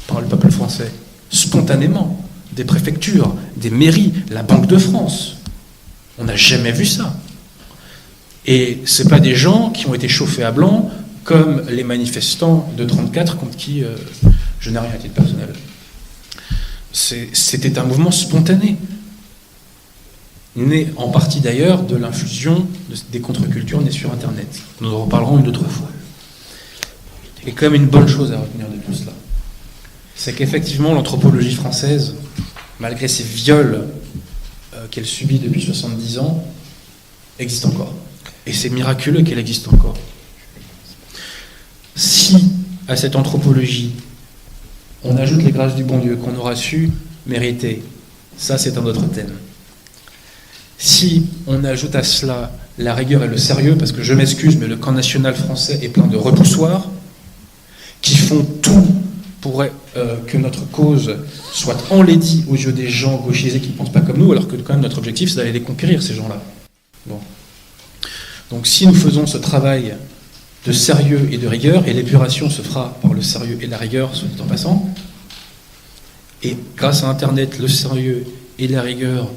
par le peuple français, spontanément, des préfectures, des mairies, la Banque de France. On n'a jamais vu ça. Et ce pas des gens qui ont été chauffés à blanc comme les manifestants de 1934 contre qui je n'ai rien à titre personnel. C'était un mouvement spontané, né en partie d'ailleurs de l'infusion des contre-cultures nées sur Internet. Nous en reparlerons une autre fois. Et quand même une bonne chose à retenir de tout cela, c'est qu'effectivement l'anthropologie française, malgré ces viols qu'elle subit depuis 70 ans, existe encore. Et c'est miraculeux qu'elle existe encore. Si à cette anthropologie, on ajoute les grâces du bon Dieu qu'on aura su mériter, ça c'est un autre thème. Si on ajoute à cela la rigueur et le sérieux, parce que je m'excuse, mais le camp national français est plein de repoussoirs, qui font tout pour que notre cause soit enlaidie aux yeux des gens gauchisés qui ne pensent pas comme nous, alors que quand même notre objectif c'est d'aller les conquérir, ces gens-là. Bon. Donc si nous faisons ce travail de sérieux et de rigueur, et l'épuration se fera par le sérieux et la rigueur, soit dit en passant, et grâce à Internet, le sérieux et la rigueur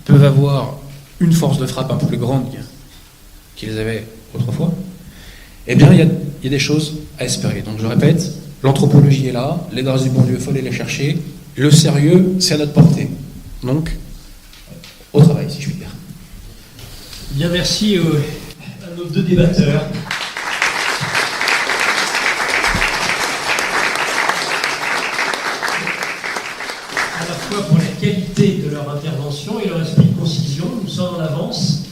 peuvent avoir une force de frappe un peu plus grande qu'ils avaient autrefois, eh bien il y a des choses à espérer. Donc je répète, l'anthropologie est là, les grâces du bon Dieu, il faut aller les chercher, le sérieux, c'est à notre portée. Donc, au travail, si je puis dire. Bien, merci à nos deux débatteurs. À la fois pour la qualité de leur intervention et leur esprit de concision, nous sommes en avance.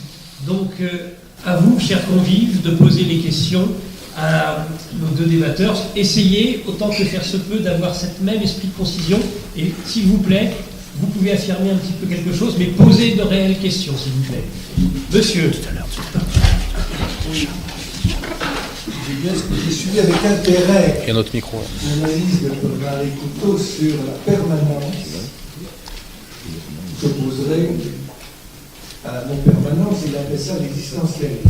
Donc, à vous, chers convives, de poser les questions à nos deux débatteurs. Essayez, autant que faire se peut, d'avoir cette même esprit de concision. Et s'il vous plaît, vous pouvez affirmer un petit peu quelque chose, mais posez de réelles questions, s'il vous plaît. Monsieur. Oui. J'ai suivi avec intérêt Et notre micro. l'analyse de Marie Couteau sur la permanence. J'opposerai à la non-permanence, il appelle ça l'existentialisme.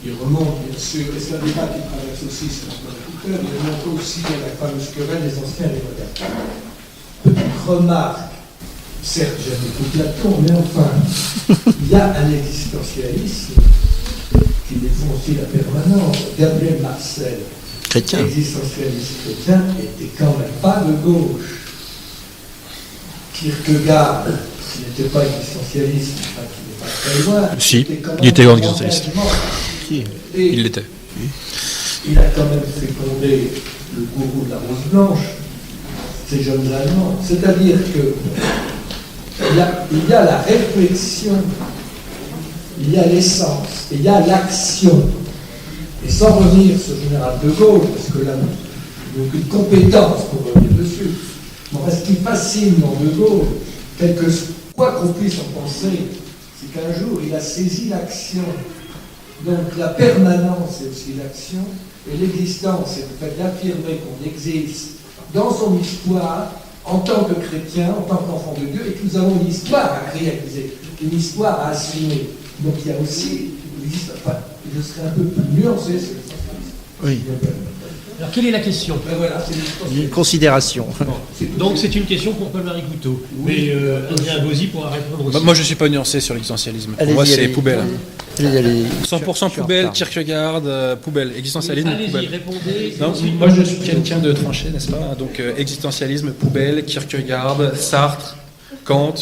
il remonte bien sûr, et c'est un débat qui traverse aussi certains écouteurs, il remonte aussi à la fameuse querelle des anciens et des modernes. Petite remarque, certes j'aime beaucoup Platon, mais enfin, il y a un existentialisme qui défend aussi la permanence. Gabriel Marcel, Chrétien. existentialiste chrétien, était quand même pas de gauche. Kierkegaard, qui n'était pas existentialiste, enfin qui n'est pas très loin, Si, quand il était même existentialiste. engagement. Et Il l'était. il a quand même fécondé le gourou de la rose blanche, ces jeunes Allemands. C'est-à-dire que il y a la réflexion, il y a l'essence, et il y a l'action. Et sans revenir sur le général de Gaulle, parce que là, il n'y a aucune compétence pour revenir dessus. Bon, ce qui fascine dans De Gaulle, quoi qu'on puisse en penser, c'est qu'un jour, il a saisi l'action. Donc la permanence, c'est aussi l'action, et l'existence, c'est le fait d'affirmer qu'on existe dans son histoire, en tant que chrétien, en tant qu'enfant de Dieu, et que nous avons une histoire à réaliser, une histoire à assumer. Donc il y a aussi, enfin, je serais un peu plus nuancé sur le Oui. Alors, quelle est la question? Mais voilà, c'est Une considération. Donc, c'est une question pour Paul-Marie Couteau. Mais Adrien Bozzi pourra répondre aussi. Moi, je ne suis pas nuancé sur l'existentialisme. Pour Allez-y, moi, c'est allez-y. poubelle. Allez. 100% poubelle, Kierkegaard, poubelle. Existentialisme, Allez-y, poubelle. répondez. Non, moi, je suis quelqu'un de tranché, n'est-ce pas? Donc, existentialisme, poubelle, Kierkegaard, Sartre, Kant,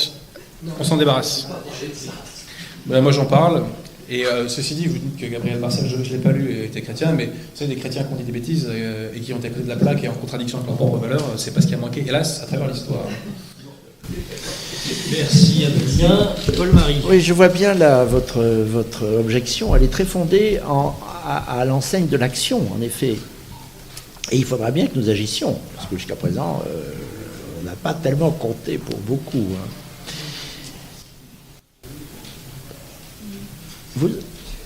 on s'en débarrasse. Ben, moi, j'en parle. Et ceci dit, vous dites que Gabriel Marcel, je ne l'ai pas lu et était chrétien, mais vous savez, des chrétiens qui ont dit des bêtises et qui ont été à côté de la plaque et en contradiction avec leurs propres valeurs, c'est pas ce qui a manqué, hélas, à travers l'histoire. Merci Adrien. Paul-Marie. Oui, je vois bien là votre objection. Elle est très fondée à l'enseigne de l'action, en effet. Et il faudra bien que nous agissions, parce que jusqu'à présent, on n'a pas tellement compté pour beaucoup. Hein.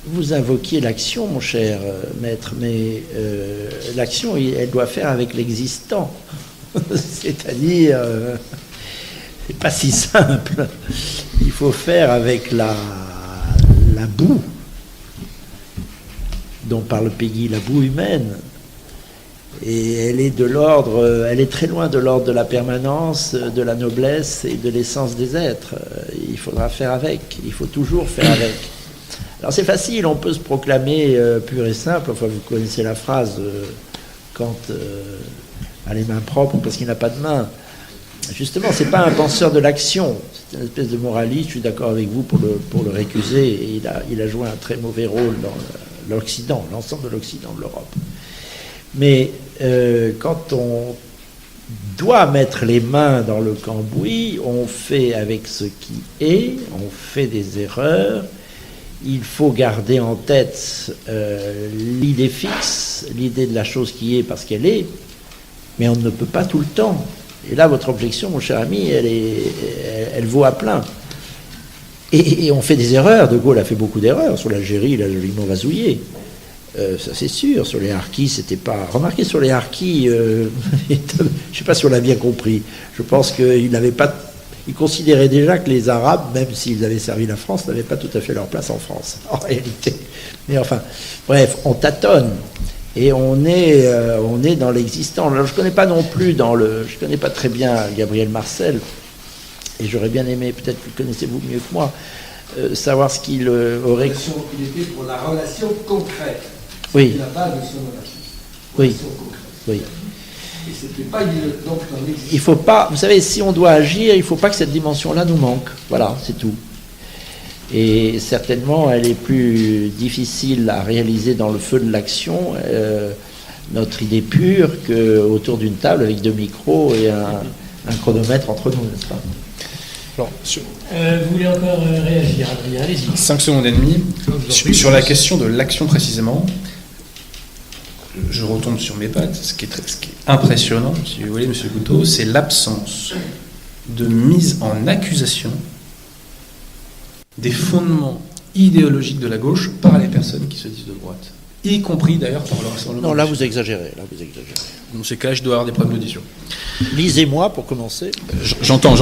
Vous invoquiez l'action, mon cher maître, mais l'action, elle doit faire avec l'existant. C'est-à-dire, c'est pas si simple. Il faut faire avec la boue dont parle Péguy, la boue humaine. Et elle est de l'ordre, elle est très loin de l'ordre de la permanence, de la noblesse et de l'essence des êtres. Il faudra faire avec, il faut toujours faire avec. Alors c'est facile, on peut se proclamer pur et simple, enfin vous connaissez la phrase, Kant a les mains propres parce qu'il n'a pas de mains. Justement, c'est pas un penseur de l'action, c'est une espèce de moraliste, je suis d'accord avec vous pour le récuser, et il a joué un très mauvais rôle dans l'Occident, l'ensemble de l'Occident, de l'Europe. Mais quand on doit mettre les mains dans le cambouis, on fait avec ce qui est, on fait des erreurs. Il faut garder en tête l'idée fixe, l'idée de la chose qui est parce qu'elle est, mais on ne peut pas tout le temps. Et là, votre objection, mon cher ami, elle vaut à plein. Et on fait des erreurs. De Gaulle a fait beaucoup d'erreurs. Sur l'Algérie, il a joliment vasouillé. Ça, c'est sûr. Sur les harkis, c'était pas... Remarquez, sur les harkis, je ne sais pas si on l'a bien compris. Je pense qu'il n'avait pas... Il considérait déjà que les Arabes, même s'ils avaient servi la France, n'avaient pas tout à fait leur place en France, en réalité. Mais enfin, bref, on tâtonne. Et on est dans l'existant. Alors, je ne connais pas non plus je connais pas très bien Gabriel Marcel, et j'aurais bien aimé, peut-être que connaissez-vous mieux que moi, savoir ce qu'il aurait... Il était pour la relation concrète. Oui. C'est la base de son relation. Oui. Oui. Et c'était pas donc dans l'existence. Il faut pas, vous savez, si on doit agir, il ne faut pas que cette dimension-là nous manque. Voilà, c'est tout. Et certainement, elle est plus difficile à réaliser dans le feu de l'action, notre idée pure, qu'autour d'une table avec 2 micros et un chronomètre entre nous, n'est-ce pas? Alors, Vous voulez encore réagir, Adrien? Allez-y. 5 secondes et demie. Sur la question de l'action précisément, je retombe sur mes pattes. Ce qui est impressionnant, si vous voulez, monsieur Couteau, c'est l'absence de mise en accusation des fondements idéologiques de la gauche par les personnes qui se disent de droite, y compris d'ailleurs par leur Rassemblement. Non, là vous exagérez. Dans ces cas, je dois avoir des problèmes d'audition. Lisez-moi pour commencer. J'entends.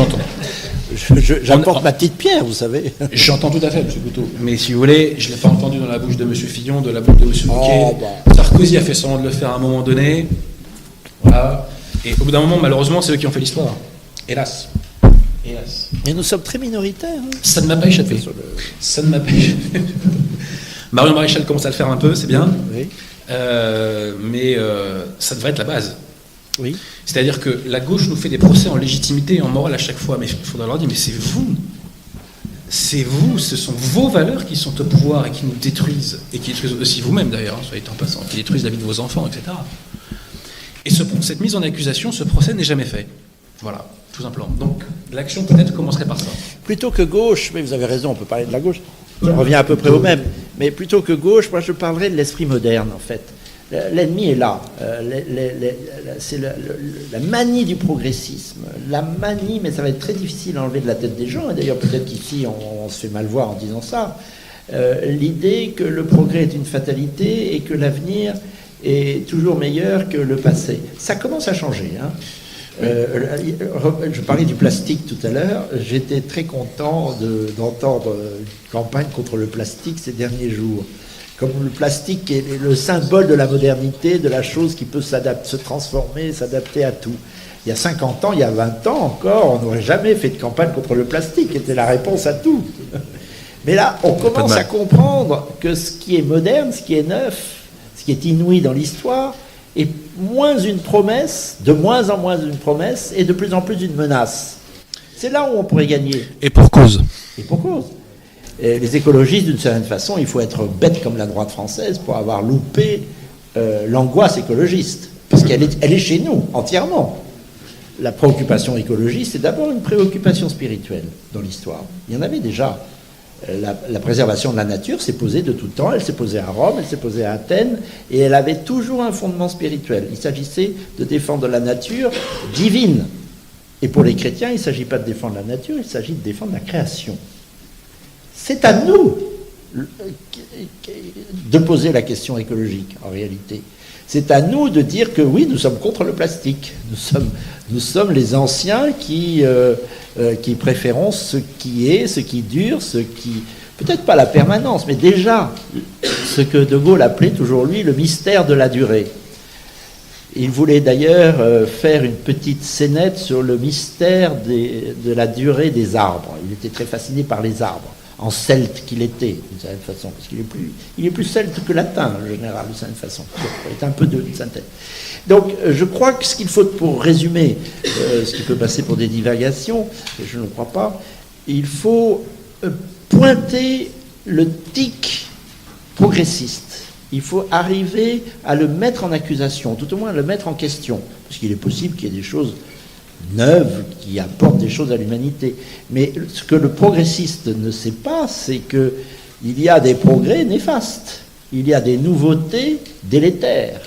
J'apporte ma petite pierre, vous savez. J'entends tout à fait, M. Couteau. Mais si vous voulez, je ne l'ai pas entendu dans la bouche de M. Fillon, de la bouche de M. Bouquet. Sarkozy a fait semblant de le faire à un moment donné. Voilà. Et au bout d'un moment, malheureusement, c'est eux qui ont fait l'histoire. Hélas. Hélas. Mais nous sommes très minoritaires. Hein. Ça ne m'a pas échappé. Ça ne m'a pas échappé. Marion Maréchal commence à le faire un peu, c'est bien. Oui. Mais ça devrait être la base. Oui. C'est-à-dire que la gauche nous fait des procès en légitimité et en morale à chaque fois. Mais il faudra leur dire, mais c'est vous, ce sont vos valeurs qui sont au pouvoir et qui nous détruisent. Et qui détruisent aussi vous-même d'ailleurs, soyez en passant, qui détruisent la vie de vos enfants, etc. Et cette mise en accusation, ce procès n'est jamais fait. Voilà, tout simplement. Donc l'action peut-être commencerait par ça. Plutôt que gauche, mais vous avez raison, on peut parler de la gauche, ça revient à peu près au même, mais plutôt que gauche, moi je parlerais de l'esprit moderne en fait. L'ennemi est là. C'est la manie du progressisme. La manie, mais ça va être très difficile à enlever de la tête des gens, et d'ailleurs peut-être qu'ici on se fait mal voir en disant ça. L'idée que le progrès est une fatalité et que l'avenir est toujours meilleur que le passé. Ça commence à changer, hein. Je parlais du plastique tout à l'heure. J'étais très content d'entendre une campagne contre le plastique ces derniers jours. Comme le plastique est le symbole de la modernité, de la chose qui peut se transformer, s'adapter à tout. Il y a 50 ans, il y a 20 ans encore, on n'aurait jamais fait de campagne contre le plastique, c'était la réponse à tout. Mais là, on commence à comprendre que ce qui est moderne, ce qui est neuf, ce qui est inouï dans l'histoire, est moins une promesse, de moins en moins une promesse, et de plus en plus une menace. C'est là où on pourrait gagner. Et pour cause. Et pour cause. Et les écologistes, d'une certaine façon, il faut être bête comme la droite française pour avoir loupé l'angoisse écologiste. Parce qu'elle est chez nous, entièrement. La préoccupation écologiste, c'est d'abord une préoccupation spirituelle dans l'histoire. Il y en avait déjà. La préservation de la nature s'est posée de tout temps. Elle s'est posée à Rome, elle s'est posée à Athènes, et elle avait toujours un fondement spirituel. Il s'agissait de défendre la nature divine. Et pour les chrétiens, il ne s'agit pas de défendre la nature, il s'agit de défendre la création. C'est à nous de poser la question écologique, en réalité. C'est à nous de dire que oui, nous sommes contre le plastique. Nous sommes les anciens qui préférons ce qui est, ce qui dure, ce qui... Peut-être pas la permanence, mais déjà ce que De Gaulle appelait toujours lui le mystère de la durée. Il voulait d'ailleurs faire une petite scénette sur le mystère de la durée des arbres. Il était très fasciné par les arbres, en celte qu'il était, d'une certaine façon, parce qu'il est plus celte que latin, en général, d'une certaine façon. Il est un peu d'une synthèse. Donc, je crois que ce qu'il faut, pour résumer, ce qui peut passer pour des divagations, et je ne crois pas, il faut pointer le tic progressiste. Il faut arriver à le mettre en accusation, tout au moins à le mettre en question, parce qu'il est possible qu'il y ait des choses neuves qui apportent des choses à l'humanité. Mais ce que le progressiste ne sait pas, c'est qu'il y a des progrès néfastes, il y a des nouveautés délétères.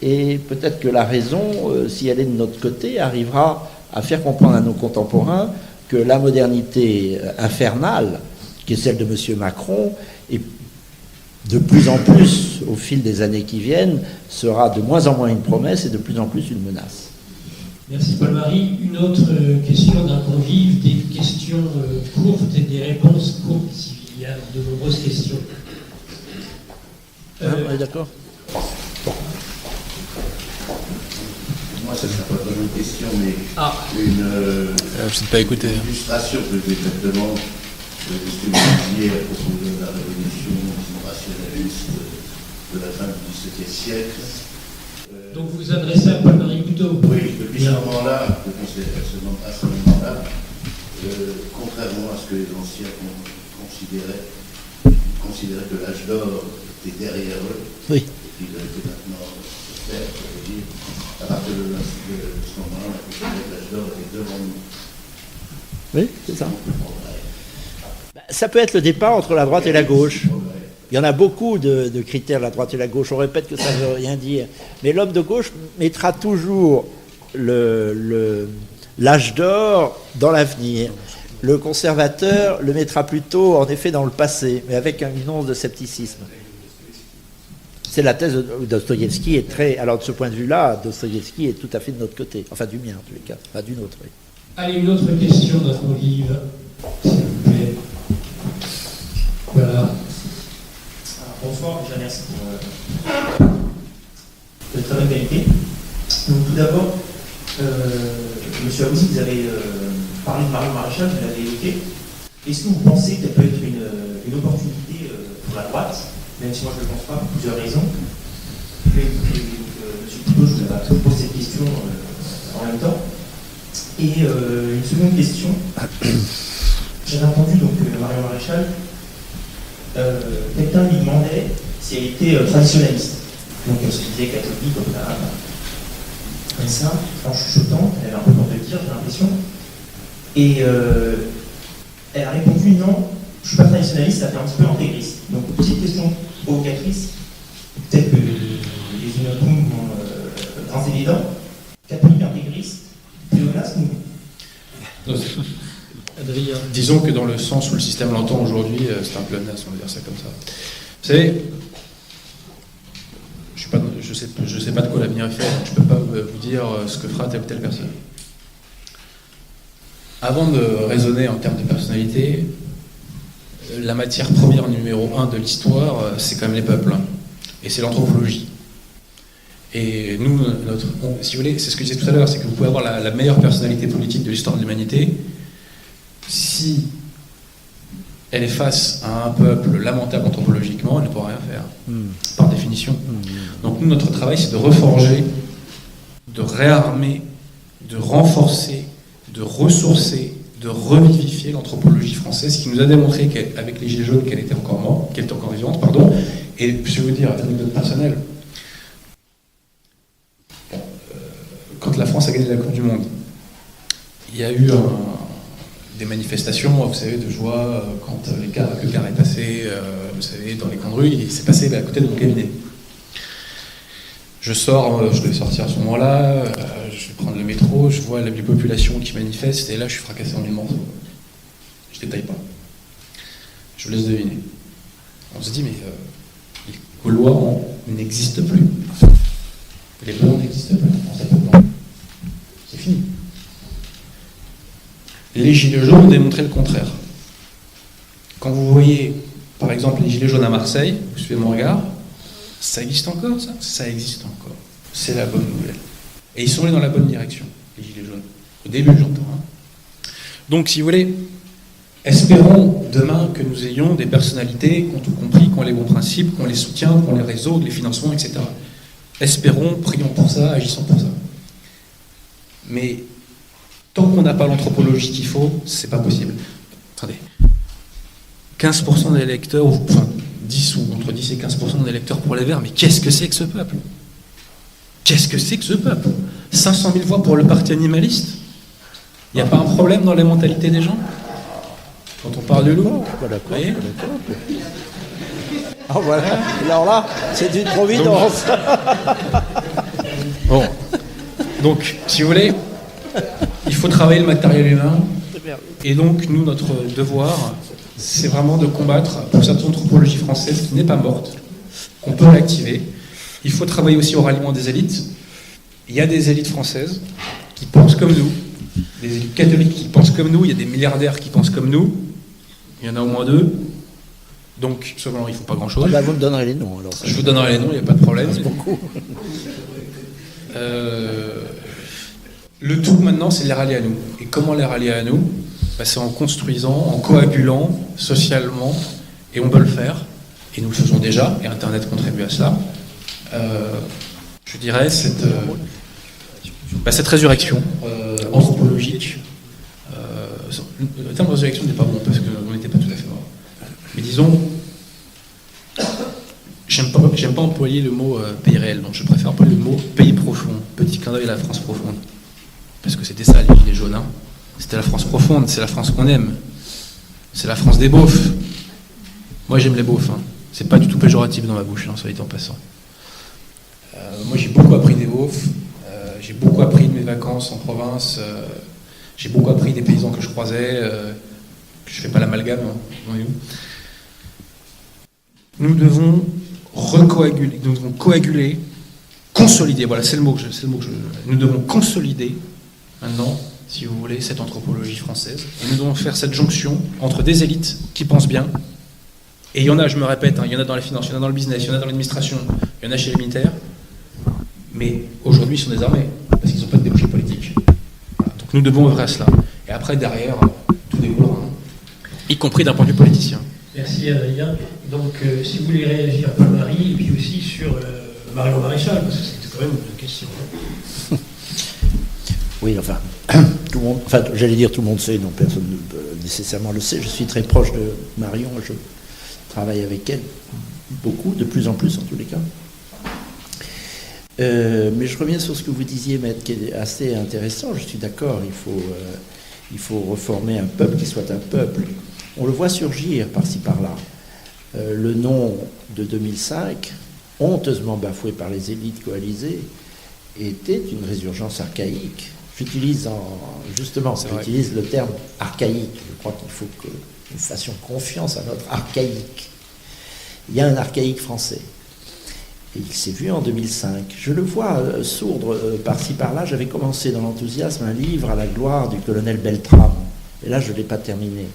Et peut-être que la raison, si elle est de notre côté, arrivera à faire comprendre à nos contemporains que la modernité infernale, qui est celle de M. Macron, est de plus en plus, au fil des années qui viennent, sera de moins en moins une promesse et de plus en plus une menace. Merci Paul-Marie. Une autre question d'un convive, des questions courtes et des réponses courtes, s'il y a de nombreuses questions. On est d'accord. Moi, ça ne sera pas vraiment une question, mais Je ne pas écouter. une illustration plus exactement de ce que vous disiez à propos de la révolution rationaliste de la fin du XVIIe siècle. Donc vous vous adressez à Paul-Marie Couteau. Oui, depuis ce moment-là, à ce moment-là, contrairement à ce que les anciens considéraient que l'âge d'or était derrière eux, Oui. et qu'il était maintenant faire, ça veut dire, à partir de ce moment-là, on a considéré que l'âge d'or était devant nous. Oui, c'est ça. Ça peut être le départ entre la droite et la gauche. Il y en a beaucoup de critères, la droite et la gauche. On répète que ça ne veut rien dire. Mais l'homme de gauche mettra toujours l'âge d'or dans l'avenir. Le conservateur le mettra plutôt, en effet, dans le passé, mais avec une once de scepticisme. C'est la thèse de Dostoïevski est très... Alors, de ce point de vue-là, Dostoïevski est tout à fait de notre côté. Enfin, du mien, en tous les cas. Enfin, du nôtre, oui. Allez, une autre question, notre Olive, s'il vous plaît. Voilà. Alors, bonsoir, déjà merci pour de très bonne qualité. Donc tout d'abord, Monsieur Aouzi, vous avez parlé de Marion Maréchal, vous l'avez évoqué. Est-ce que vous pensez qu'elle peut être une opportunité pour la droite, même si moi je ne le pense pas, pour plusieurs raisons? Monsieur Thibault, je vous pose cette question en même temps. Et une seconde question. J'avais entendu donc Marion Maréchal, quelqu'un lui demandait si elle était traditionnaliste. Donc elle se disait catholique, comme ça, en chuchotant, elle avait un peu peur de le dire, j'ai l'impression. Et elle a répondu non, je ne suis pas traditionnaliste, ça fait un petit peu intégriste. Donc petite question provocatrice, peut-être que les Unopum vont grincer les dents. Catholique intégriste, pléonasme ou Adrien. Disons que dans le sens où le système l'entend aujourd'hui, c'est un pléonasme, on va dire ça comme ça. Vous savez, je sais pas de quoi l'avenir est fait, donc je ne peux pas vous dire ce que fera telle ou telle personne. Avant de raisonner en termes de personnalité, la matière première numéro 1 de l'histoire, c'est quand même les peuples, et c'est l'anthropologie. Et nous, si vous voulez, c'est ce que je disais tout à l'heure, c'est que vous pouvez avoir la meilleure personnalité politique de l'histoire de l'humanité, si elle est face à un peuple lamentable anthropologiquement, elle ne pourra rien faire, par définition. Donc nous, notre travail, c'est de reforger, de réarmer, de renforcer, de ressourcer, de revivifier l'anthropologie française, qui nous a démontré qu'avec les Gilets jaunes, qu'elle était encore vivante, pardon. Et je vais vous dire, anecdote personnelle, quand la France a gagné la Coupe du Monde, il y a eu des manifestations, vous savez, de joie, quand le car est passé, vous savez, dans les coins de rue, il s'est passé à côté de mon cabinet. Je sors, je devais sortir à ce moment-là, je vais prendre le métro, je vois la population qui manifeste, et là je suis fracassé en mille morceaux. Je détaille pas. Je vous laisse deviner. On se dit, mais les Gaulois n'existent plus. Les Blancs n'existent plus. C'est fini. Les Gilets jaunes ont démontré le contraire. Quand vous voyez, par exemple, les Gilets jaunes à Marseille, vous suivez mon regard, ça existe encore, ça? Ça existe encore. C'est la bonne nouvelle. Et ils sont allés dans la bonne direction, les Gilets jaunes. Au début, j'entends. Donc, si vous voulez, espérons demain que nous ayons des personnalités qui ont tout compris, qui ont les bons principes, qui ont les soutiens, qui ont les réseaux, les financements, etc. Espérons, prions pour ça, agissons pour ça. Mais tant qu'on n'a pas l'anthropologie qu'il faut, c'est pas possible. Attendez. 15% des électeurs, enfin 10 ou entre 10 et 15% des électeurs pour les Verts, mais qu'est-ce que c'est que ce peuple? Qu'est-ce que c'est que ce peuple? 500 000 voix pour le parti animaliste? Il n'y a pas un problème dans les mentalités des gens? Quand on parle de loup, Voilà, vous voyez? Ah voilà, alors là, c'est une providence. Bon. Donc, si vous voulez, il faut travailler le matériel humain. Et donc, nous, notre devoir, c'est vraiment de combattre pour cette anthropologie française qui n'est pas morte, qu'on peut réactiver. Il faut travailler aussi au ralliement des élites. Il y a des élites françaises qui pensent comme nous, des élites catholiques qui pensent comme nous, il y a des milliardaires qui pensent comme nous. Il y en a au moins 2. Donc, seulement, il ne faut pas grand-chose. Là, vous me donnerez les noms. Alors, Je vous donnerai les noms, il n'y a pas de problème. Merci beaucoup. Le tout maintenant, c'est de les rallier à nous. Et comment les rallier à nous? C'est en construisant, en coagulant socialement, et on peut le faire, et nous le faisons déjà, et Internet contribue à cela. Je dirais cette résurrection anthropologique. Le terme de résurrection n'est pas bon, parce qu'on n'était pas tout à fait mort. Mais disons, j'aime pas employer le mot pays réel, donc je préfère employer le mot pays profond, petit clin d'œil à la France profonde. Parce que c'était ça, les Gilets jaunes. C'était la France profonde, c'est la France qu'on aime. C'est la France des beaufs. Moi, j'aime les beaufs. C'est pas du tout péjoratif dans ma bouche, soit dit en passant. Moi, j'ai beaucoup appris des beaufs. J'ai beaucoup appris de mes vacances en province. J'ai beaucoup appris des paysans que je croisais. Je fais pas l'amalgame. Nous devons recoaguler, nous devons consolider. Voilà, c'est le mot que nous devons consolider maintenant si vous voulez, cette anthropologie française. Et nous devons faire cette jonction entre des élites qui pensent bien, et il y en a, je me répète, il y en a dans les finances, il y en a dans le business, il y en a dans l'administration, il y en a chez les militaires, mais aujourd'hui ils sont désarmés, parce qu'ils n'ont pas de débouché politique. Voilà. Donc nous devons œuvrer à cela. Et après, derrière, tout déroulera, y compris d'un point de vue politicien. Merci Adrien. Donc si vous voulez réagir, Paul-Marie, et puis aussi sur Marion Maréchal, parce que c'était quand même une question. Oui, enfin, tout le monde, enfin, j'allais dire tout le monde sait, non, personne nécessairement le sait. Je suis très proche de Marion, je travaille avec elle beaucoup, de plus en plus en tous les cas. Mais je reviens sur ce que vous disiez, Maître, qui est assez intéressant. Je suis d'accord, il faut reformer un peuple qui soit un peuple. On le voit surgir par-ci par-là. Le nom de 2005, honteusement bafoué par les élites coalisées, était une résurgence archaïque. J'utilise le terme archaïque. Je crois qu'il faut que nous fassions confiance à notre archaïque. Il y a un archaïque français. Et il s'est vu en 2005. Je le vois sourdre par-ci par-là. J'avais commencé dans l'enthousiasme un livre à la gloire du colonel Beltrame. Et là, je ne l'ai pas terminé.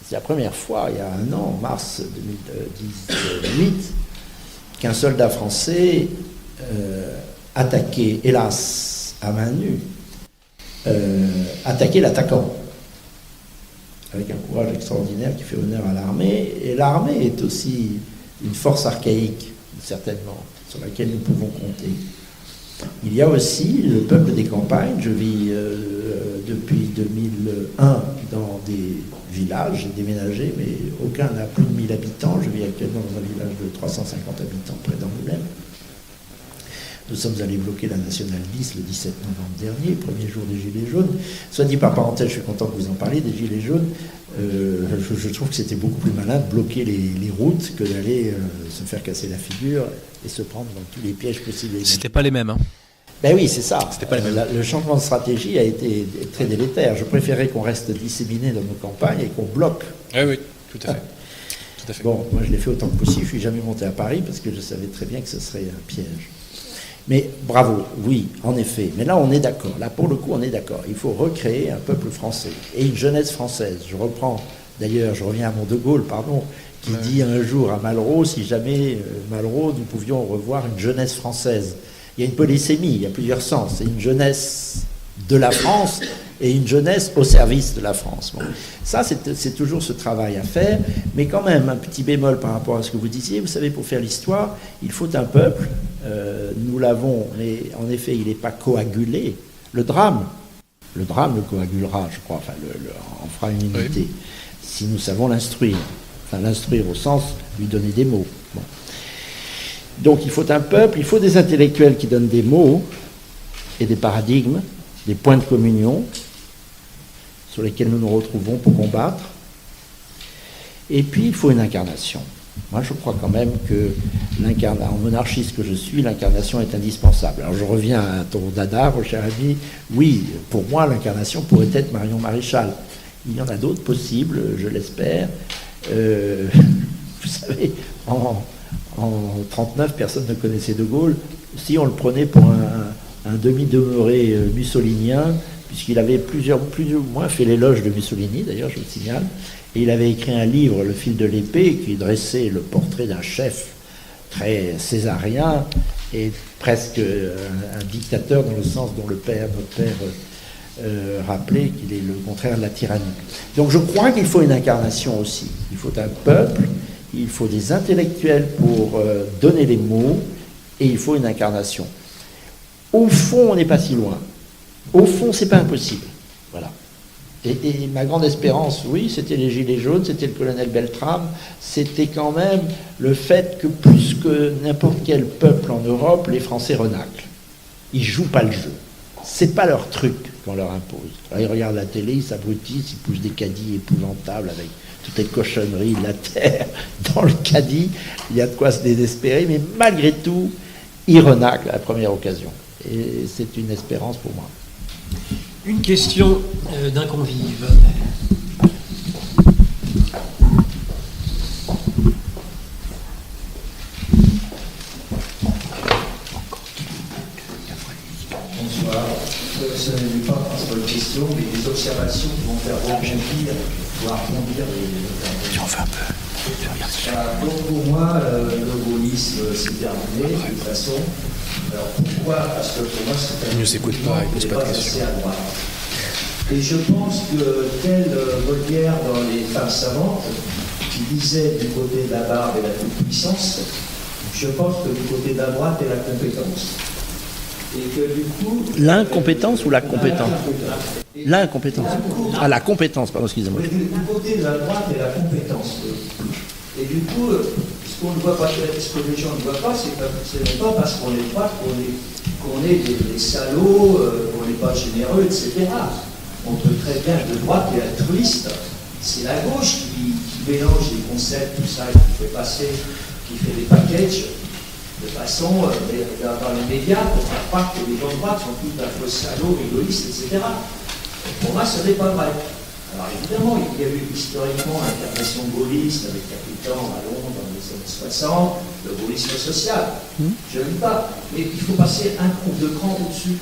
C'est la première fois, il y a un an, en mars 2018, qu'un soldat français attaquait, hélas, à main nue, attaquait l'attaquant. Avec un courage extraordinaire qui fait honneur à l'armée. Et l'armée est aussi une force archaïque, certainement, sur laquelle nous pouvons compter. Il y a aussi le peuple des campagnes. Je vis depuis 2001 dans des villages, j'ai déménagé, mais aucun n'a plus de 1000 habitants. Je vis actuellement dans un village de 350 habitants près d'Angoulême. Nous sommes allés bloquer la Nationale 10 le 17 novembre dernier, premier jour des Gilets jaunes. Soit dit par parenthèse, je suis content que vous en parliez, des Gilets jaunes. Je trouve que c'était beaucoup plus malin de bloquer les routes que d'aller se faire casser la figure et se prendre dans tous les pièges possibles. C'était pas les mêmes, hein. Ben oui, c'est ça. C'était pas les mêmes. Le changement de stratégie a été très délétère. Je préférais qu'on reste disséminés dans nos campagnes et qu'on bloque. Oui, oui, tout à fait. Tout à fait. Bon, moi je l'ai fait autant que possible. Je ne suis jamais monté à Paris parce que je savais très bien que ce serait un piège. Mais bravo, oui, en effet. Mais là, on est d'accord. Là, pour le coup, on est d'accord. Il faut recréer un peuple français et une jeunesse française. Je reviens à mon De Gaulle, qui dit un jour à Malraux, si jamais, Malraux, nous pouvions revoir une jeunesse française. Il y a une polysémie, il y a plusieurs sens. C'est une jeunesse de la France et une jeunesse au service de la France. Bon. Ça, c'est toujours ce travail à faire, mais quand même, un petit bémol par rapport à ce que vous disiez. Vous savez, pour faire l'histoire, il faut un peuple. Nous l'avons, mais en effet, il n'est pas coagulé. Le drame le coagulera, je crois, enfin, en fera une unité, oui. Si nous savons l'instruire. Enfin, l'instruire au sens, lui donner des mots. Bon. Donc, il faut un peuple, il faut des intellectuels qui donnent des mots et des paradigmes, des points de communion sur lesquels nous nous retrouvons pour combattre. Et puis, il faut une incarnation. Moi, je crois quand même que en monarchiste que je suis, l'incarnation est indispensable. Alors, je reviens à ton dada, mon cher ami. Oui, pour moi, l'incarnation pourrait être Marion Maréchal. Il y en a d'autres possibles, je l'espère. Vous savez, en 1939, personne ne connaissait De Gaulle. Si on le prenait pour un demi-demeuré mussolinien, puisqu'il avait plus ou moins fait l'éloge de Mussolini, d'ailleurs, je vous le signale, et il avait écrit un livre, Le fil de l'épée, qui dressait le portrait d'un chef très césarien et presque un dictateur dans le sens dont notre père rappelait qu'il est le contraire de la tyrannie. Donc je crois qu'il faut une incarnation aussi. Il faut un peuple, il faut des intellectuels pour donner les mots, et il faut une incarnation. Au fond, on n'est pas si loin. Au fond, c'est pas impossible. Voilà. Et ma grande espérance, oui, c'était les Gilets jaunes, c'était le colonel Beltrame, c'était quand même le fait que plus que n'importe quel peuple en Europe, les Français renaclent. Ils jouent pas le jeu. C'est pas leur truc qu'on leur impose. Alors, ils regardent la télé, ils s'abrutissent, ils poussent des caddies épouvantables avec toutes les cochonneries de la terre dans le caddie. Il y a de quoi se désespérer, mais malgré tout, ils renaclent à la première occasion. Et c'est une espérance pour moi. Une question d'un convive. Bonsoir. Ça n'est pas c'est pas une question, mais des observations qui vont faire rebondir, voire rebondir les... Tu en fais un peu. Donc pour moi, le gaullisme, c'est terminé, de toute façon. Alors pourquoi? Parce que pour moi, c'est Il ne s'écoute pas, il pose pas de questions. à droite. Et je pense que, tel Molière dans Les Femmes savantes, qui disait du côté de la barbe et la toute-puissance, je pense que du côté de la droite est la compétence. Et que du coup... L'incompétence ou la compétence? L'incompétence. Ah, la compétence, pardon, excusez-moi. Du côté de la droite est la compétence. Et du coup, ce qu'on ne voit pas, ce que les gens ne voient pas, c'est que ce n'est pas parce qu'on est droite qu'on est des salauds, qu'on n'est pas généreux, etc. On peut très bien être de droite et altruiste. C'est la gauche qui mélange les concepts, tout ça, qui fait passer, qui fait des packages de façon, dans les médias, pour faire croire que les gens de droite sont tous un peu salauds, égoïstes, etc. Et pour moi, ce n'est pas vrai. Alors évidemment, il y a eu historiquement l'intervention gaulliste avec Capitan à Londres dans les années 60, le gaullisme social. Je ne dis pas, mais il faut passer un de cran au-dessus.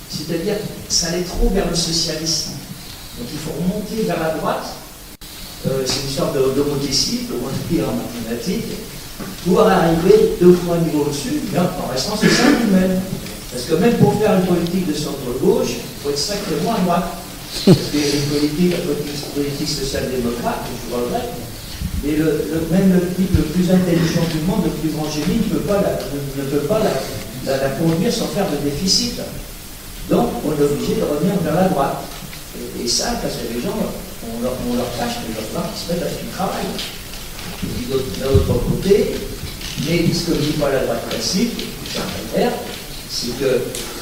C'est-à-dire, ça allait trop vers le socialisme. Donc il faut remonter vers la droite. C'est une sorte d'homothétie, on dit en mathématiques, pour arriver 2 points de niveau au-dessus, en restant sur ça lui-même. Parce que même pour faire une politique de centre-gauche, il faut être sacrément à droite. Parce qu'il y a une politique social-démocrate, je regrette, mais même le type le plus intelligent du monde, le plus grand génie, ne peut pas la conduire sans faire de déficit. Donc, on est obligé de revenir vers la droite. Et ça, parce que les gens, on leur tâche, mais leur part, ils se mettent à ce qu'ils travaillent. Et d'un autre côté, mais ce que ne dit pas la droite classique, c'est que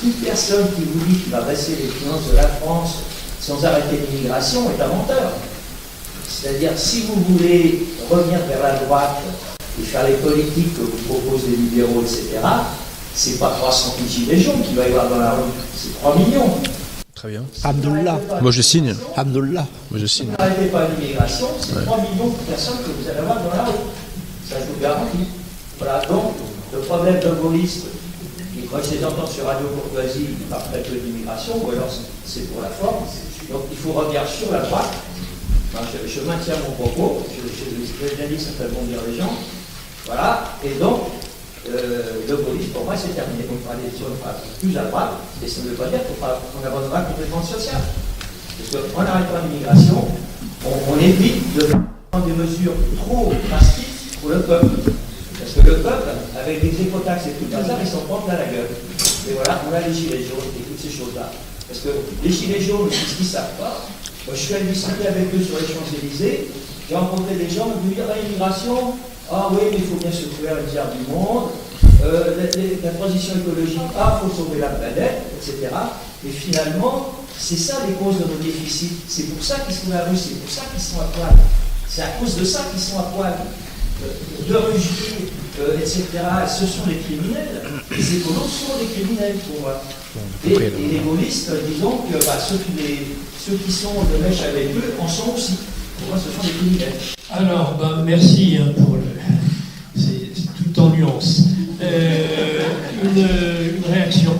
toute personne qui vous dit qu'il va baisser les finances de la France sans arrêter l'immigration est un menteur. C'est-à-dire, si vous voulez revenir vers la droite et faire les politiques que vous proposent les libéraux, etc., c'est pas 300 000 gilets jaunes qu'il va y avoir dans la rue, c'est 3 millions. Très bien. Hamdoullah. Moi je signe. Hamdoullah. Moi je signe. Si vous n'arrêtez pas l'immigration, c'est 3 millions de personnes que vous allez avoir dans la rue. Ça, je vous garantis. Voilà, donc, le problème d'un gaulliste, et quand je les entends sur Radio Courtoisie, ils parlent très peu d'immigration, ou alors c'est pour la forme. Donc, il faut revenir sur la droite. Enfin, je maintiens mon propos, je l'ai bien dit, ça fait bondir les gens. Voilà, et donc, le gaullisme, pour moi, c'est terminé. Donc, il faut aller sur une phase plus à droite, et ça ne veut pas dire qu'on abandonnera complètement le social. Parce qu'en arrêtant l'immigration, on évite de prendre des mesures trop drastiques pour le peuple. Parce que le peuple, avec des écotaxes et tout le bazar, ils s'en prennent plein la gueule. Et voilà, on a les gilets jaunes et toutes ces choses-là. Parce que les gilets jaunes, c'est ce qu'ils ne savent pas. Moi, je suis allé discuter avec eux sur les Champs-Élysées. J'ai rencontré des gens qui me disaient l'immigration, ah oui, mais il faut bien se trouver la misère du monde. La transition écologique, ah, il faut sauver la planète, etc. Et finalement, c'est ça les causes de nos déficits. C'est pour ça qu'ils sont à la rue, c'est pour ça qu'ils sont à poil. C'est à cause de ça qu'ils sont à poil. De rugir, etc. Ce sont des criminels. Les écolos sont des criminels pour moi. Et les gaullistes, disons que ceux qui sont de mèche avec eux en sont aussi. Pour moi, ce sont des criminels. Alors, merci pour c'est tout en nuance. Une réaction?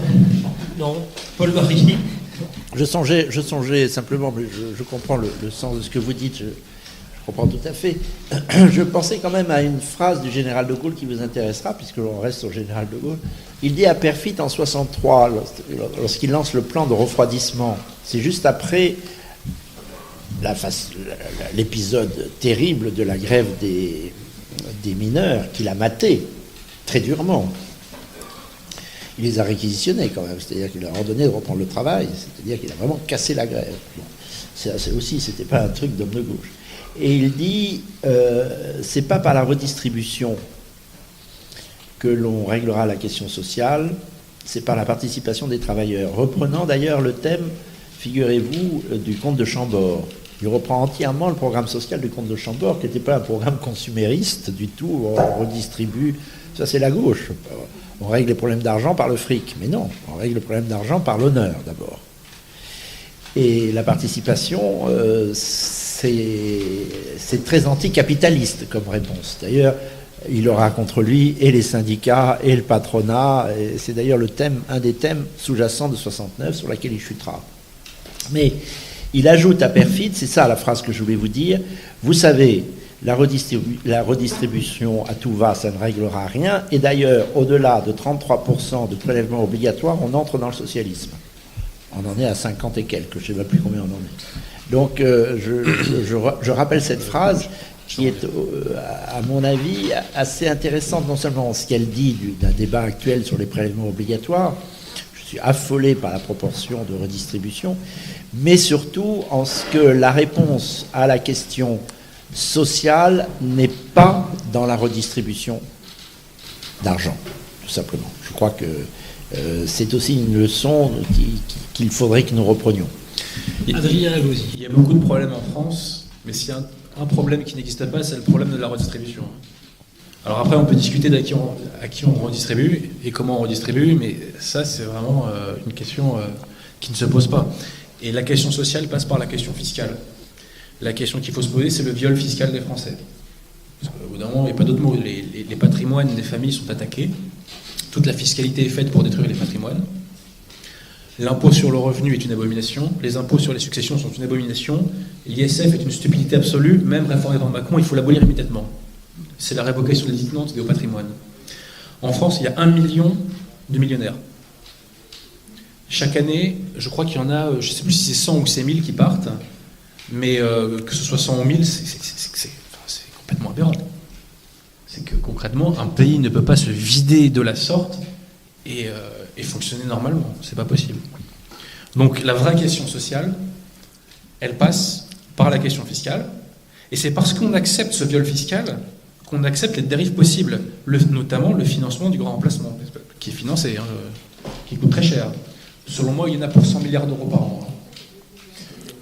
Non, Paul Marie. Je songeais simplement, mais je comprends le sens de ce que vous dites, je comprends tout à fait. Je pensais quand même à une phrase du général de Gaulle qui vous intéressera, puisque l'on reste au général de Gaulle. Il dit à Perfit en 63, lorsqu'il lance le plan de refroidissement, c'est juste après l'épisode terrible de la grève des mineurs qu'il a maté très durement. Il les a réquisitionnés quand même, c'est-à-dire qu'il leur a ordonné de reprendre le travail, c'est-à-dire qu'il a vraiment cassé la grève. Bon. C'était pas un truc d'homme de gauche. Et il dit, c'est pas par la redistribution que l'on réglera la question sociale, c'est par la participation des travailleurs. Reprenant d'ailleurs le thème, figurez-vous, du comte de Chambord. Il reprend entièrement le programme social du comte de Chambord, qui n'était pas un programme consumériste du tout, on redistribue, ça c'est la gauche. On règle les problèmes d'argent par le fric, mais non, on règle le problème d'argent par l'honneur d'abord. Et la participation, c'est très anticapitaliste comme réponse. D'ailleurs, il aura contre lui et les syndicats et le patronat, et c'est d'ailleurs un des thèmes sous-jacents de 69 sur laquelle il chutera. Mais il ajoute à perfide, c'est ça la phrase que je voulais vous dire, vous savez, la redistribution à tout va, ça ne réglera rien, et d'ailleurs, au-delà de 33% de prélèvements obligatoires, on entre dans le socialisme. On en est à 50 et quelques, je ne sais pas plus combien on en est. Donc, je rappelle cette phrase qui est, à mon avis, assez intéressante, non seulement en ce qu'elle dit d'un débat actuel sur les prélèvements obligatoires, je suis affolé par la proportion de redistribution, mais surtout en ce que la réponse à la question sociale n'est pas dans la redistribution d'argent, tout simplement. Je crois que c'est aussi une leçon qu'il faudrait que nous reprenions. Adrien Agouzi. Il y a beaucoup de problèmes en France, mais s'il y a un problème qui n'existe pas, c'est le problème de la redistribution. Alors après, on peut discuter à qui on redistribue et comment on redistribue, mais ça, c'est vraiment une question qui ne se pose pas. Et la question sociale passe par la question fiscale. La question qu'il faut se poser, c'est le viol fiscal des Français. Parce qu'au bout d'un moment, il n'y a pas d'autre mot. Les patrimoines des familles sont attaqués. Toute la fiscalité est faite pour détruire les patrimoines. L'impôt sur le revenu est une abomination. Les impôts sur les successions sont une abomination. L'ISF est une stupidité absolue. Même réformé par Macron, il faut l'abolir immédiatement. C'est la révocation des dividendes et au patrimoine. En France, il y a 1 million de millionnaires. Chaque année, je crois qu'il y en a, je ne sais plus si c'est 100 ou c'est 1000 qui partent, mais que ce soit 100 ou 1000, c'est complètement aberrant. C'est que concrètement, un pays ne peut pas se vider de la sorte et fonctionner normalement. C'est pas possible. Donc la vraie question sociale, elle passe par la question fiscale, et c'est parce qu'on accepte ce viol fiscal qu'on accepte les dérives possibles, notamment le financement du grand remplacement, qui est financé, qui coûte très cher. Selon moi, il y en a pour 100 milliards d'euros par an.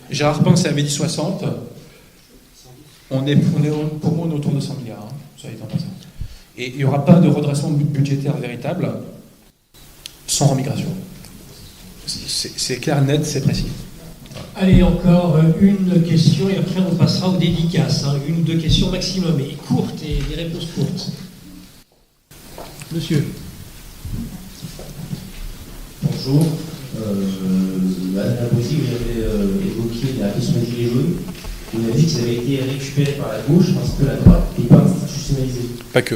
Gérard Pinx avait dit 60. Pour moi, on est autour de 100 milliards. Ça étant passé. Et il n'y aura pas de redressement budgétaire véritable sans remigration. C'est clair, net, c'est précis. Allez, encore une question et après on passera aux dédicaces. Une ou deux questions maximum, et courtes et des réponses courtes. Monsieur. Bonjour. Madame Agouzi, vous avez évoqué la question des gilets jaunes. Vous avez dit qu'ils avaient été récupérés par la gauche parce que la droite n'est pas institutionnalisée. Pas que,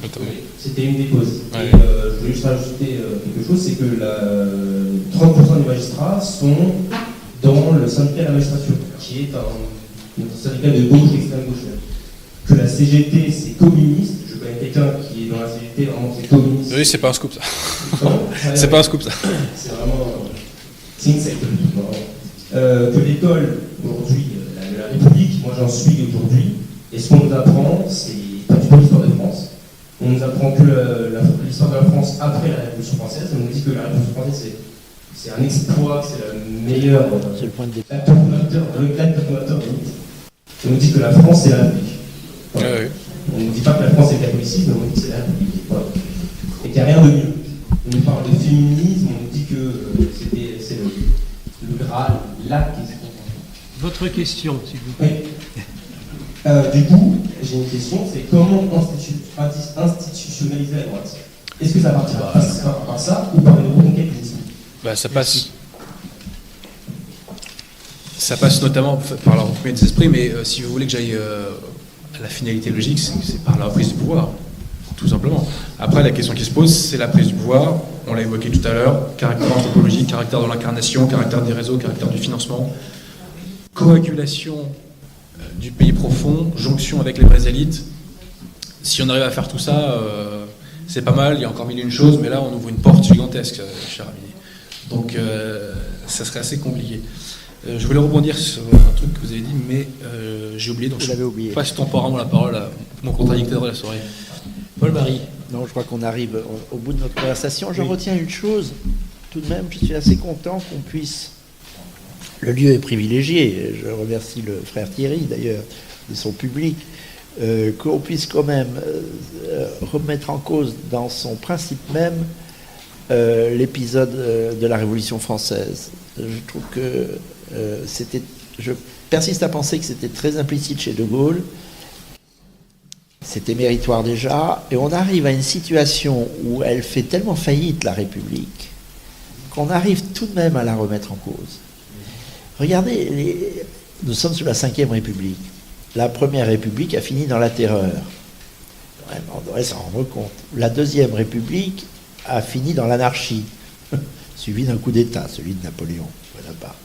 notamment. C'était une des causes. Ouais. Et je voulais juste rajouter quelque chose, c'est que 30% des magistrats sont dans le syndicat de la magistrature, qui est un syndicat de gauche, extrême gauche. Que la CGT, c'est communiste. Je connais quelqu'un qui est dans la CGT, vraiment, c'est communiste. Oui, c'est pas un scoop, ça. C'est pas un scoop, ça. C'est vraiment... C'est une secte. Que l'école, aujourd'hui, la République, moi j'en suis aujourd'hui, et ce qu'on nous apprend, c'est pas du tout l'histoire de France. On nous apprend que l'histoire de la France après la Révolution française. On nous dit que la Révolution française, c'est un exploit, c'est la meilleure... C'est le point de départ. Le fondateur de l'unité. On nous dit que la France, c'est la République. Voilà. Ouais, ouais. On ne dit pas que la France est catholicisme, mais on dit que c'est la République. Voilà. Et qu'il n'y a rien de mieux. On nous parle de féminisme, on nous dit que c'est le Graal, l'acte qui est... Votre question, s'il vous plaît. Oui. Du coup, j'ai une question, c'est comment institutionnaliser la droite? Est-ce que ça partira par ça ou par une reconquête des Ça passe notamment par la reconquête des esprits, mais si vous voulez que j'aille à la finalité logique, c'est par la reprise du pouvoir, tout simplement. Après, la question qui se pose, c'est la prise du pouvoir. On l'a évoqué tout à l'heure, caractère anthropologique, caractère de l'incarnation, caractère des réseaux, caractère du financement, coagulation du pays profond, jonction avec les vraies élites. Si on arrive à faire tout ça, c'est pas mal, il y a encore mille et une choses, mais là, on ouvre une porte gigantesque, cher ami. Donc, ça serait assez compliqué. Je voulais rebondir sur un truc que vous avez dit, mais j'ai oublié, donc je passe temporairement la parole à mon contradicteur de la soirée. Paul-Marie. Non, je crois qu'on arrive au bout de notre conversation. Je retiens une chose, tout de même, je suis assez content qu'on puisse... Le lieu est privilégié, je remercie le frère Thierry d'ailleurs, et son public, qu'on puisse quand même remettre en cause dans son principe même l'épisode de la Révolution française. Je trouve que je persiste à penser que c'était très implicite chez De Gaulle, c'était méritoire déjà, et on arrive à une situation où elle fait tellement faillite, la République, qu'on arrive tout de même à la remettre en cause. Regardez, nous sommes sous la Ve République. La Première République a fini dans la terreur. On devrait s'en rendre compte. La Deuxième République a fini dans l'anarchie, suivi d'un coup d'État, celui de Napoléon Bonaparte.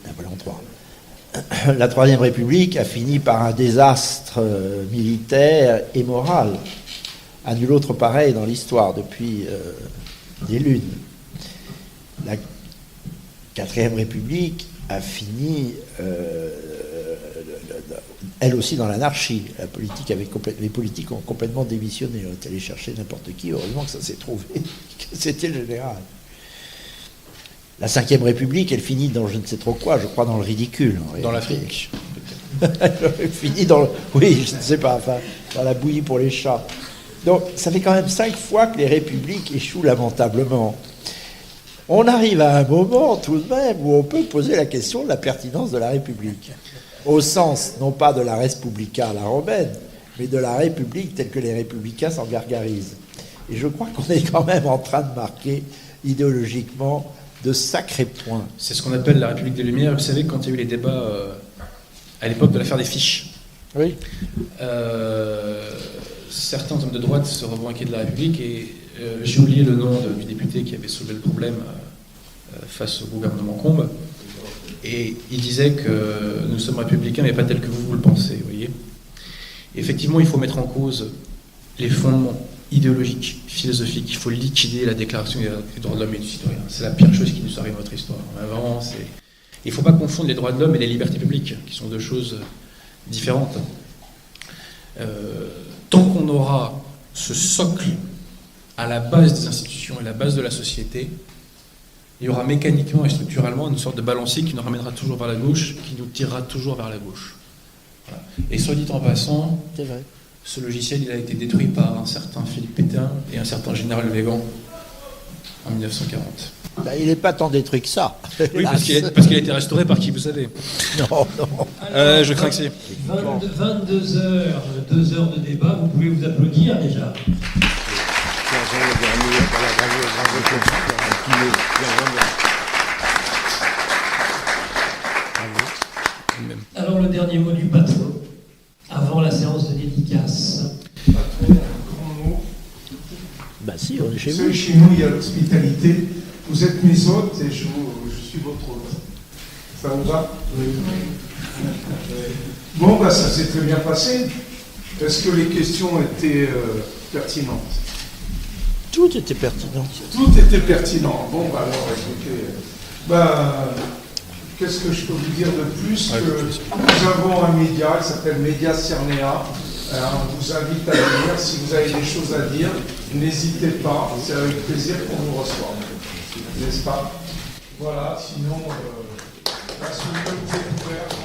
Napoléon III. La Troisième République a fini par un désastre militaire et moral. À nul autre pareil dans l'histoire depuis des lunes. La Quatrième République a fini, elle aussi, dans l'anarchie. Les politiques ont complètement démissionné. On est allé chercher n'importe qui. Heureusement que ça s'est trouvé, que c'était le général. La Ve République, elle finit dans je ne sais trop quoi, je crois dans le ridicule. Dans l'Afrique. Elle finit dans oui, je ne sais pas, enfin, dans la bouillie pour les chats. Donc, ça fait quand même 5 fois que les républiques échouent lamentablement. On arrive à un moment, tout de même, où on peut poser la question de la pertinence de la République. Au sens, non pas de la Respublica à la romaine, mais de la République telle que les républicains s'en gargarisent. Et je crois qu'on est quand même en train de marquer, idéologiquement, de sacrés points. C'est ce qu'on appelle la République des Lumières. Vous savez, quand il y a eu les débats à l'époque de l'affaire des fiches, oui. Certains hommes de droite se revendiquaient de la République et j'ai oublié le nom du député qui avait soulevé le problème face au gouvernement Combes. Et il disait que nous sommes républicains, mais pas tels que vous le pensez, vous voyez. Et effectivement, il faut mettre en cause les fondements idéologiques, philosophiques. Il faut liquider la Déclaration des droits de l'homme et du citoyen. C'est la pire chose qui nous arrive dans notre histoire. Vraiment, il ne faut pas confondre les droits de l'homme et les libertés publiques, qui sont deux choses différentes. Tant qu'on aura ce socle à la base des institutions et à la base de la société, il y aura mécaniquement et structurellement une sorte de balancier qui nous ramènera toujours vers la gauche, qui nous tirera toujours vers la gauche. Voilà. Et soit dit en passant, c'est vrai. Ce logiciel il a été détruit par un certain Philippe Pétain et un certain général Végan en 1940. Ben, il n'est pas tant détruit que ça. Oui, parce qu'il a été restauré par qui, vous savez. Non. Alors, je crains que c'est... 22 heures, 2 heures de débat, vous pouvez vous applaudir déjà. Alors le dernier mot du patron, avant la séance de dédicace. Patron, un grand mot. Bah si, on est chez Vous vous. savez, chez nous, il y a l'hospitalité. Vous êtes mes hôtes et je suis votre hôte. Ça vous va? Oui. Bon, bah, ça s'est très bien passé. Est-ce que les questions étaient pertinentes? Tout était pertinent. Tout était pertinent. Bon, bah alors, écoutez, bah, qu'est-ce que je peux vous dire de plus que nous avons un média, il s'appelle Média Cernea. On vous invite à venir. Si vous avez des choses à dire, n'hésitez pas. C'est avec plaisir qu'on vous reçoit. N'est-ce pas? Voilà, sinon, la sous-boîte est ouverte.